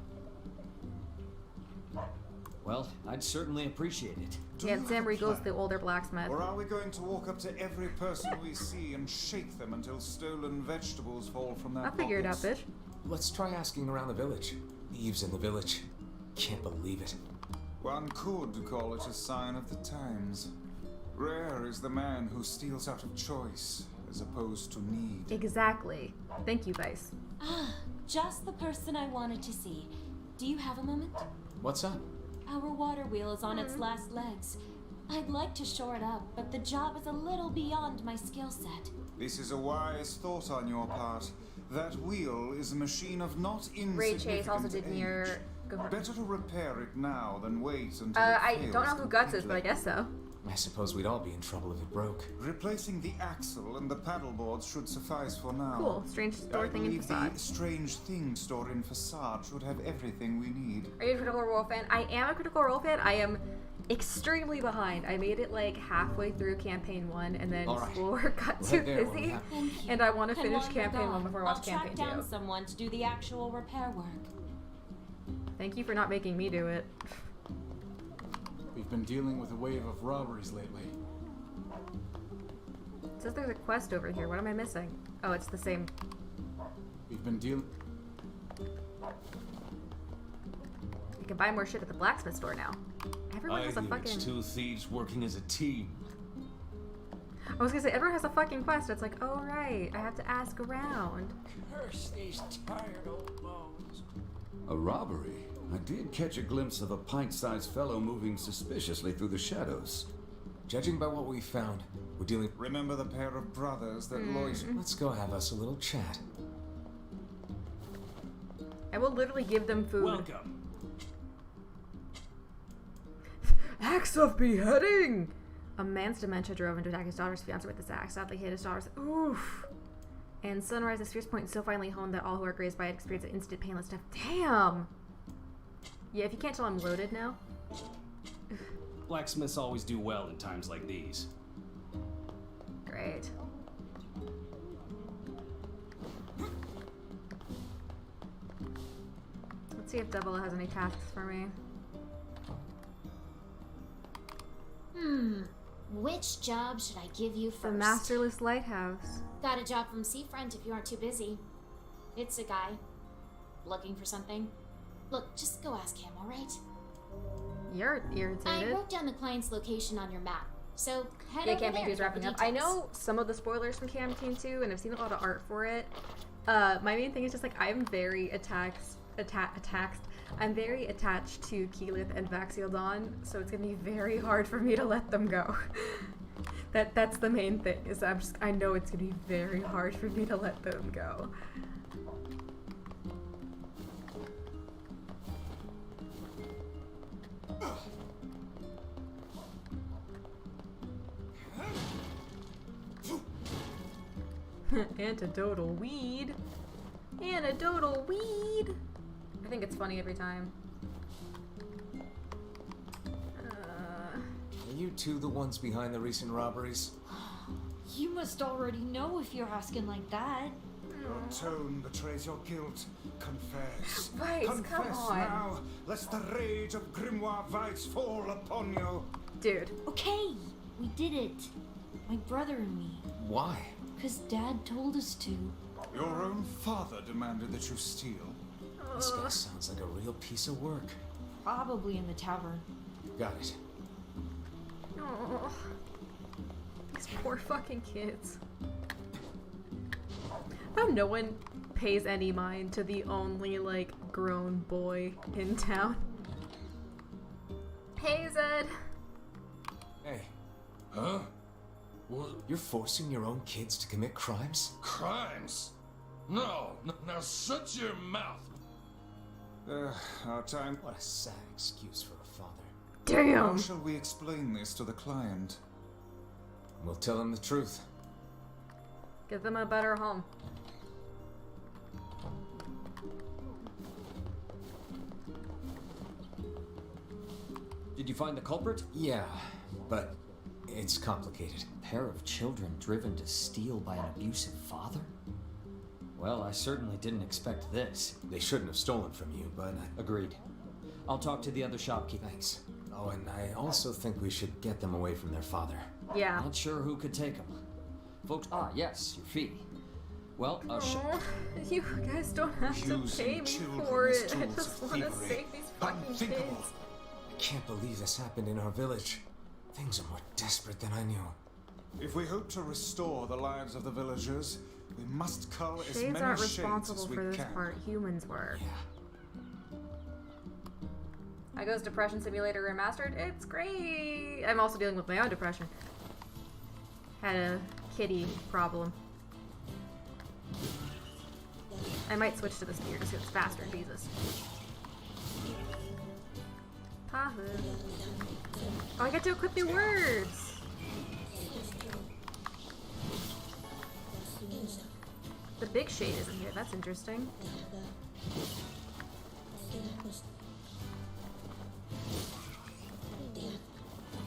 Well, I'd certainly appreciate it. Do Yeah, you and have Sam a Riegel's plan? the older blacksmith. Or are we going to walk up to every person we see and shake them until stolen vegetables fall from their I'll figure it out, pockets? bitch. Let's try asking around the village. Thieves in the village. Can't believe it. One could call it a sign of the times. Rare is the man who steals out of choice, as opposed to need. Exactly. Thank you, Vice. Ah, just the person I wanted to see. Do you have a moment? What's up? Our water wheel is on its last legs. I'd like to shore it up, but the job is a little beyond my skill set. This is a wise thought on your part. That wheel is a machine of not Ray insignificant Chase also did age. Nier. Go for it. Better to repair it now than wait until I it fails don't know who Guts is, but I completely. guess so. I suppose we'd all be in trouble if it broke. Replacing the axle and the paddle boards should suffice for now. Cool. Strange store I thing in believe facade. the strange thing store in facade should have everything we need. Are you a Critical Role fan? I am a Critical Role fan. I am extremely behind. I made it like halfway through campaign 1 and then All right. schoolwork got We'll too head there when we busy. have- Thank you. And I want to And finish while you're campaign 1 gone, before I watch I'll campaign track down 2. someone to do the actual repair work. Thank you for not making me do it. We've been dealing with a wave of robberies lately. It says there's a quest over here. What am I missing? Oh, it's the same. We've been dealing. You can buy more shit at the blacksmith store now. Everyone I has a think fucking... it's 2 thieves working as a team. I was gonna say, everyone has a fucking quest. It's like, oh right, I have to ask around. Curse these tired old bones. A robbery? I did catch a glimpse of a pint-sized fellow moving suspiciously through the shadows. Judging by what we found, we're dealing... Remember the pair of brothers that loiter? Let's go have us a little chat. I will literally give them food. Welcome. Acts of beheading! A man's dementia drove him to attack his daughter's fiancé with this axe. Sadly hit his daughter's... Oof. And Sunrise, the fierce point is so finely honed that all who are grazed by it experience an instant painless death. Damn! Yeah, if you can't tell, I'm loaded now. Blacksmiths always do well in times like these. Great. Let's see if Double has any tasks for me. Which job should I give you The first? Masterless Lighthouse. Got a job from Seafront if you aren't too busy. It's a guy. Looking for something? Look, just go ask him, alright? You're I irritated. wrote down the client's location on your map, so head Yeah, over Campaign there 2 is to get wrapping the up. I details. know some of the spoilers from Campaign 2, and I've seen a lot of art for it. My main thing is just like, I'm very I'm very attached to Keyleth and Vaxial Dawn, so it's gonna be very hard for me to let them go. That's the main thing, is I know it's gonna be very hard for me to let them go. Antidotal weed. Antidotal weed. I think it's funny every time. Are you two the ones behind the recent robberies? You must already know if you're asking like that. Your tone betrays your guilt. Confess. Right, come Confess on. now, lest the rage of Grimoire Vice fall upon you. Dude. Okay, we did it. My brother and me. Why? Because Dad told us to. Your own father demanded that you steal. This guy sounds like a real piece of work. Probably in the tavern. Got it. Oh, these poor fucking kids. How no one pays any mind to the only, like, grown boy in town. Hey, Zed. Hey. Huh? What? You're forcing your own kids to commit crimes? Crimes? No. Now shut your mouth. Our time. What a sad excuse for a father. Damn. How shall we explain this to the client? We'll tell him the truth. Give them a better home. Did you find the culprit? Yeah, but it's complicated. A pair of children driven to steal by an abusive father? Well, I certainly didn't expect this. They shouldn't have stolen from you, but... Agreed. I'll talk to the other shopkeeper. Thanks. Oh, and I also think we should get them away from their father. Yeah. Not sure who could take them. Folks, yes, your fee. Well, you guys don't have to pay me for it. I just want to save these fucking kids. I can't believe this happened in our village. Things are more desperate than I knew. If we hope to restore the lives of the villagers, we must cull as Shades many aren't shades responsible as we for this can. part. Humans were. Yeah. I goes Depression Simulator Remastered. It's great. I'm also dealing with my own depression. Had a kitty problem. I might switch to this gear just because it's faster. Jesus. Pahu. Oh, I get to equip new words. The big shade isn't here. That's interesting.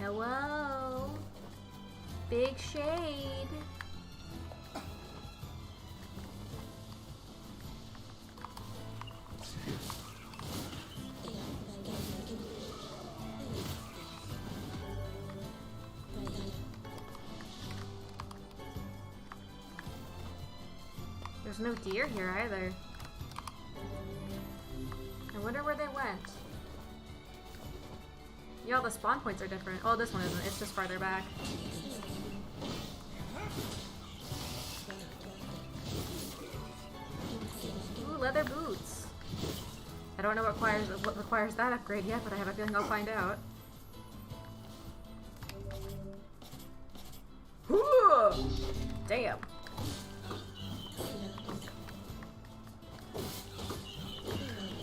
Hello. Big shade. There's no deer here either. I wonder where they went. Yeah, all the spawn points are different. Oh, this one isn't. It's just farther back. Ooh, leather boots. I don't know what requires that upgrade yet, but I have a feeling I'll find out. Ooh, damn.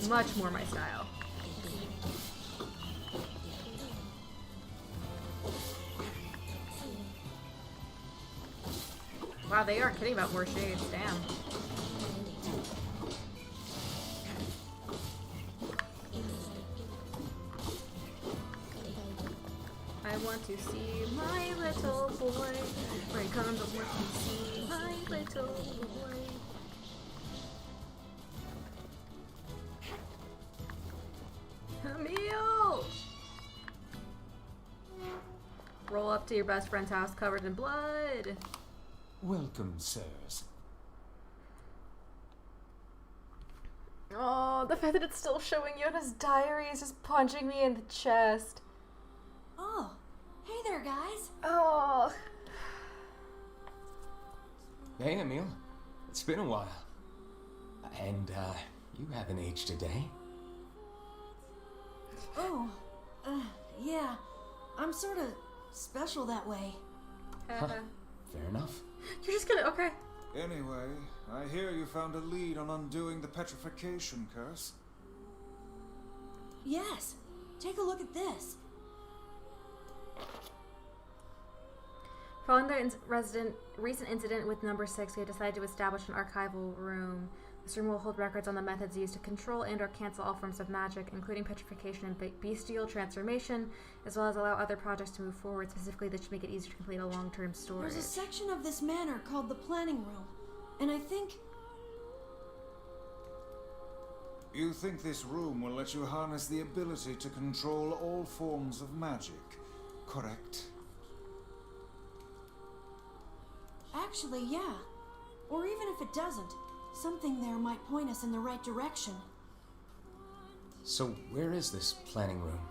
Much more my style. Wow, they are kidding about more shades, damn. I want to see my little boy. Right, come on, I want to see my little boy. Emil! Roll up to your best friend's house covered in blood. Welcome, sirs. Oh, the fact that it's still showing Yoda's diary is just punching me in the chest. Oh, hey there, guys. Oh. Hey, Emil. It's been a while. And, you haven't aged a day. Oh, yeah. I'm sort of special that way. Fair enough. You're just gonna, okay. Anyway, I hear you found a lead on undoing the petrification curse. Yes. Take a look at this. Following the recent incident with number 6, we have decided to establish an archival room. This room will hold records on the methods used to control and or cancel all forms of magic, including petrification and bestial transformation, as well as allow other projects to move forward. Specifically, this should make it easier to complete a long-term storage. There's a section of this manor called the planning room, and I think You think this room will let you harness the ability to control all forms of magic, correct? Actually, yeah. Or even if it doesn't, something there might point us in the right direction. So where is this planning room?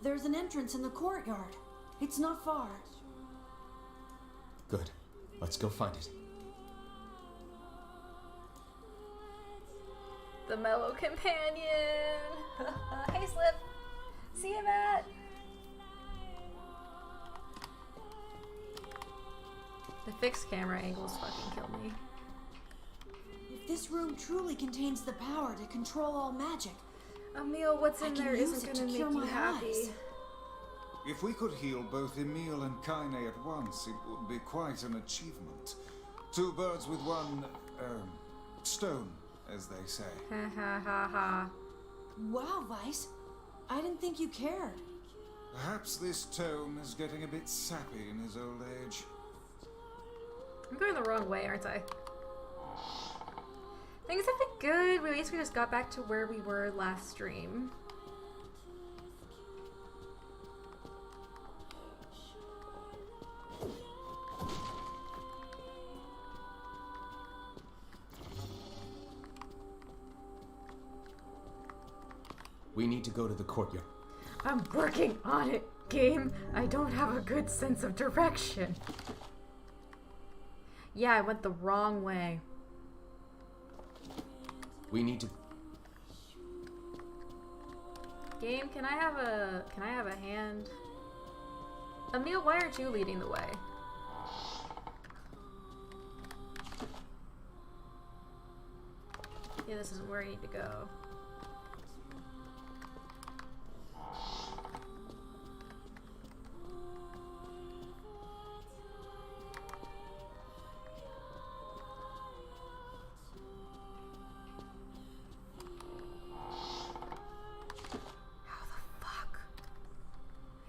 There's an entrance in the courtyard. It's not far. Good. Let's go find it. The mellow companion. Hey, Slip. See you, Matt. The fixed camera angles fucking kill me. If this room truly contains the power to control all magic, Emil, what's in there isn't gonna make you happy. Eyes. If we could heal both Emil and Kaine at once, it would be quite an achievement. Two birds with one, stone, as they say. Ha ha ha ha. Wow, Vice. I didn't think you cared. Perhaps this tome is getting a bit sappy in his old age. I'm going the wrong way, aren't I? Things have been good. We basically just got back to where we were last stream. We need to go to the courtyard. I'm working on it, game. I don't have a good sense of direction. Yeah, I went the wrong way. We need to... Game, can I have a hand? Emil, why aren't you leading the way? Yeah, this isn't where I need to go.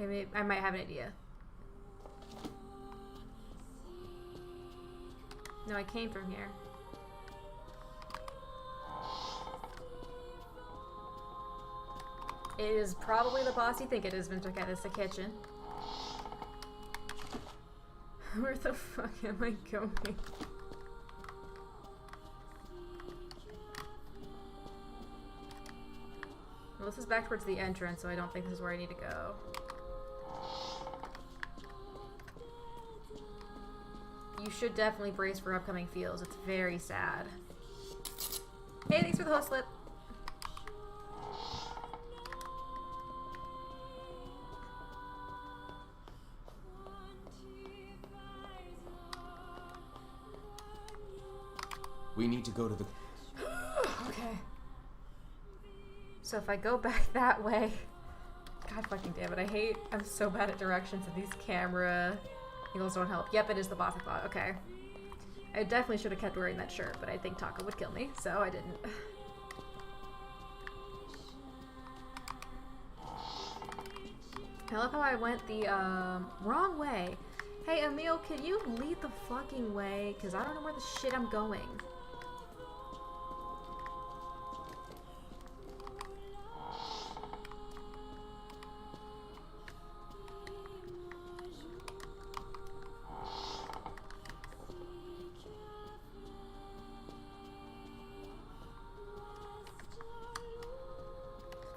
Okay, maybe I might have an idea. No, I came from here. It is probably the boss you think it is, Vintercat. It's the kitchen. Where the fuck am I going? Well, this is back towards the entrance, so I don't think this is where I need to go. You should definitely brace for upcoming feels. It's very sad. Hey, thanks for the host slip. We need to go to the... Okay. So if I go back that way... God fucking damn it, I'm so bad at directions and these camera angles don't help. Yep, it is the boss I thought. Okay. I definitely should have kept wearing that shirt, but I think Taco would kill me, so I didn't. I love how I went the wrong way. Hey Emil, can you lead the fucking way? Because I don't know where the shit I'm going.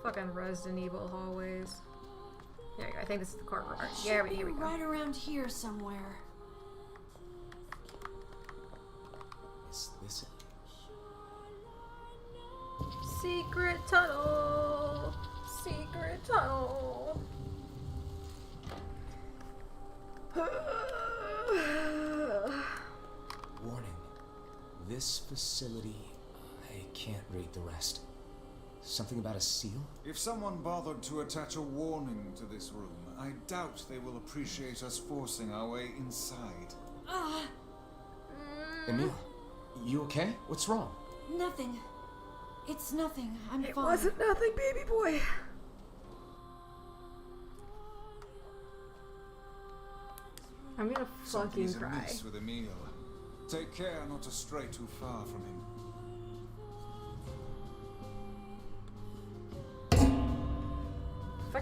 Fucking Resident Evil hallways. There you go. I think this is the courtyard. Yeah, here we go. Right around here somewhere. Is this it? Secret tunnel. Secret tunnel. Warning. This facility... I can't read the rest. Something about a seal? If someone bothered to attach a warning to this room, I doubt they will appreciate us forcing our way inside. Emil, you okay? What's wrong? Nothing. It's nothing. I'm fine. It wasn't nothing, baby boy. I'm gonna fucking cry. Something's amiss with Emil. Take care not to stray too far from him.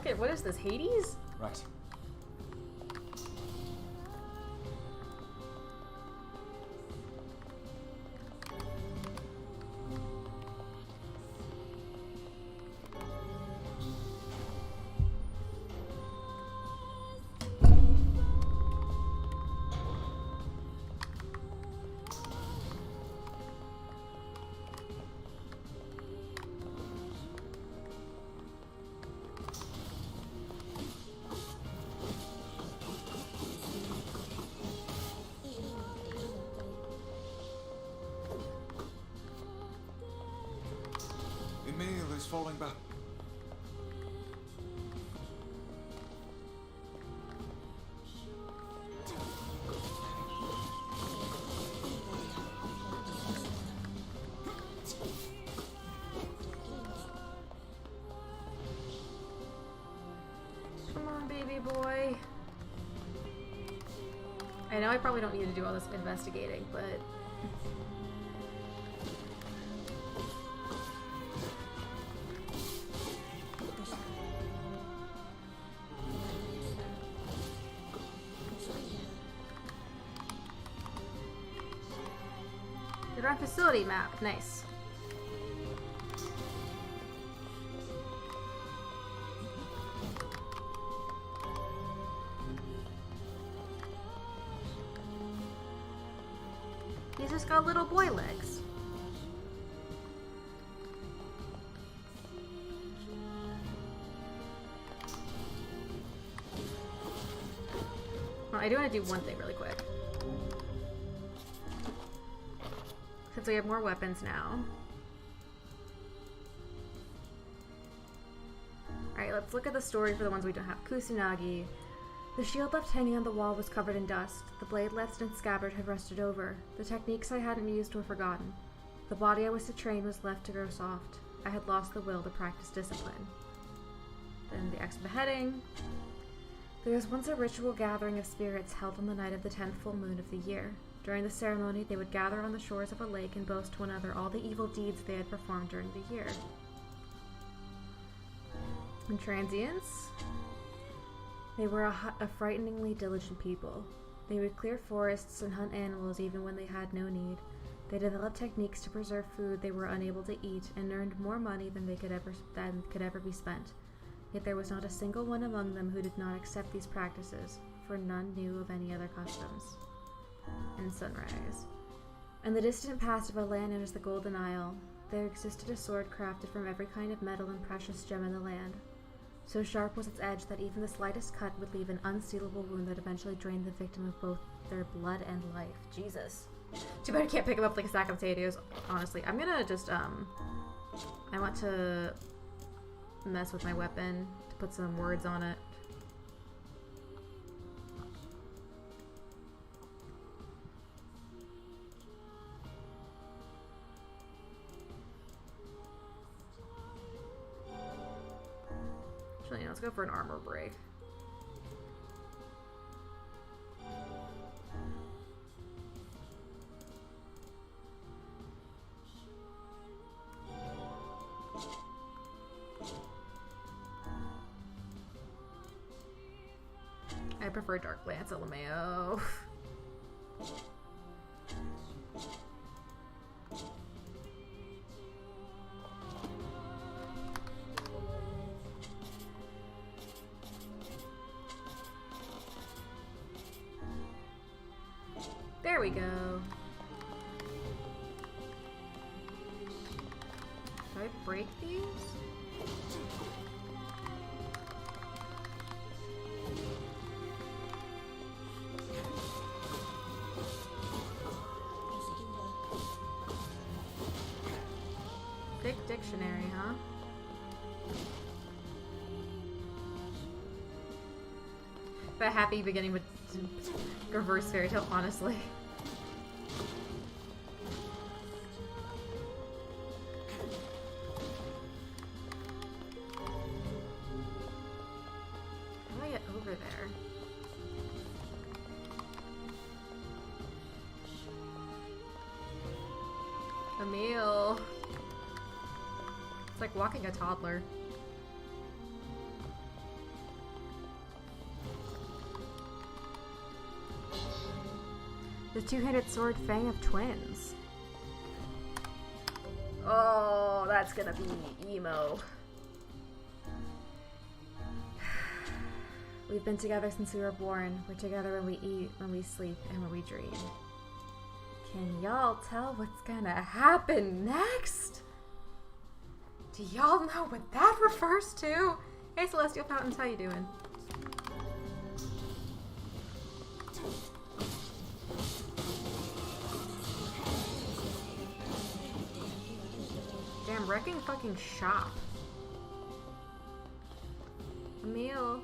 Fucking, what is this, Hades? Right. Emil is falling back. Come on, baby boy. I know I probably don't need to do all this investigating, but... You're on facility map. Nice. He's just got little boy legs. Well, I do want to do one thing really quick. Since we have more weapons now. Alright, let's look at the story for the ones we don't have. Kusanagi. The shield left hanging on the wall was covered in dust. The blade left in its scabbard had rusted over. The techniques I hadn't used were forgotten. The body I was to train was left to grow soft. I had lost the will to practice discipline. Then the ex-beheading. There was once a ritual gathering of spirits held on the night of the 10th full moon of the year. During the ceremony, they would gather on the shores of a lake and boast to one another all the evil deeds they had performed during the year. And transients? They were a frighteningly diligent people. They would clear forests and hunt animals even when they had no need. They developed techniques to preserve food they were unable to eat and earned more money than could ever be spent. Yet there was not a single one among them who did not accept these practices, for none knew of any other customs. And sunrise. In the distant past of a land known as the Golden Isle, there existed a sword crafted from every kind of metal and precious gem in the land. So sharp was its edge that even the slightest cut would leave an unsealable wound that eventually drained the victim of both their blood and life. Jesus. Too bad I can't pick him up like a sack of potatoes. Honestly, I'm gonna just, I want to mess with my weapon to put some words on it. Actually, no, let's go for an armor break. I prefer Dark Lance LMAO. There we go. Do I break these? Thick dictionary, huh? But happy beginning with reverse fairy tale, honestly. How do I get over there? Emil. It's like walking a toddler. The two-handed sword Fang of Twins. Oh, that's gonna be emo. We've been together since we were born. We're together when we eat, when we sleep, and when we dream. Can y'all tell what's gonna happen next? Do y'all know what that refers to? Hey Celestial Fountains, how you doing? Damn, wrecking fucking shop. Emil.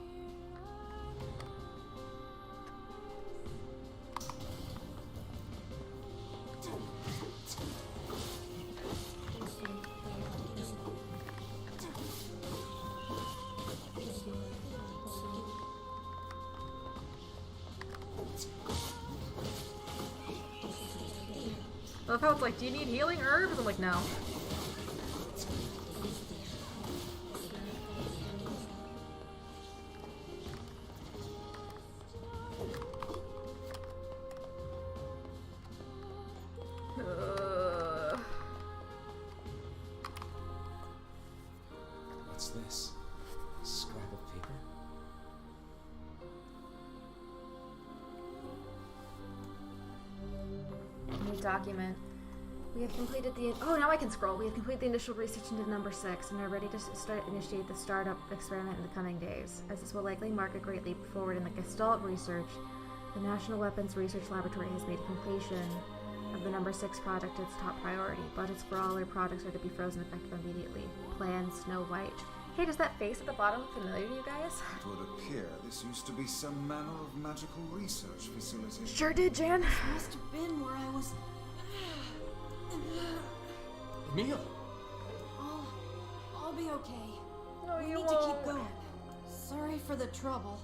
I love how it's like, do you need healing herbs? I'm like, no. What's this? A scrap of paper? New document. We have completed the... Oh, now I can scroll. We have completed the initial research into number 6 and are ready to initiate the startup experiment in the coming days. As this will likely mark a great leap forward in the Gestalt research, the National Weapons Research Laboratory has made completion of the number 6 project its top priority. Budgets for all their products are to be frozen effective immediately. Plan Snow White. Hey, does that face at the bottom look familiar to you guys? It would appear this used to be some manner of magical research facility. Sure did, Jan. This must have been where I was. Emil! I'll be okay. No, we you need won't. to keep going. Sorry for the trouble.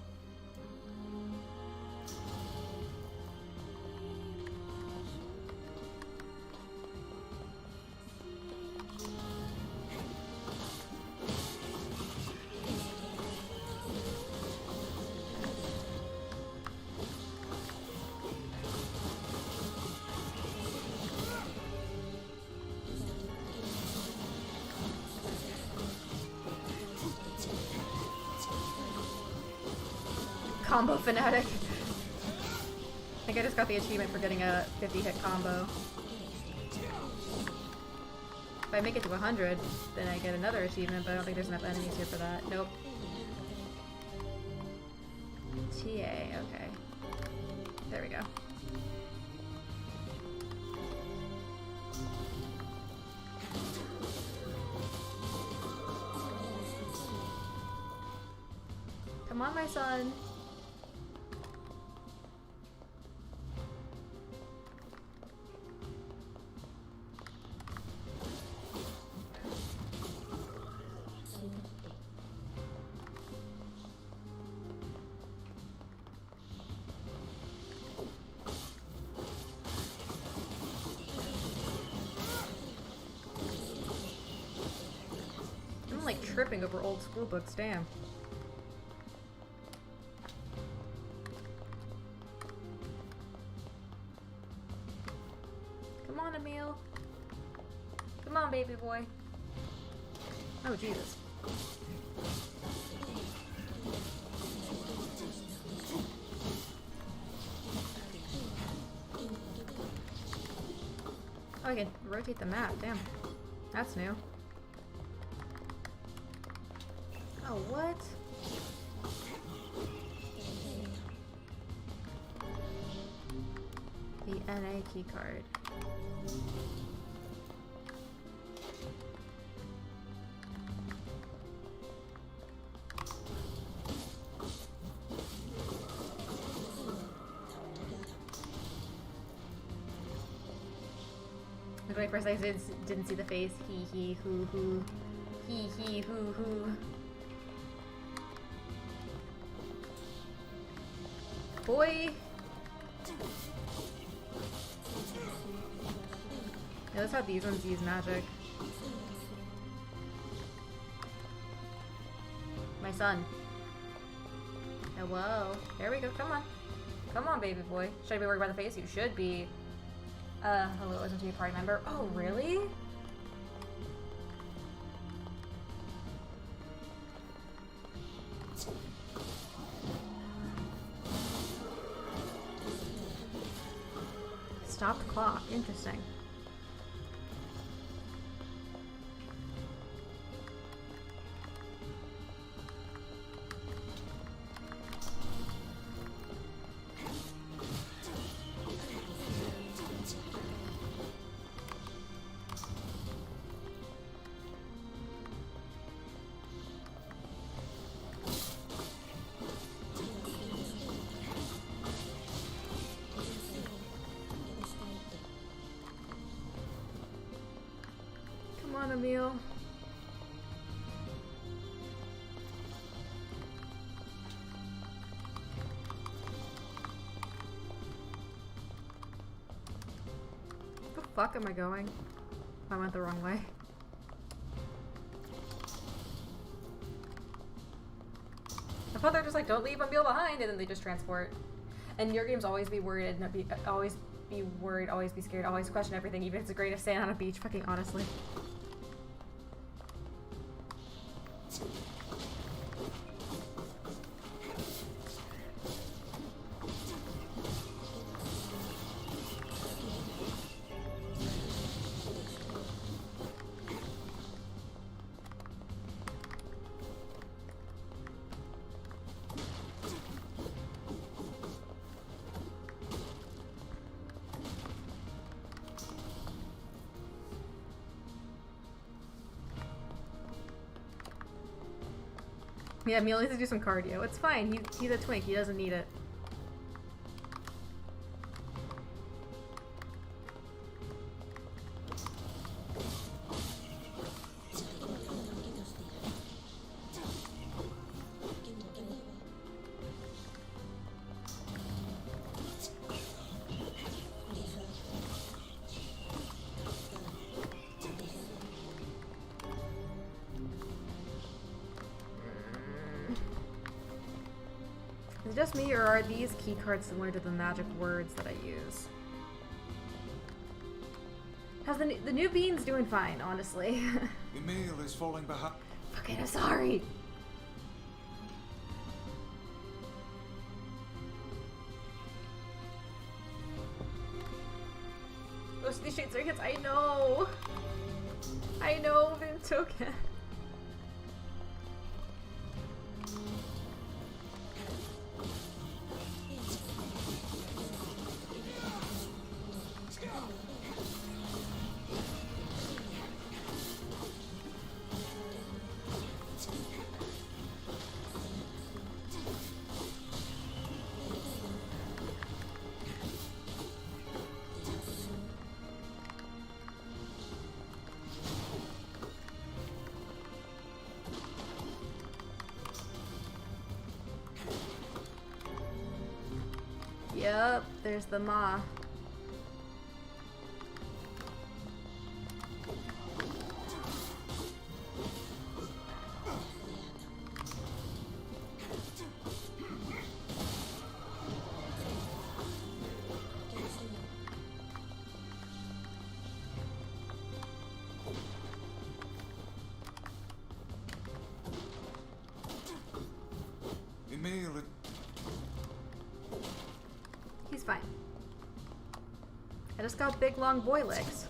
Combo fanatic. I think I just got the achievement for getting a 50-hit combo. If I make it to 100, then I get another achievement, but I don't think there's enough enemies here for that. Nope. TA, okay. There we go. Come on, my son. I'm like tripping over old school books, damn. Come on, Emil. Come on, baby boy. Oh, Jesus. Oh, I can rotate the map. Damn. That's new. Oh, what? The NA key card. Look, at first I didn't see the face. Hee hoo hoo. Hee hoo hoo. Boy. Yeah, that's how these ones use magic. My son. Hello. There we go. Come on. Come on, baby boy. Should I be worried about the face? You should be. Hello, isn't he a party member? Oh, really? Stop the clock. Interesting. Emil. The fuck am I going? I went the wrong way. I thought they're just like, don't leave Emil behind, and then they just transport. And your games always be worried, always be worried, always be scared, always question everything, even if it's the greatest sand on a beach. Fucking honestly. Yeah, Emil needs to do some cardio. It's fine. He's a twink. He doesn't need it. Is it just me, or are these key cards similar to the magic words that I use? How's the new bean's doing fine, honestly. Emil is falling behind. Fucking sorry. Most of these shades are hits. I know, but it's okay. Yep, there's the Ma. Emil. He's fine. I just got big long boy legs.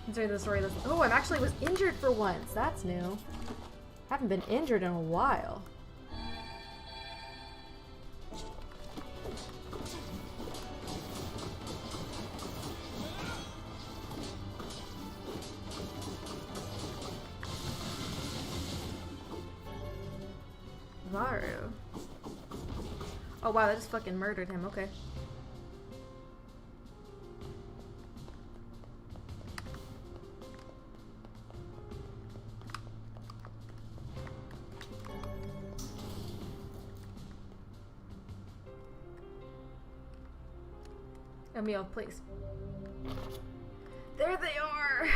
Considering the story, oh, I actually was injured for once. That's new. Haven't been injured in a while. Varu. Oh wow, that just fucking murdered him. Okay. Emil, please. There they are!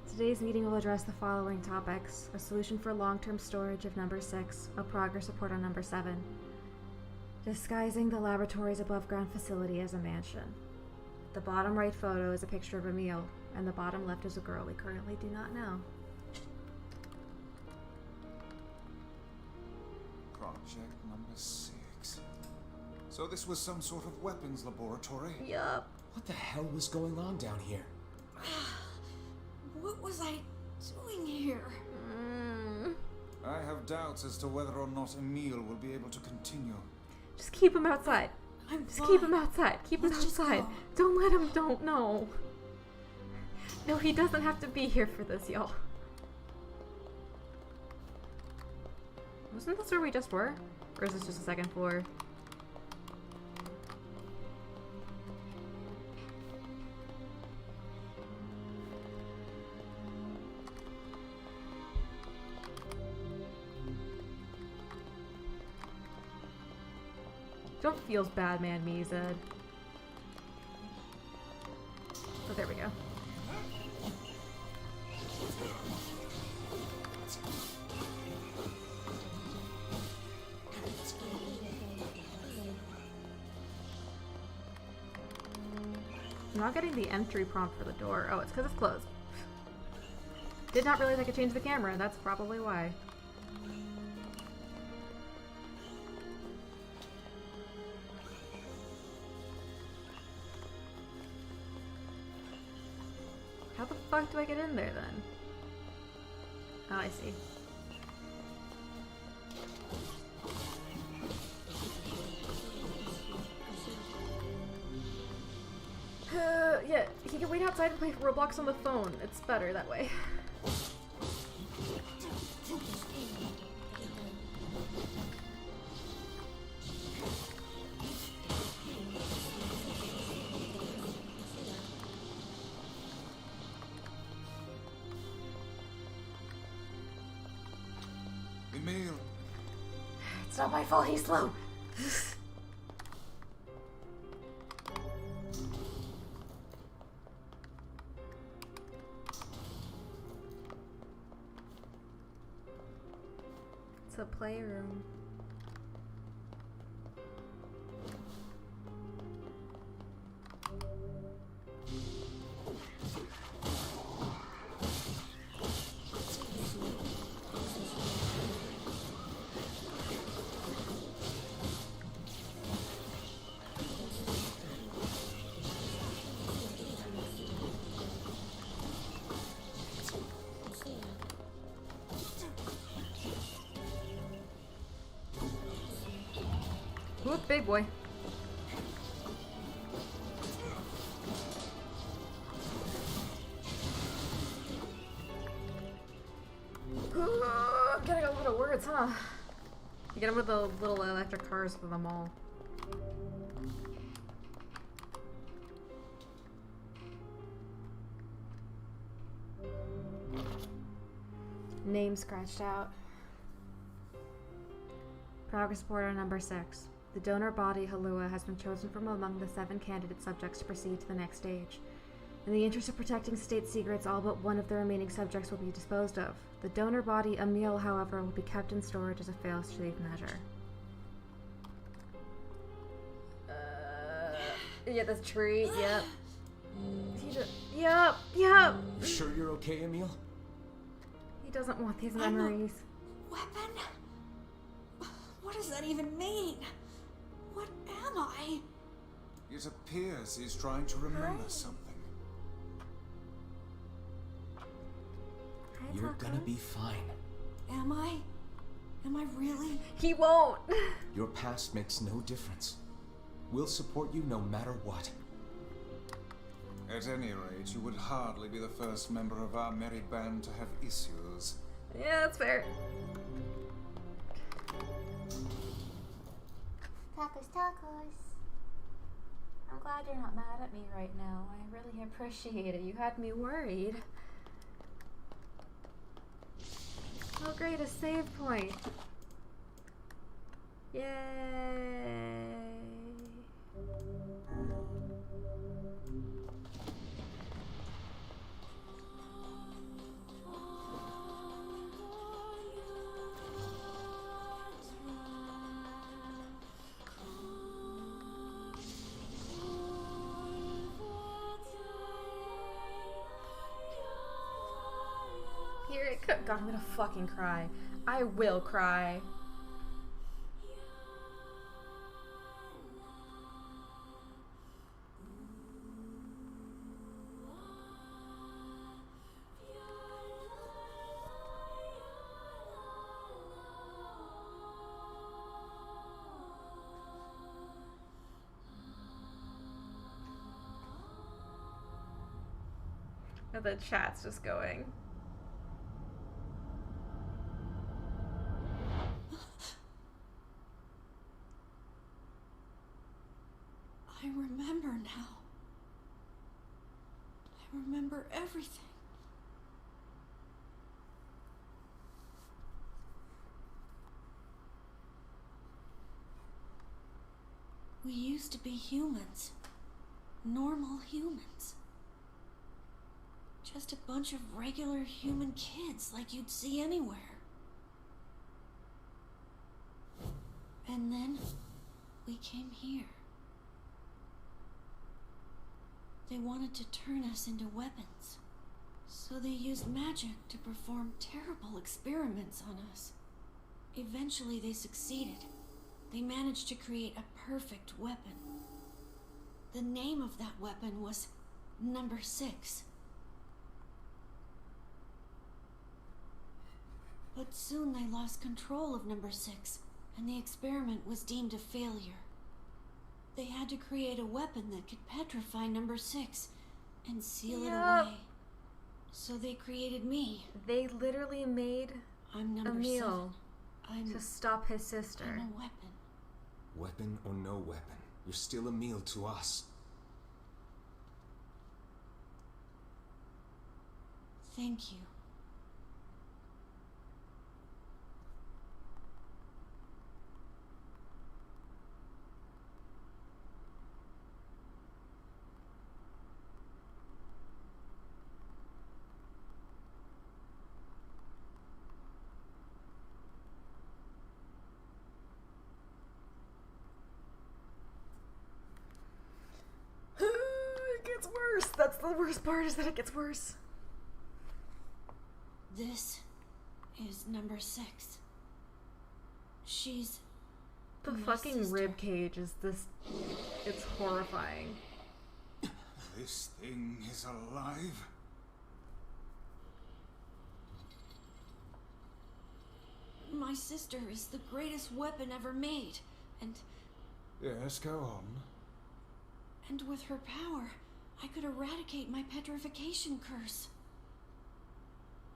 Today's meeting will address the following topics: a solution for long-term storage of number 6, a progress report on number 7, disguising the laboratory's above-ground facility as a mansion. The bottom right photo is a picture of Emil, and the bottom left is a girl we currently do not know. Project number 6. So this was some sort of weapons laboratory? Yup. What the hell was going on down here? What was I doing here? I have doubts as to whether or not Emil will be able to continue. Just keep him outside. Just keep him outside. Keep him outside. Don't let him, don't know. No, he doesn't have to be here for this, y'all. Wasn't this where we just were? Or is this just a second floor? Don't feels bad, man, me, Zed. Oh, there we go. I'm not getting the entry prompt for the door. Oh, it's because it's closed. Did not realize I could change the camera. That's probably why. How the fuck do I get in there then? Oh, I see. Yeah, he can wait outside and play Roblox on the phone. It's better that way. Emil. It's not my fault, he's slow. It's a playroom. Whoop, big boy. I'm getting a lot of words, huh? You get them with the little electric cars for the mall. Name scratched out. Progress report on number 6. The donor body, Halua, has been chosen from among the 7 candidate subjects to proceed to the next stage. In the interest of protecting state secrets, all but one of the remaining subjects will be disposed of. The donor body, Emil, however, will be kept in storage as a fail-safe measure. Yeah, this tree, yep. Yep. You sure you're okay, Emil? He doesn't want these memories. Weapon? What does that even mean? What am I? It appears he's trying to remember something. You're gonna be fine. Am I? Am I really? He won't! Your past makes no difference. We'll support you no matter what. At any rate, you would hardly be the first member of our merry band to have issues. Yeah, that's fair. Tacos, tacos. I'm glad you're not mad at me right now. I really appreciate it. You had me worried. Oh great, a save point. Yay. God, I'm gonna fucking cry. I will cry. The chat's just going. I remember now. I remember everything. We used to be humans. Normal humans. Just a bunch of regular human kids like you'd see anywhere. And then we came here. They wanted to turn us into weapons. So they used magic to perform terrible experiments on us. Eventually they succeeded. They managed to create a perfect weapon. The name of that weapon was Number 6. But soon they lost control of Number 6, and the experiment was deemed a failure. They had to create a weapon that could petrify Number 6 and seal it away. So they created me. They literally made I'm Number a meal 7. to stop his sister. I'm a weapon. Weapon or no weapon, you're still a meal to us. Thank you. It gets worse. That's the worst part, is that it gets worse. This is Number 6. She's The my fucking sister. rib cage is this. It's horrifying. This thing is alive? My sister is the greatest weapon ever made, and Yes, go on. with her power, I could eradicate my petrification curse.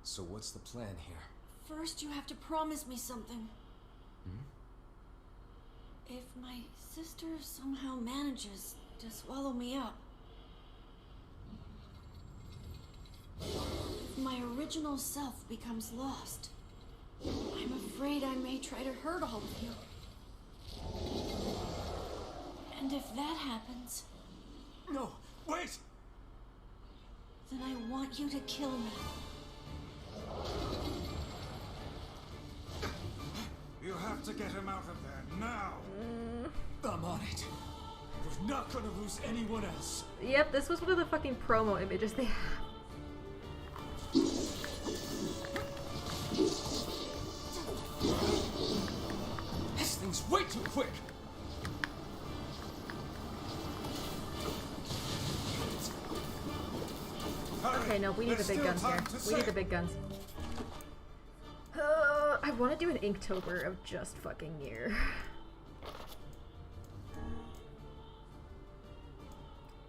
So what's the plan here? First, you have to promise me something. Hmm? If my sister somehow manages to swallow me up, if my original self becomes lost, I'm afraid I may try to hurt all of you. And if that happens... No, wait! Then I want you to kill me. You have to get him out of there now. I'm on it. We're not gonna lose anyone else. Yep, this was one of the fucking promo images they have. This thing's way too quick. Okay, no, we need the big guns here. We need the big guns. I want to do an Inktober of just fucking Nier.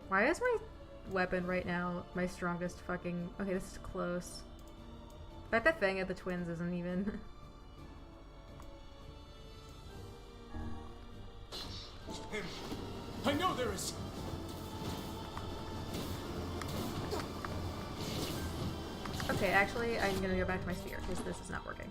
Why is my weapon right now my strongest fucking... Okay, this is close. In fact, that thing of the twins isn't even... Him. I know there is. Okay, actually, I'm gonna go back to my sphere, because this is not working.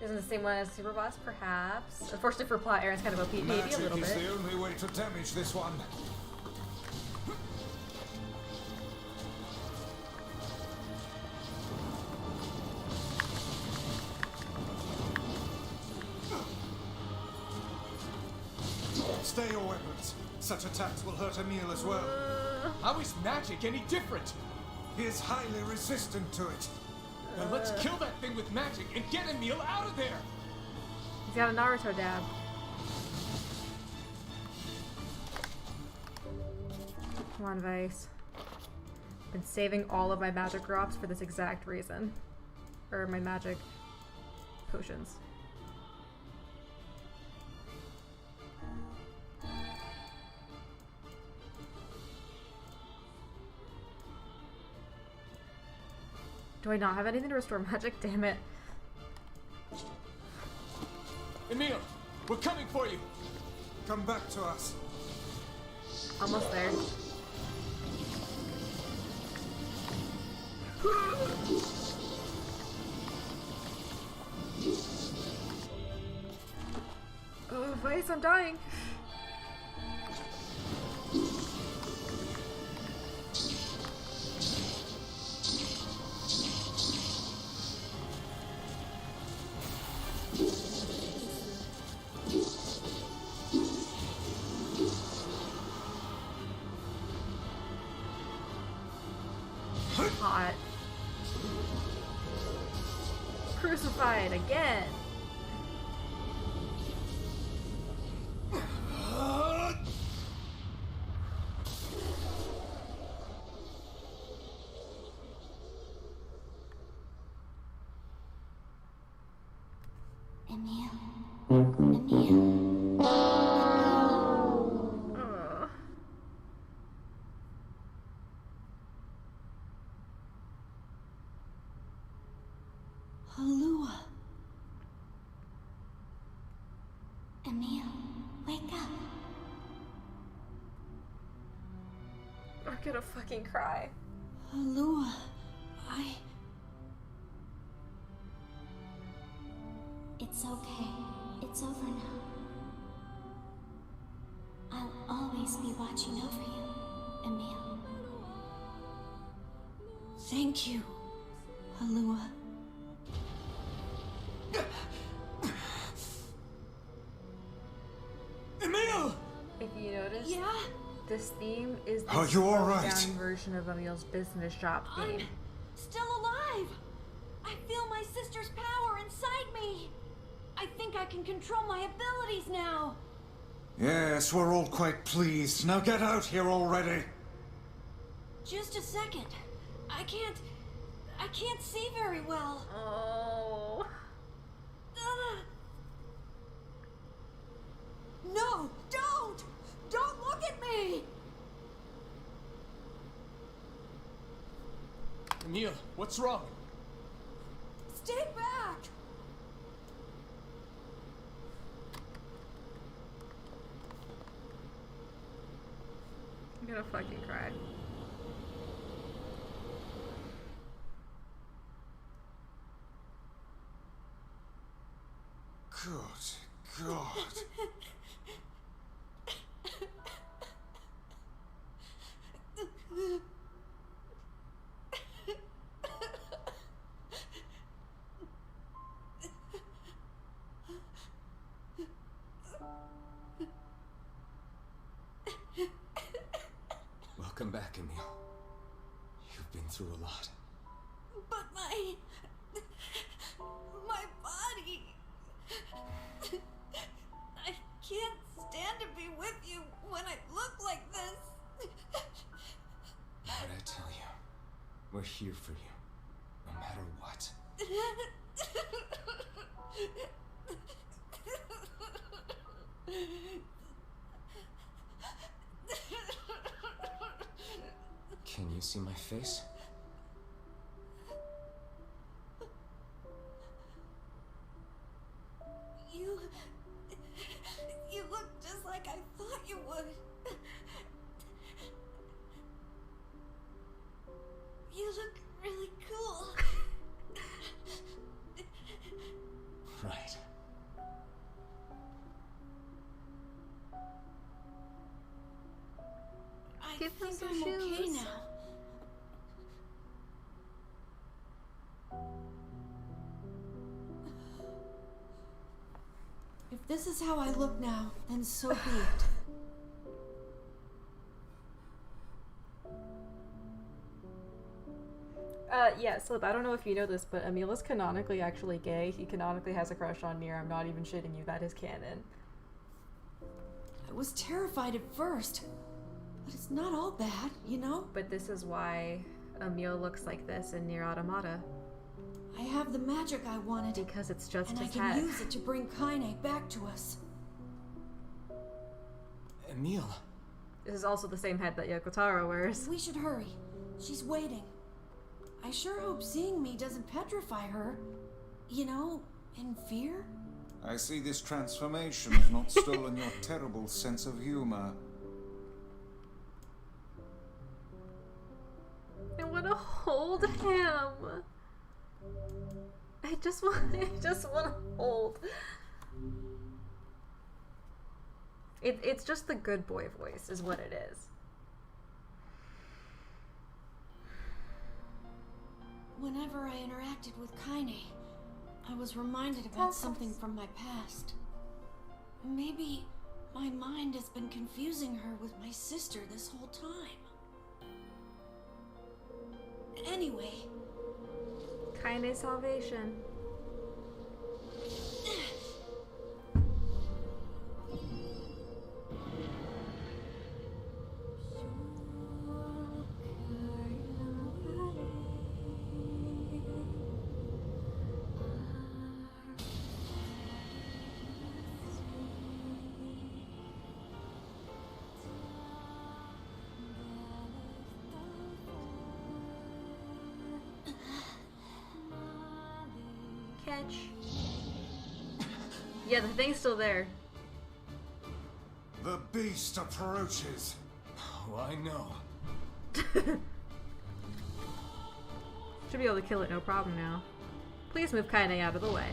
Isn't the same one as Super Boss? Perhaps. Unfortunately for plot, Aaron's kind of OP, maybe a Magic little is bit. the only way to damage this one. Stay your weapons. Such attacks will hurt Emil as well. How is magic any different? He is highly resistant to it. Then let's kill that thing with magic and get Emil out of there! He's got a Naruto dab. Come on, Vice. Been saving all of my magic drops for this exact reason. Or my magic potions. Do I not have anything to restore magic? Damn it. Emil, we're coming for you! Come back to us. Almost there. Oh, Vice, I'm dying. Hot. Crucified again. Emil. Emil. Halua. Emil, wake up. I'm gonna fucking cry. Halua. It's okay. It's over now. I'll always be watching over you, Emil. Thank you, Halua. Emil! If you notice, Yeah? this theme is the Are you all right? down version of Emil's business shop theme. I'm still alive! I feel my sister's power inside me! I think I can control my abilities now! Yes, we're all quite pleased. Now get out here already. Just a second. I can't see very well. Oh. No! Don't! Don't look at me! Emil, what's wrong? Stay back! I'm gonna fucking cry. Good God. Welcome back, Emil. You've been through a lot. But my body... I can't stand to be with you when I look like this. What'd I tell you? We're here for you, no matter what. Can you see my face? You look just like I thought you would. You look really cool. Right. I Give him think some I'm okay shoes. now. If this is how I look now, then so be it. Yeah, Slip, I don't know if you know this, but Emil is canonically actually gay. He canonically has a crush on Nier. I'm not even shitting you. That is canon. I was terrified at first, but it's not all bad, you know? But this is why Emil looks like this in Nier Automata. I have the magic I wanted. Because it's just and I his can head. use it to bring KAINE back to us. Emil. This is also the same head that Yokotaro wears. We should hurry. She's waiting. I sure hope seeing me doesn't petrify her. You know, in fear? I see this transformation has not stolen your terrible sense of humor. I want to hold him. I just want to hold. It's just the good boy voice is what it is. Whenever I interacted with KAINE, I was reminded about something from my past. Maybe my mind has been confusing her with my sister this whole time. Anyway. KAINE salvation. Catch. Yeah, the thing's still there. The beast approaches. Oh, I know. Should be able to kill it no problem now. Please move KAINE out of the way.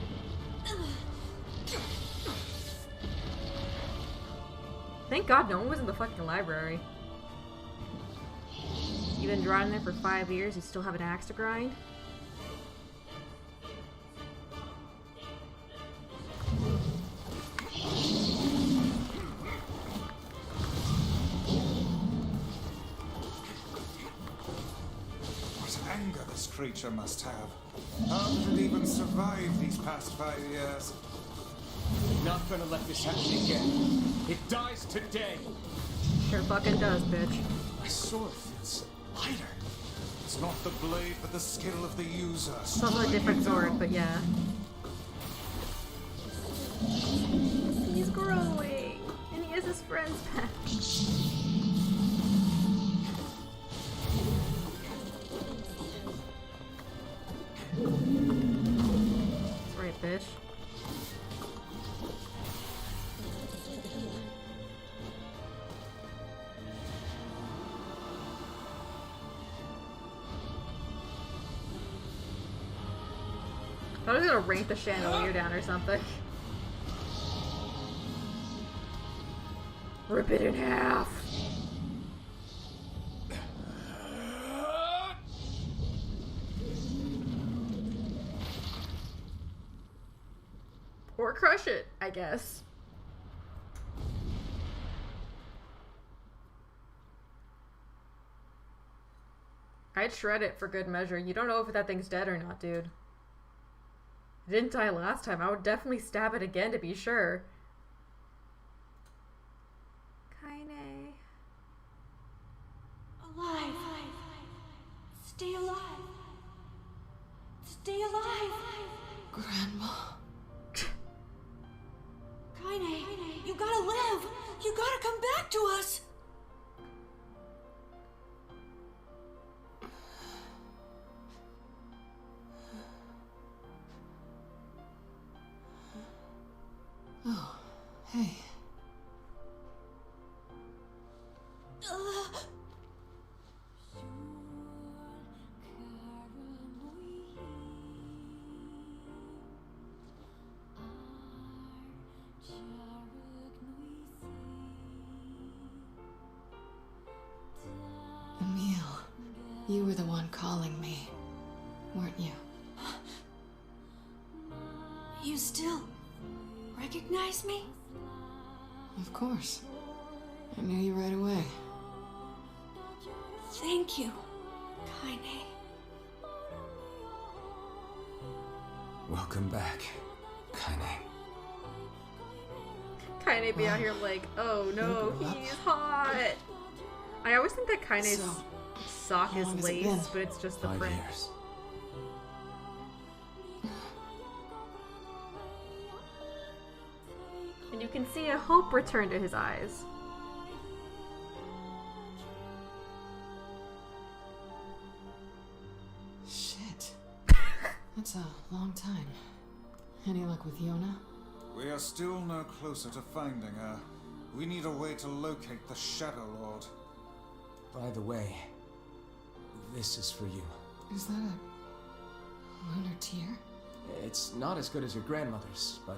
Thank God no one was in the fucking library. You've been drawing there for 5 years, you still have an axe to grind? What anger this creature must have. How did it even survive these past 5 years? Not gonna let this happen again. It dies today. Sure fucking does, bitch. My sword feels lighter. It's not the blade, but the skill of the user. It's also a different sword, but yeah. He's growing, and he has his friends back. That's right, bitch. I was gonna rank the chandelier down or something. Rip it in half. Or crush it, I guess. I'd shred it for good measure. You don't know if that thing's dead or not, dude. It didn't die last time. I would definitely stab it again to be sure. KAINE. Alive. Stay alive. Stay alive. Grandma. KAINE, you gotta live. You gotta come back to us. Oh, hey. Emil, you were the one calling me, weren't you? You still recognize me? Of course. I knew you right away. Thank you, KAINE. Welcome back, KAINE. KAINE be out here like, oh no, he's hot. I always think that KAINE's sock is lace, but it's just the 5 print. years. And you can see a hope return to his eyes. Shit. That's a long time. Any luck with Yona? We are still no closer to finding her. We need a way to locate the Shadow Lord. By the way, this is for you. Is that a lunar tear? It's not as good as your grandmother's, but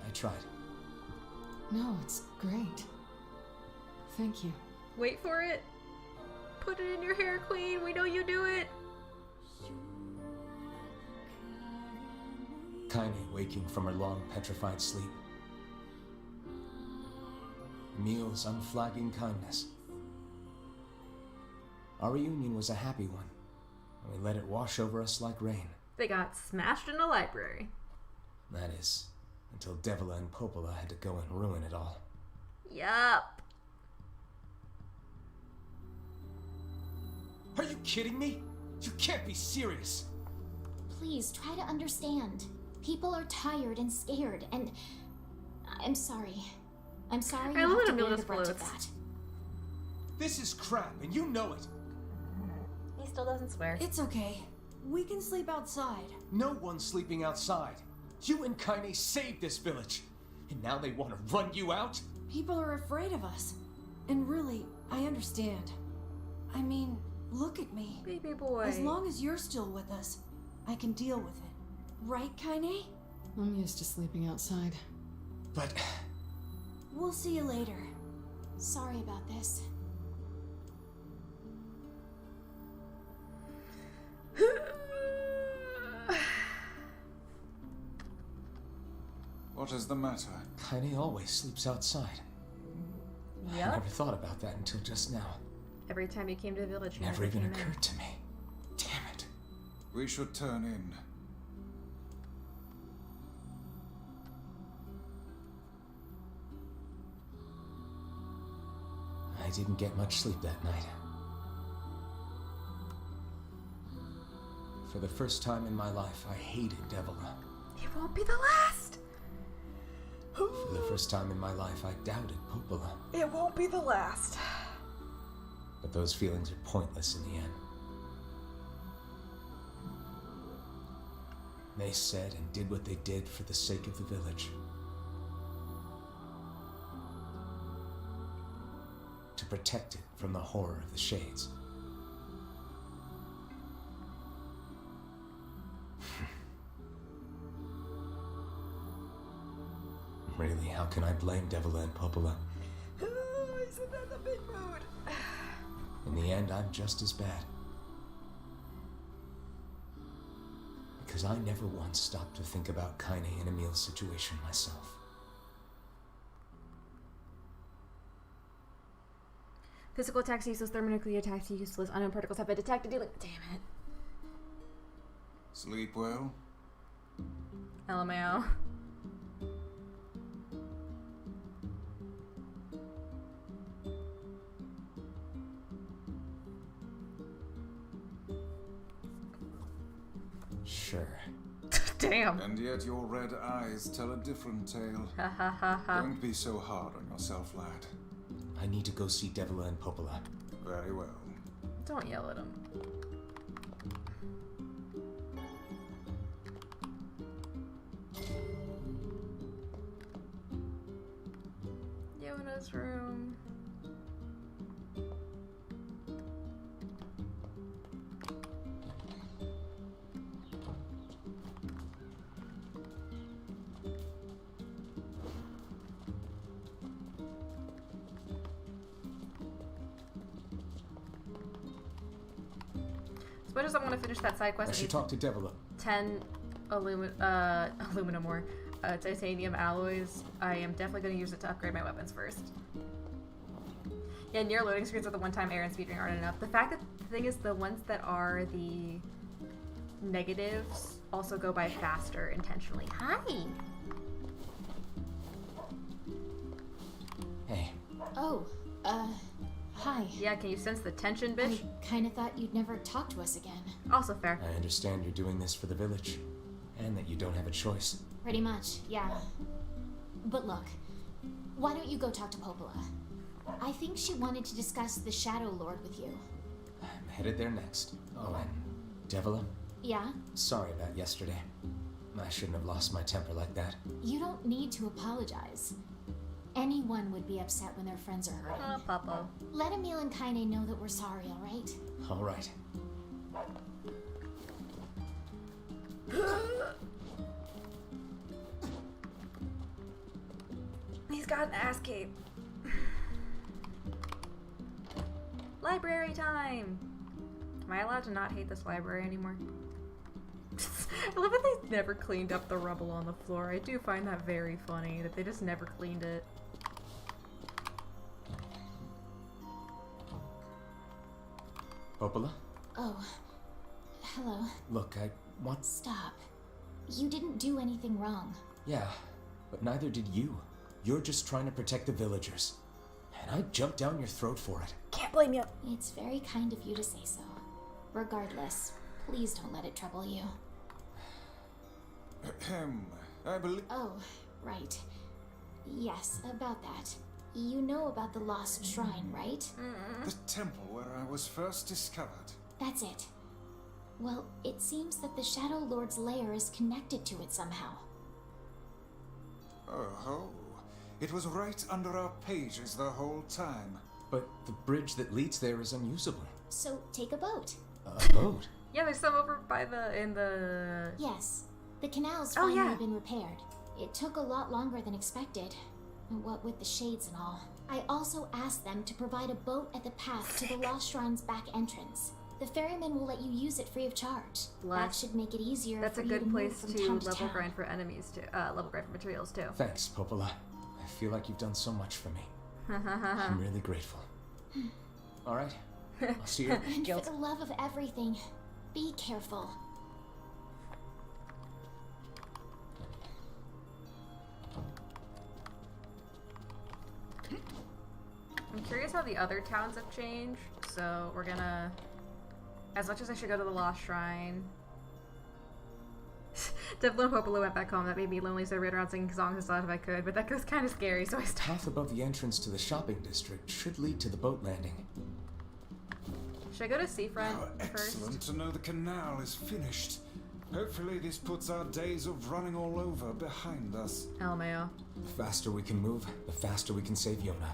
I tried. No, it's great. Thank you. Wait for it. Put it in your hair, Queen. We know you do it. KAINE waking from her long petrified sleep. Emil's unflagging kindness. Our reunion was a happy one, and we let it wash over us like rain. They got smashed in a library. That is, until Devila and Popola had to go and ruin it all. Yup. Are you kidding me? You can't be serious. Please try to understand. People are tired and scared, and I'm sorry. I'm sorry you have to bear the brunt of that. This is crap, and you know it. He still doesn't swear. It's okay. We can sleep outside. No one's sleeping outside. You and KAINE saved this village, and now they want to run you out? People are afraid of us. And really, I understand. I mean, look at me. Baby boy. As long as you're still with us, I can deal with it. Right, KAINE? I'm used to sleeping outside. But... We'll see you later. Sorry about this. What is the matter? KAINE always sleeps outside. Yep. I never thought about that until just now. Every time you came to the village, you Never even came in. occurred to me. Damn it. We should turn in. I didn't get much sleep that night. For the first time in my life, I hated Devila. It won't be the last. For the first time in my life, I doubted Popola. It won't be the last. But those feelings are pointless in the end. They said and did what they did for the sake of the village. To protect it from the horror of the Shades. Really, how can I blame Devila and Popola? He's in a big mood. In the end, I'm just as bad. Because I never once stopped to think about KAINE and Emil's situation myself. Physical attacks useless, thermonuclear attacks useless, unknown particles have been detected. Damn it. Sleep well? LMAO. Sure. Damn. And yet your red eyes tell a different tale. Ha ha ha ha. Don't be so hard on yourself, lad. I need to go see Devila and Popola. Very well. Don't yell at him. Yona's room. As much as I want to finish that side quest, I should talk to Devila. 10 aluminum ore, titanium alloys. I am definitely going to use it to upgrade my weapons first. Yeah, near loading screens are the one-time air and speeding aren't enough. The fact that the thing is, the ones that are the negatives also go by faster intentionally. Hi! Hey. Oh, hi. Yeah, can you sense the tension, bitch? I kinda thought you'd never talk to us again. Also fair. I understand you're doing this for the village, and that you don't have a choice. Pretty much, yeah. But look, why don't you go talk to Popola? I think she wanted to discuss the Shadow Lord with you. I'm headed there next. Oh, and Devila? Yeah? Sorry about yesterday. I shouldn't have lost my temper like that. You don't need to apologize. Anyone would be upset when their friends are hurting. Oh, Papa. Let Emil and KAINE know that we're sorry, alright? Alright. He's got an ass cape. Library time! Am I allowed to not hate this library anymore? I love that they never cleaned up the rubble on the floor. I do find that very funny, that they just never cleaned it. Popola? Oh. Hello. Look, I want... Stop. You didn't do anything wrong. Yeah, but neither did you. You're just trying to protect the villagers. And I jumped down your throat for it. Can't blame you. It's very kind of you to say so. Regardless, please don't let it trouble you. I believe... Oh, right. Yes, about that. You know about the lost shrine, right? The temple where I was first discovered. That's it. Well, it seems that the Shadow Lord's lair is connected to it somehow. Oh, it was right under our pages the whole time. But the bridge that leads there is unusable. So take a boat. A boat? Yeah, there's some over by the... Yes. The canal's Oh, finally yeah. been repaired. It took a lot longer than expected. What with the shades and all. I also asked them to provide a boat at the path to the Lost Shrine's back entrance. The ferryman will let you use it free of charge. That should make it easier That's for a you good to place move from to town level town. grind for enemies too. Level grind for materials too. Thanks, Popola. I feel like you've done so much for me. I'm really grateful. Alright, I'll see you. And for the love of everything, be careful. I'm curious how the other towns have changed, so we're gonna... As much as I should go to the Lost Shrine... Devlin and Popola went back home. That made me lonely, so I ran around singing songs as loud as I could, but that was kind of scary, so I stopped. Path above the entrance to the shopping district should lead to the boat landing. Should I go to Seafront Excellent first? to know the canal is finished. Hopefully this puts our days of running all over behind us. LMAO. The faster we can move, the faster we can save Yona.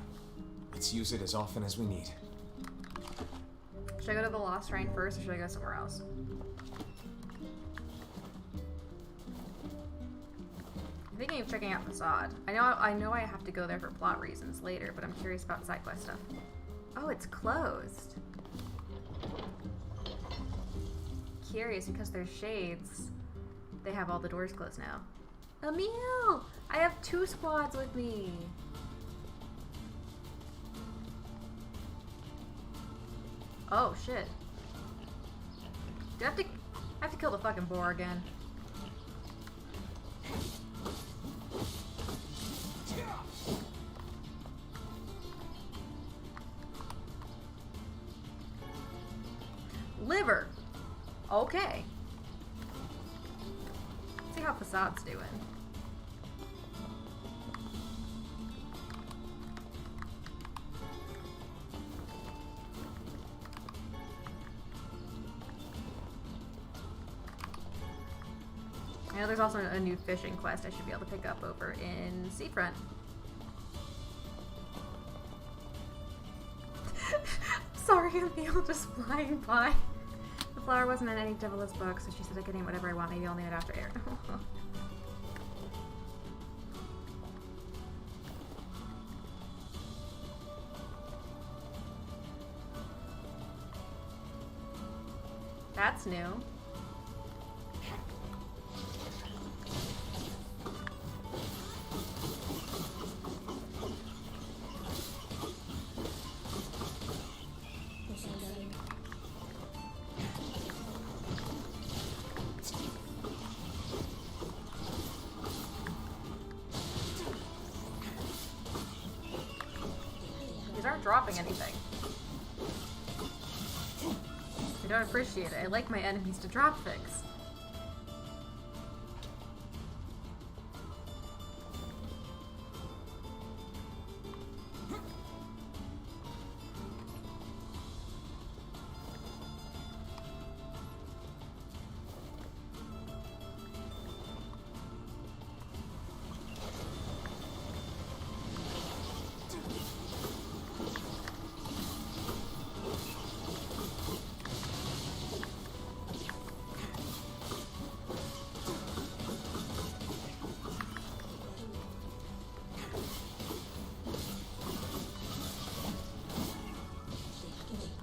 Let's use it as often as we need. Should I go to the Lost Shrine first, or should I go somewhere else? I'm thinking of checking out Facade. I know I have to go there for plot reasons later, but I'm curious about side quest stuff. Oh, it's closed. Curious because there's shades. They have all the doors closed now. Emil! I have 2 squads with me. Oh shit. Do I have to kill the fucking boar again? Liver. Okay. Let's see how Facade's doing. I know there's also a new fishing quest I should be able to pick up over in Seafront. Sorry, Emil, just flying by. The flower wasn't in any Devila's book, so she said I could name whatever I want. Maybe I'll name it after Air. That's new. These aren't dropping anything. I don't appreciate it. I like my enemies to drop things.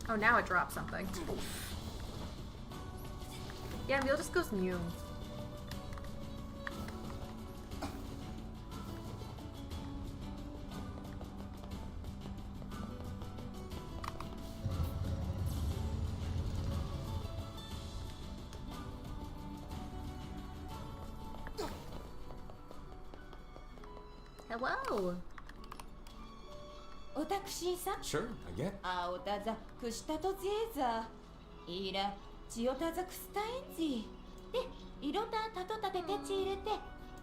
Oh, now it drops something. Yeah, Emil just goes new. Hello. おタクシーさん Sure, I get. あおたざくしたとぜーざいらちおたざくすたえんじでいろたたとたててち入れて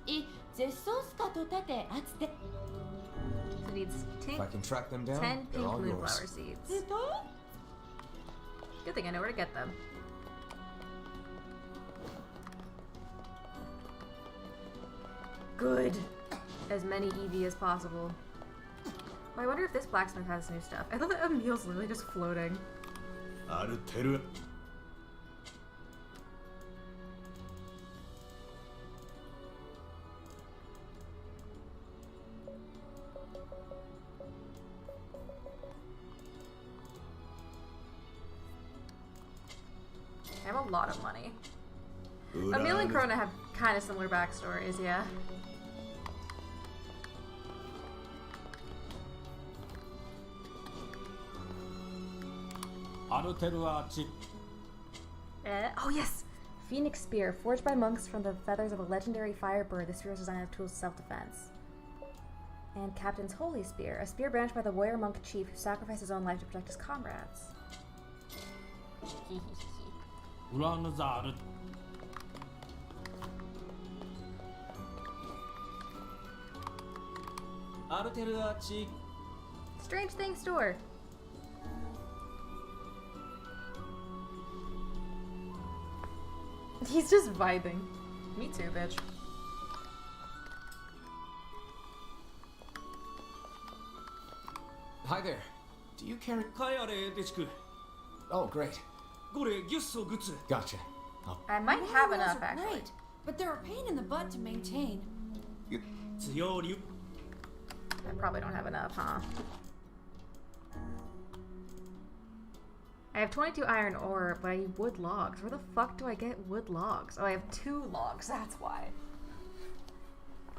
い絶相すかとたてあつて So it needs If I can track them down, 10 they're pink all moonflower yours. seeds. ずっと Good thing I know where to get them. Good. As many EV as possible. Oh, I wonder if this blacksmith has new stuff. I love that Emil's literally just floating. あるてる I have a lot of money. Emil and Krona have kind of similar backstories, yeah. Oh yes! Phoenix Spear, forged by monks from the feathers of a legendary firebird. The spear is designed as tools of self-defense. And Captain's Holy Spear, a spear branched by the warrior monk chief who sacrificed his own life to protect his comrades. Strange thing store. He's just vibing. Me too, bitch. Hi there. Do you carry... Oh, great. Gotcha. I might have enough, actually. Right, but they're a pain in the butt to maintain. You... I probably don't have enough, huh? I have 22 iron ore, but I need wood logs. Where the fuck do I get wood logs? Oh, I have 2 logs, that's why.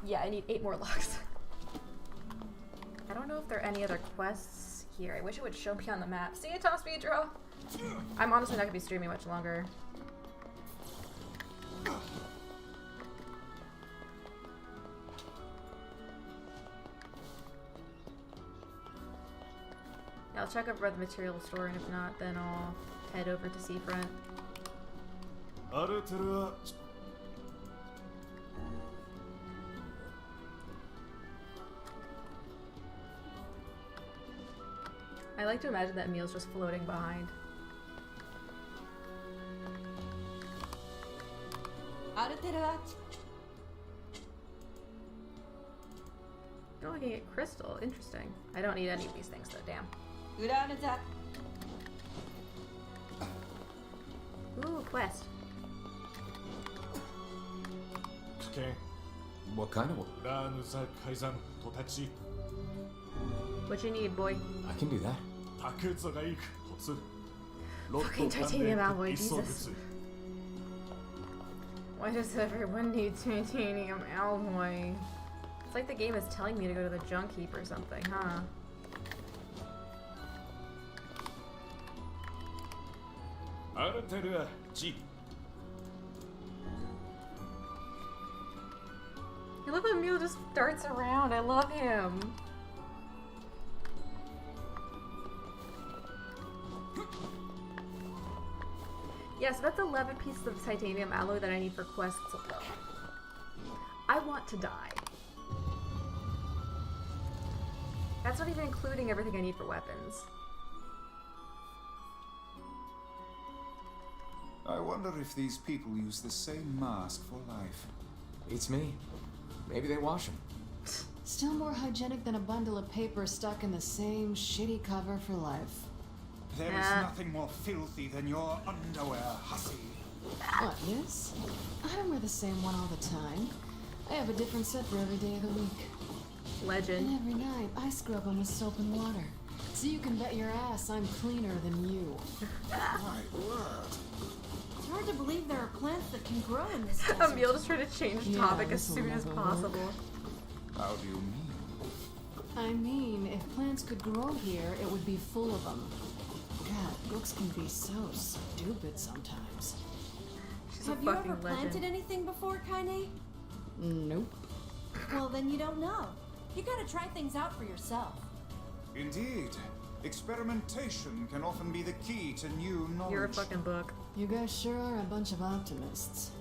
Yeah, I need 8 more logs. I don't know if there are any other quests here. I wish it would show me on the map. See you, Tom Speedro! I'm honestly not gonna be streaming much longer. I'll check over at the material store, and if not, then I'll head over to Seafront. I like to imagine that Emil's just floating behind. Oh, I can get crystal. Interesting. I don't need any of these things, though. Damn. Ooh, quest. Okay. What kind of work? What you need, boy? I can do that. Fucking titanium alloy, Jesus. Why does everyone need titanium alloy? It's like the game is telling me to go to the junk heap or something, huh? I love how Emil just darts around. I love him. Yeah, so that's 11 pieces of titanium alloy that I need for quests alone. I want to die. That's not even including everything I need for weapons. I wonder if these people use the same mask for life. Beats me. Maybe they wash them. Still more hygienic than a bundle of paper stuck in the same shitty cover for life. There is nothing more filthy than your underwear, hussy. What, yes? I don't wear the same one all the time. I have a different set for every day of the week. Legend. And every night, I scrub them with soap and water. So you can bet your ass I'm cleaner than you. My word. It's hard to believe there are plants that can grow in this desert. Emil just trying to change topic as soon as possible. How do you mean? I mean, if plants could grow here, it would be full of them. God, books can be so stupid sometimes. She's Have a you ever fucking planted legend. anything before, Kaine? Nope. Well, then you don't know. You gotta try things out for yourself. Indeed. Experimentation can often be the key to new knowledge. You're a fucking book. You guys sure are a bunch of optimists.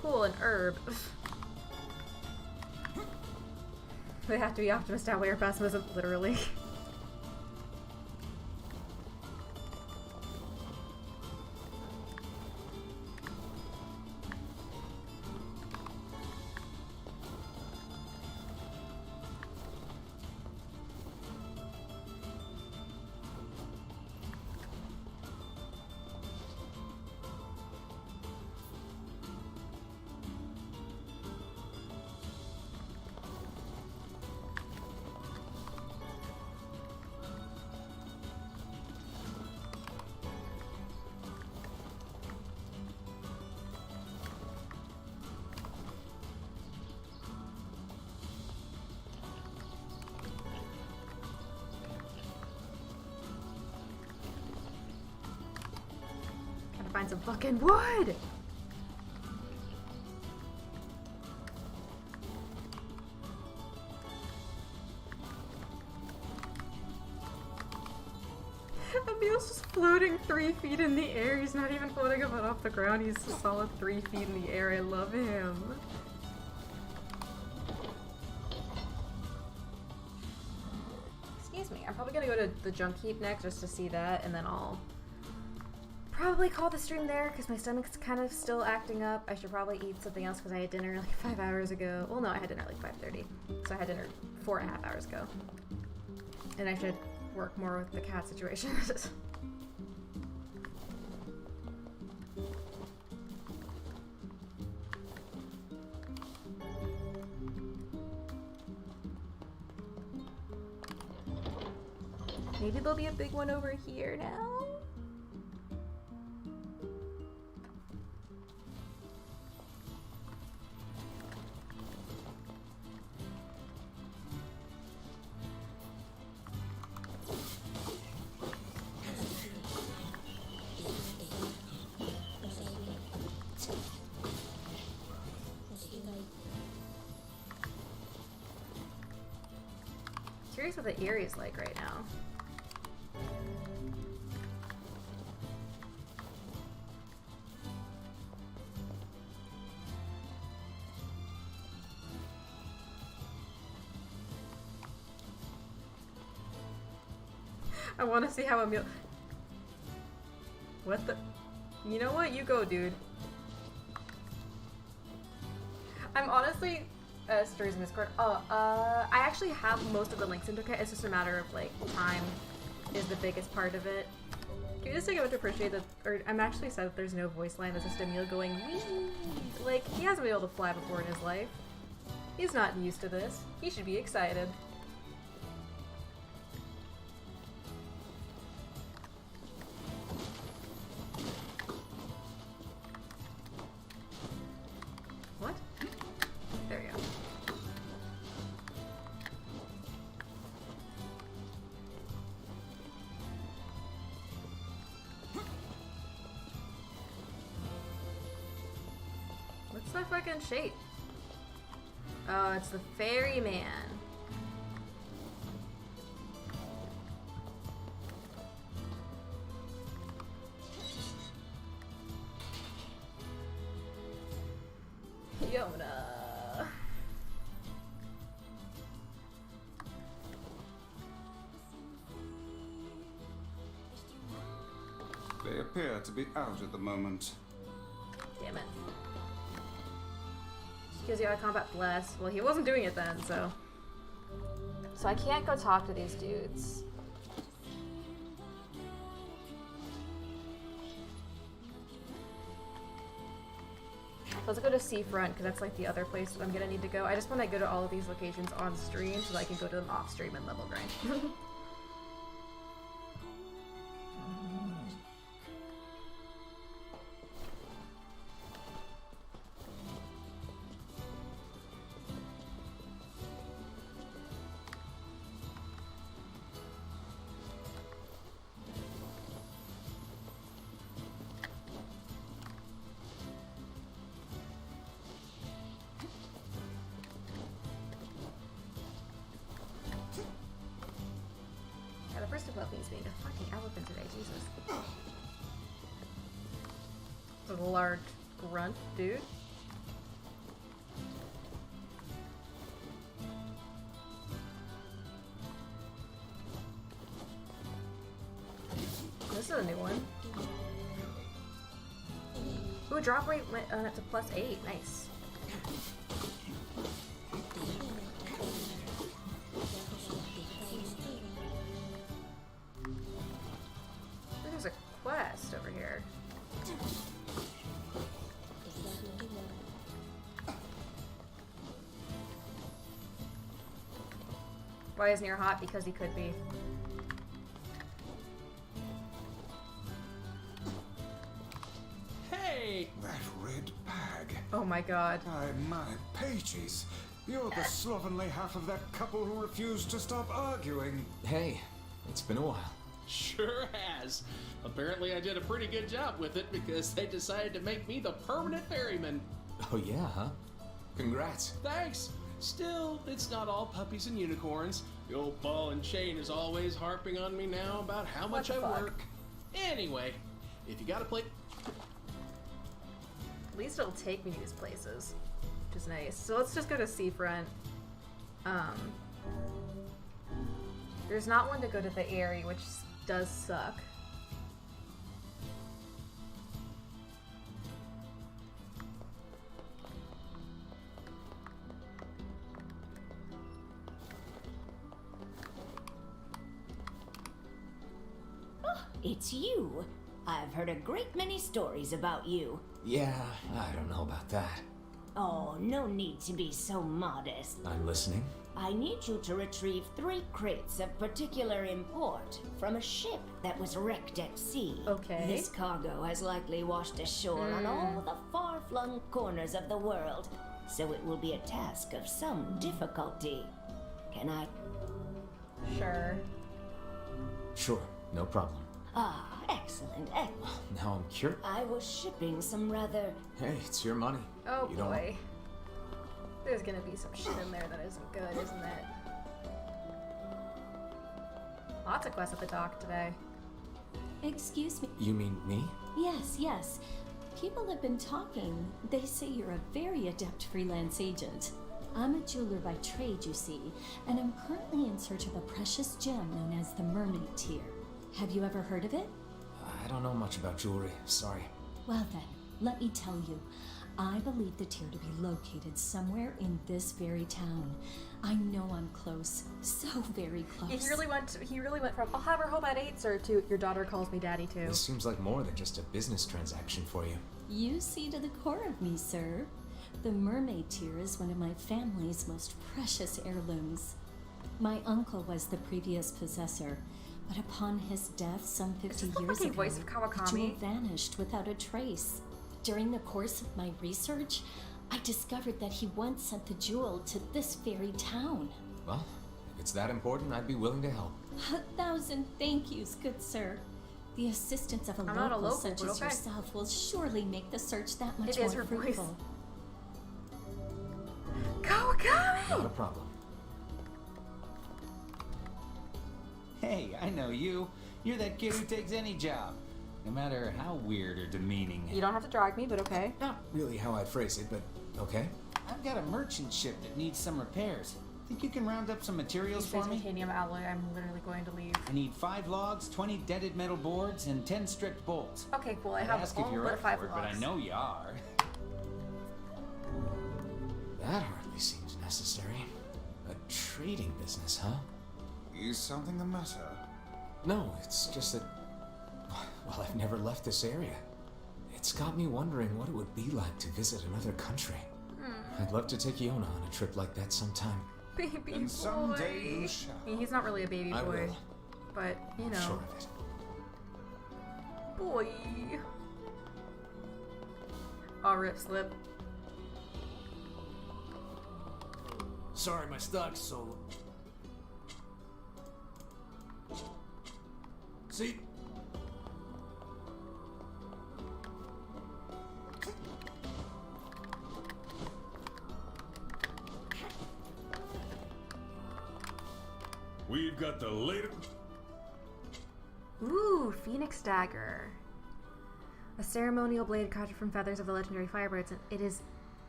Cool, an herb. They have to be optimist outweigh or pessimism, literally. Find some fucking wood! Emil's just floating 3 feet in the air. He's not even floating a foot off the ground. He's a solid 3 feet in the air. I love him. Excuse me. I'm probably gonna go to the junk heap next just to see that, and then I'll probably call the stream there because my stomach's kind of still acting up. I should probably eat something else because I had dinner like 5 hours ago. Well, no, I had dinner like 5:30. So I had dinner 4.5 hours ago. And I should work more with the cat situation. Maybe there'll be a big one over here now? Curious what the area's like right now. I want to see how Emil. What the? You know what? You go, dude. I'm honestly. Stories in Discord. Oh, I actually have most of the links in Dokkan. It's just a matter of like time is the biggest part of it. Can you just take a moment to appreciate that? Or I'm actually sad that there's no voice line. That's just Emil going wee. Like he hasn't been able to fly before in his life. He's not used to this. He should be excited. What's the fucking shape? Oh, it's the ferryman. Yona. They appear to be out at the moment. Damn it. Gives you out of combat bless. Well, he wasn't doing it then, so. So I can't go talk to these dudes. Let's go to Seafront, because that's like the other place that I'm gonna need to go. I just want to go to all of these locations on stream so that I can go to them off stream and level grind. Large grunt dude. This is a new one. Ooh, drop rate went up to +8. Nice. There's a quest over here. Why is Nier hot? Because he could be. Hey! That red bag. Oh my god. My pages. You're the slovenly half of that couple who refused to stop arguing. Hey, it's been a while. Sure has. Apparently I did a pretty good job with it because they decided to make me the permanent ferryman. Oh yeah, huh? Congrats. Thanks. Still, it's not all puppies and unicorns. The old ball and chain is always harping on me now about how much I work. Anyway, if you got a plate... At least it'll take me to these places, which is nice. So let's just go to Seafront. There's not one to go to the Airy, which does suck. It's you. I've heard a great many stories about you. Yeah, I don't know about that. Oh, no need to be so modest. I'm listening. I need you to retrieve 3 crates of particular import from a ship that was wrecked at sea. Okay. This cargo has likely washed ashore on all the far-flung corners of the world, so it will be a task of some difficulty. Can I? Sure. Sure, no problem. Ah, excellent. Now I'm curious. I was shipping some rather... Hey, it's your money. Oh you boy. There's gonna be some shit in there that isn't good, isn't it? Lots of quests at the dock today. Excuse me. You mean me? Yes. People have been talking. They say you're a very adept freelance agent. I'm a jeweler by trade, you see, and I'm currently in search of a precious gem known as the Mermaid Tear. Have you ever heard of it? I don't know much about jewelry, sorry. Well then, let me tell you. I believe the tear to be located somewhere in this very town. I know I'm close, so very close. He really went from, I'll have her home at 8, sir, to your daughter calls me daddy too. This seems like more than just a business transaction for you. You see to the core of me, sir. The Mermaid Tear is one of my family's most precious heirlooms. My uncle was the previous possessor, but upon his death some 50 years ago, voice of Kawakami? the jewel vanished without a trace. During the course of my research, I discovered that he once sent the jewel to this very town. Well, if it's that important, I'd be willing to help. 1,000 thank yous, good sir. The assistance of a I'm not a local local, such but as okay. yourself will surely make the search that much It more is her fruitful. voice. Not a problem. Hey, I know you. You're that kid who takes any job, no matter how weird or demeaning. You don't have to drag me, but okay. Not really how I'd phrase it, but okay. I've got a merchant ship that needs some repairs. Think you can round up some materials for me? Titanium alloy, I'm literally going to leave. I need 5 logs, 20 deaded metal boards, and 10 stripped bolts. Okay, cool. I I'd have ask if all you're but up 5 for it, logs. but I know you are. That hardly seems necessary. A trading business, huh? Is something the matter? No, it's just that... Well, I've never left this area. It's got me wondering what it would be like to visit another country. I'd love to take Yona on a trip like that sometime. Baby And boy. someday you shall. He's not really a baby I boy. will. But, you know. Sure of it. Boy. Oh, rip slip. Sorry, my stock's so... See? We've got the latest. Ooh, Phoenix Dagger. A ceremonial blade crafted from feathers of the legendary firebirds, and it is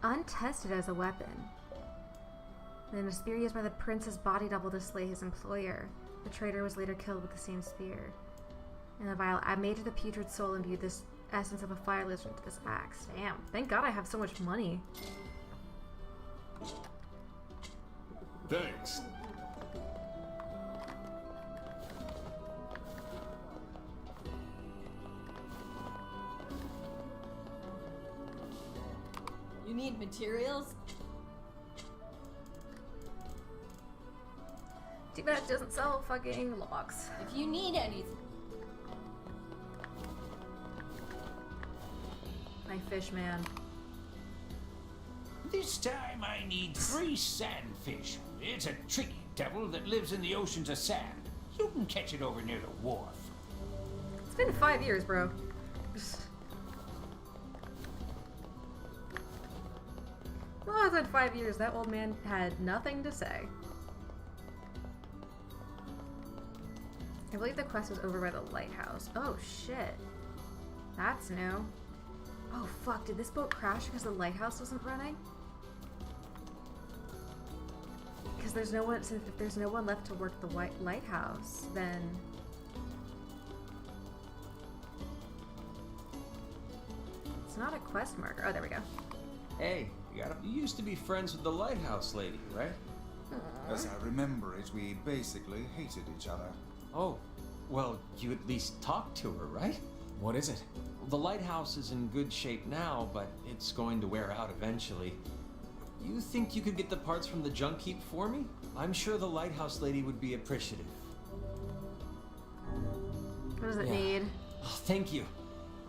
untested as a weapon. Then a spear used by the prince's body double to slay his employer. The traitor was later killed with the same spear. In the vial, I made the putrid soul imbued this essence of a fire lizard into this axe. Damn, thank God I have so much money. Thanks. You need materials? Too bad it doesn't sell fucking logs. If you need anything. My fish man. This time I need 3 sandfish. It's a tricky devil that lives in the oceans of sand. You can catch it over near the wharf. It's been 5 years, bro. Well, it's been 5 years. That old man had nothing to say. I believe the quest was over by the lighthouse. Oh shit. That's new. Oh fuck, did this boat crash because the lighthouse wasn't running? Because there's no one, since if there's no one left to work the white lighthouse, then... It's not a quest marker. Oh, there we go. Hey, you used to be friends with the Lighthouse lady, right? As I remember it, we basically hated each other. Oh, well, you at least talked to her, right? What is it? The lighthouse is in good shape now, but it's going to wear out eventually. You think you could get the parts from the junk heap for me? I'm sure the lighthouse lady would be appreciative. What does it need? Oh, thank you.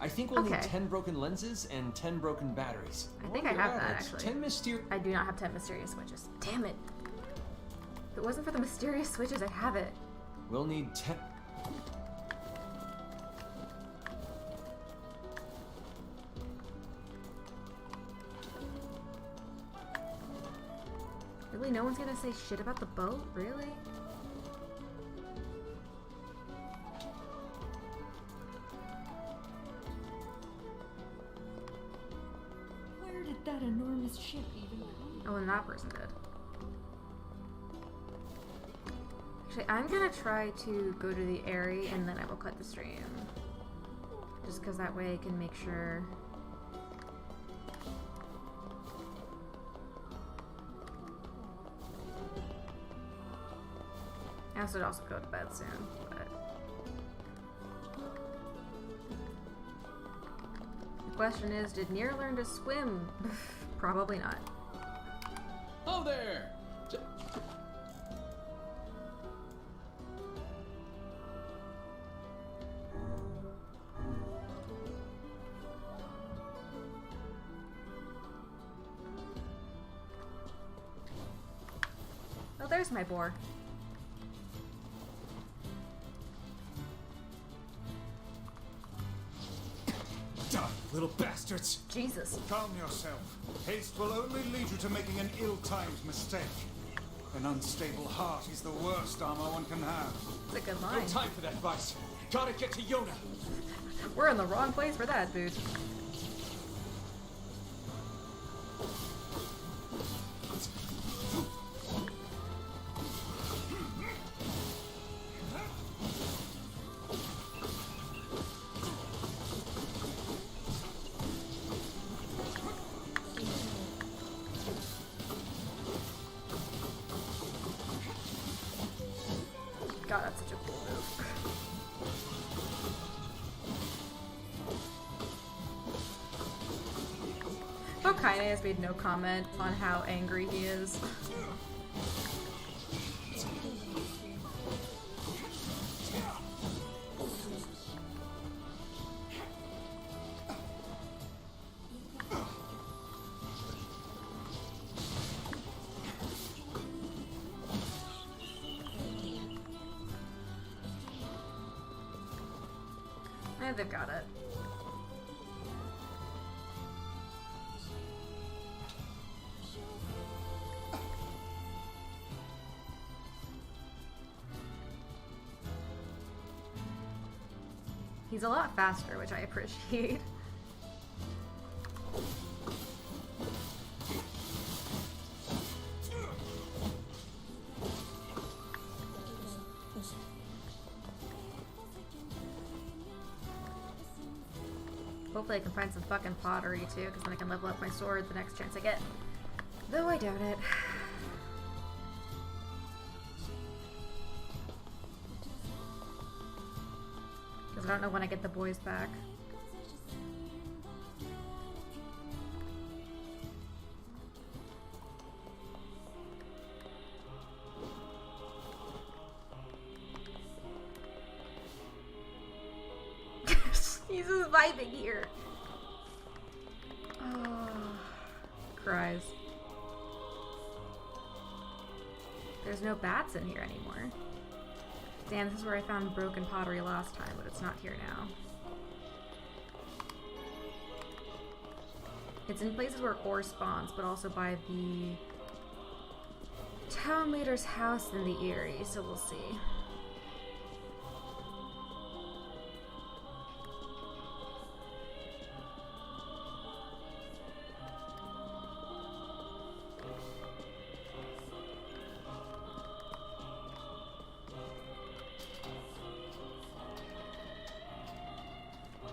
I think we'll need Okay. 10 broken lenses and 10 broken batteries. I think While I you're have at that, it, actually. 10 mysterious... I do not have 10 mysterious switches. Damn it. If it wasn't for the mysterious switches, I'd have it. We'll need 10... Really? No one's gonna say shit about the boat? Really? Where did that enormous ship even come? Oh, and that person did. Actually, I'm gonna try to go to the Airy and then I will cut the stream. Just because that way I can make sure... I should also go to bed soon, but... The question is, did Nier learn to swim? Probably not. Oh there! Oh, there's my boar. little bastards! Jesus. Calm yourself. Haste will only lead you to making an ill-timed mistake. An unstable heart is the worst armor one can have. It's a good No line. time for that, Vice. Gotta get to Yoda. We're in the wrong place for that, dude. God, that's such a cool move. So KAINE has made no comment on how angry he is. And they've got it. He's a lot faster, which I appreciate. Hopefully I can find some fucking pottery too, because then I can level up my sword the next chance I get. Though I doubt it. Because I don't know when I get the boys back. He's just vibing here. Oh, cries. There's no bats in here anymore. Damn, this is where I found broken pottery last time, but it's not here now. It's in places where ore spawns, but also by the town leader's house in the Eyrie, so we'll see.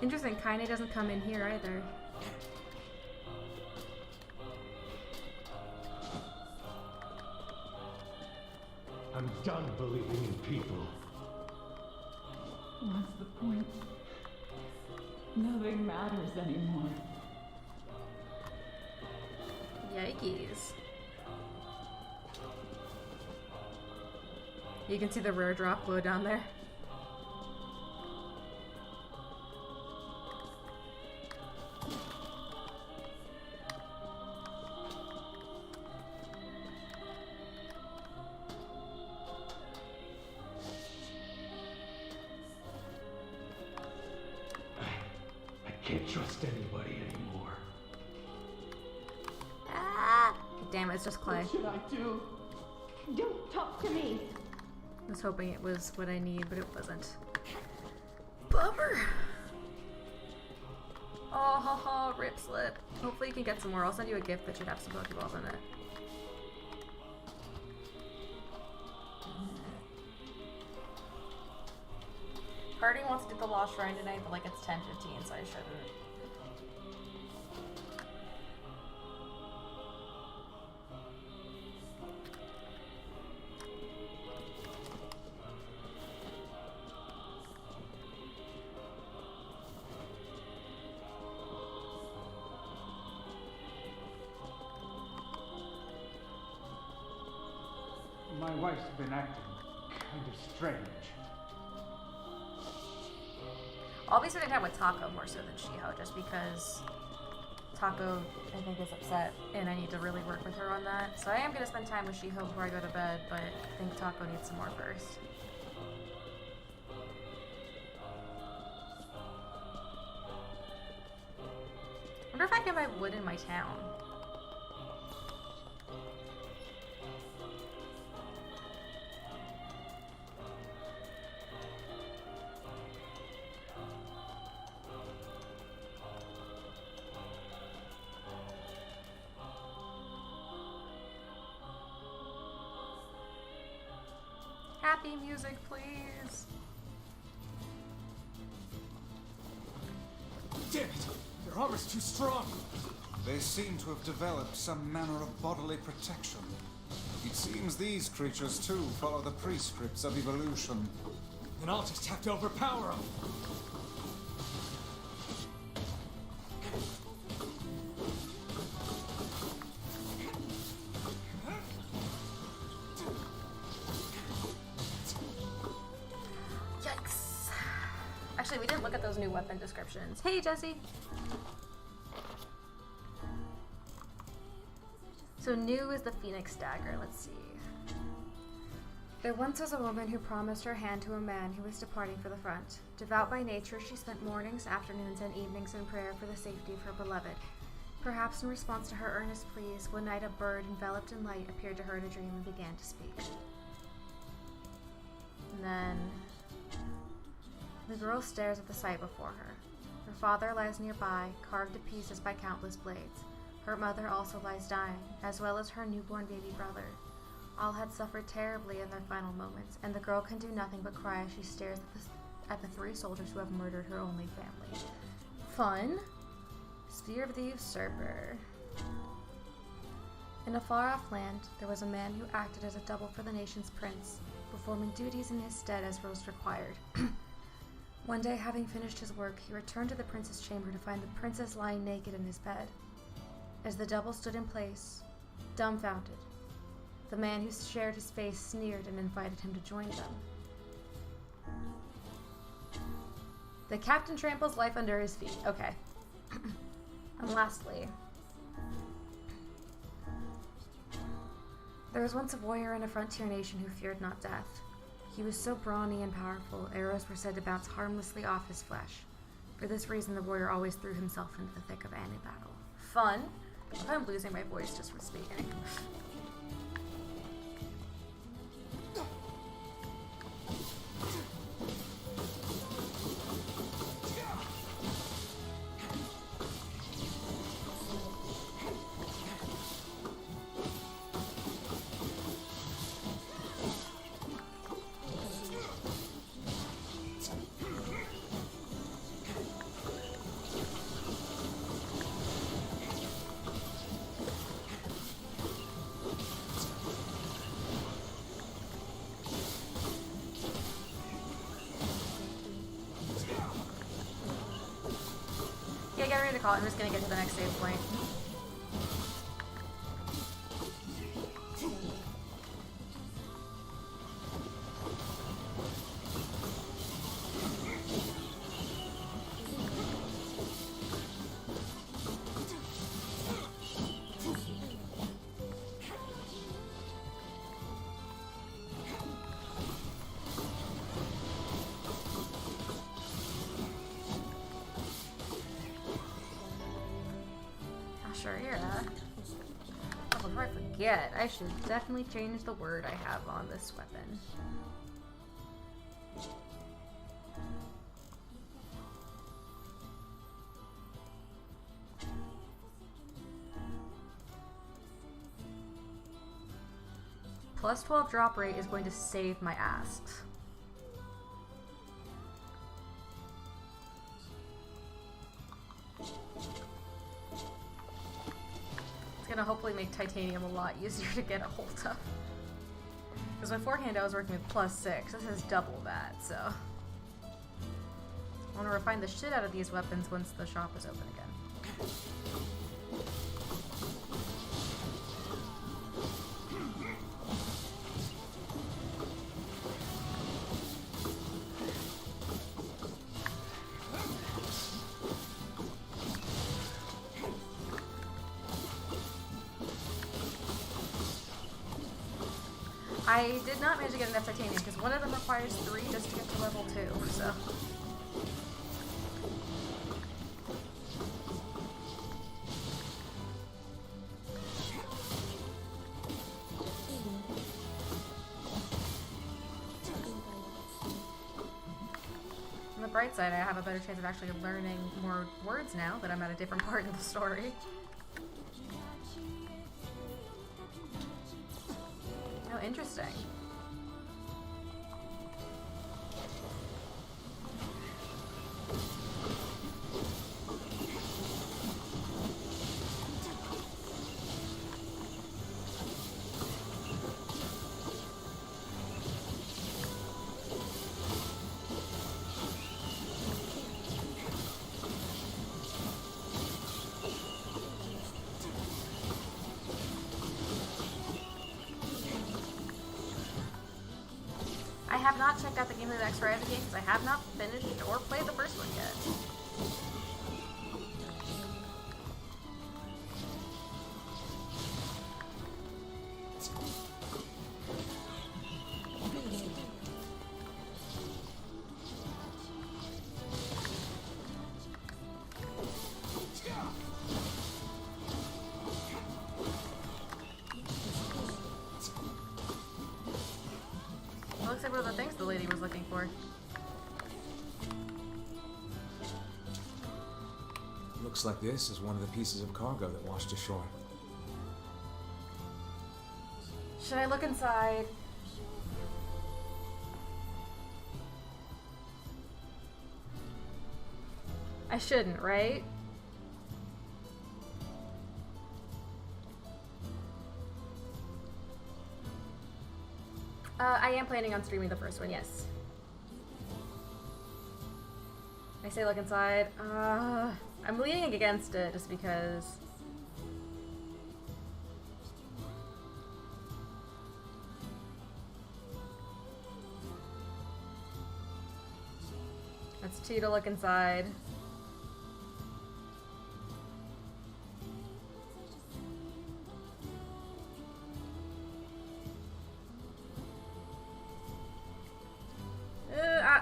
Interesting, KAINE doesn't come in here either. I'm done believing in people. What's the point? Nothing matters anymore. Yikes. You can see the rare drop glow down there. Can't trust anybody anymore. Ah! Damn it, it's just clay. What should I do? Don't talk to me. I was hoping it was what I need, but it wasn't. Bummer! Oh, haha, rip slip. Hopefully you can get some more. I'll send you a gift that should have some Pokeballs in it. Harding wants to do the Lost Shrine tonight, but like it's 10:15, so I shouldn't. My wife's been acting kind of strange. I'll be spending time with Taco more so than Shiho, just because Taco, I think, is upset, and I need to really work with her on that. So I am going to spend time with Shiho before I go to bed, but I think Taco needs some more first. I get my wood in my town? Happy music, please. Damn it! Their armor's too strong! They seem to have developed some manner of bodily protection. It seems these creatures too follow the prescripts of evolution. Then I'll just have to overpower them. Yikes. Actually, we didn't look at those new weapon descriptions. Hey, Jesse. So new is the Phoenix Dagger. Let's see. There once was a woman who promised her hand to a man who was departing for the front. Devout by nature, she spent mornings, afternoons, and evenings in prayer for the safety of her beloved. Perhaps in response to her earnest pleas, one night a bird enveloped in light appeared to her in a dream and began to speak. And then the girl stares at the sight before her. Her father lies nearby, carved to pieces by countless blades. Her mother also lies dying, as well as her newborn baby brother. All had suffered terribly in their final moments, and the girl can do nothing but cry as she stares at the 3 soldiers who have murdered her only family. Fun. Spear of the Usurper. In a far-off land, there was a man who acted as a double for the nation's prince, performing duties in his stead as rules required. One day, having finished his work, he returned to the prince's chamber to find the princess lying naked in his bed. As the double stood in place, dumbfounded, the man who shared his face sneered and invited him to join them. The captain tramples life under his feet. Okay. And lastly, there was once a warrior in a frontier nation who feared not death. He was so brawny and powerful, arrows were said to bounce harmlessly off his flesh. For this reason, the warrior always threw himself into the thick of any battle. Fun. I'm losing my voice just from speaking. Yeah, get ready to call it. I'm just gonna get to the next save point. Sure, yeah. Oh, before I forget, I should definitely change the word I have on this weapon. Plus 12 drop rate is going to save my ass. Gonna hopefully make titanium a lot easier to get a hold of. Because beforehand I was working with +6. This is double that, so. I want to refine the shit out of these weapons once the shop is open again. I did not manage to get enough titanium because one of them requires 3 just to get to level 2, so. bright side, I have a better chance of actually learning more words now that I'm at a different part of the story. Oh, interesting. I have not checked out the gameplay of the X-Ray of the game because I have not finished or played the first one yet. Looks like one of the things the lady was looking for. Looks like this is one of the pieces of cargo that washed ashore. Should I look inside? I shouldn't, right? I am planning on streaming the first one, yes. I say look inside. I'm leaning against it just because. That's 2 to look inside.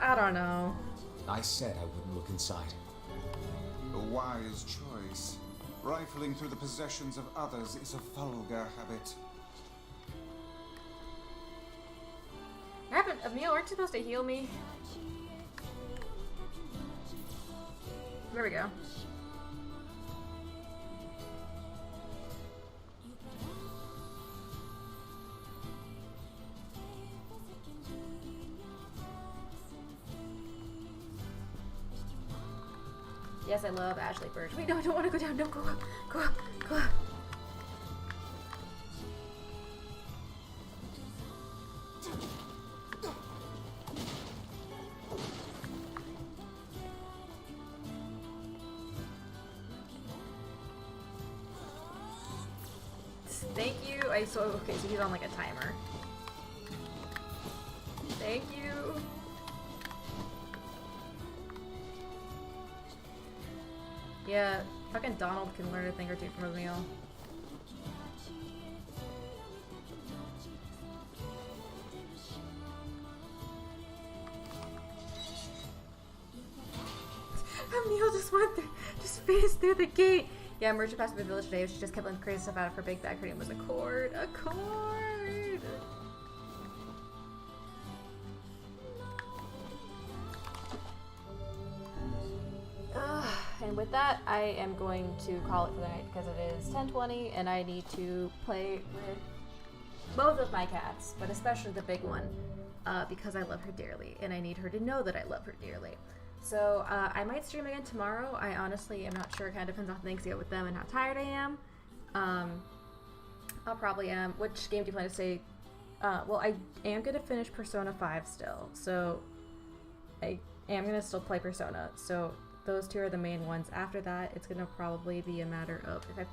I don't know. I said I wouldn't look inside. A wise choice. Rifling through the possessions of others is a vulgar habit. Emil, aren't you supposed to heal me? There we go. Yes, I love Ashley Birch. Wait, no, I don't want to go down. Don't go up. Go up. Go up. Thank you. Okay, so he's on like a timer. Thank you. Yeah, fucking Donald can learn a thing or two from Emil. Emil just went through, just phased through the gate. Yeah, merchant passed through the village today. She just kept letting crazy stuff out of her big bag. Her name was Accord. Accord! And with that, I am going to call it for the night because it is 10:20 and I need to play with both of my cats, but especially the big one, because I love her dearly and I need her to know that I love her dearly. So I might stream again tomorrow. I honestly am not sure. It kind of depends on how things go with them and how tired I am. I'll probably am. Which game do you plan to say? Well, I am going to finish Persona 5 still, so I am going to still play Persona. So those two are the main ones. After that, it's going to probably be a matter of if I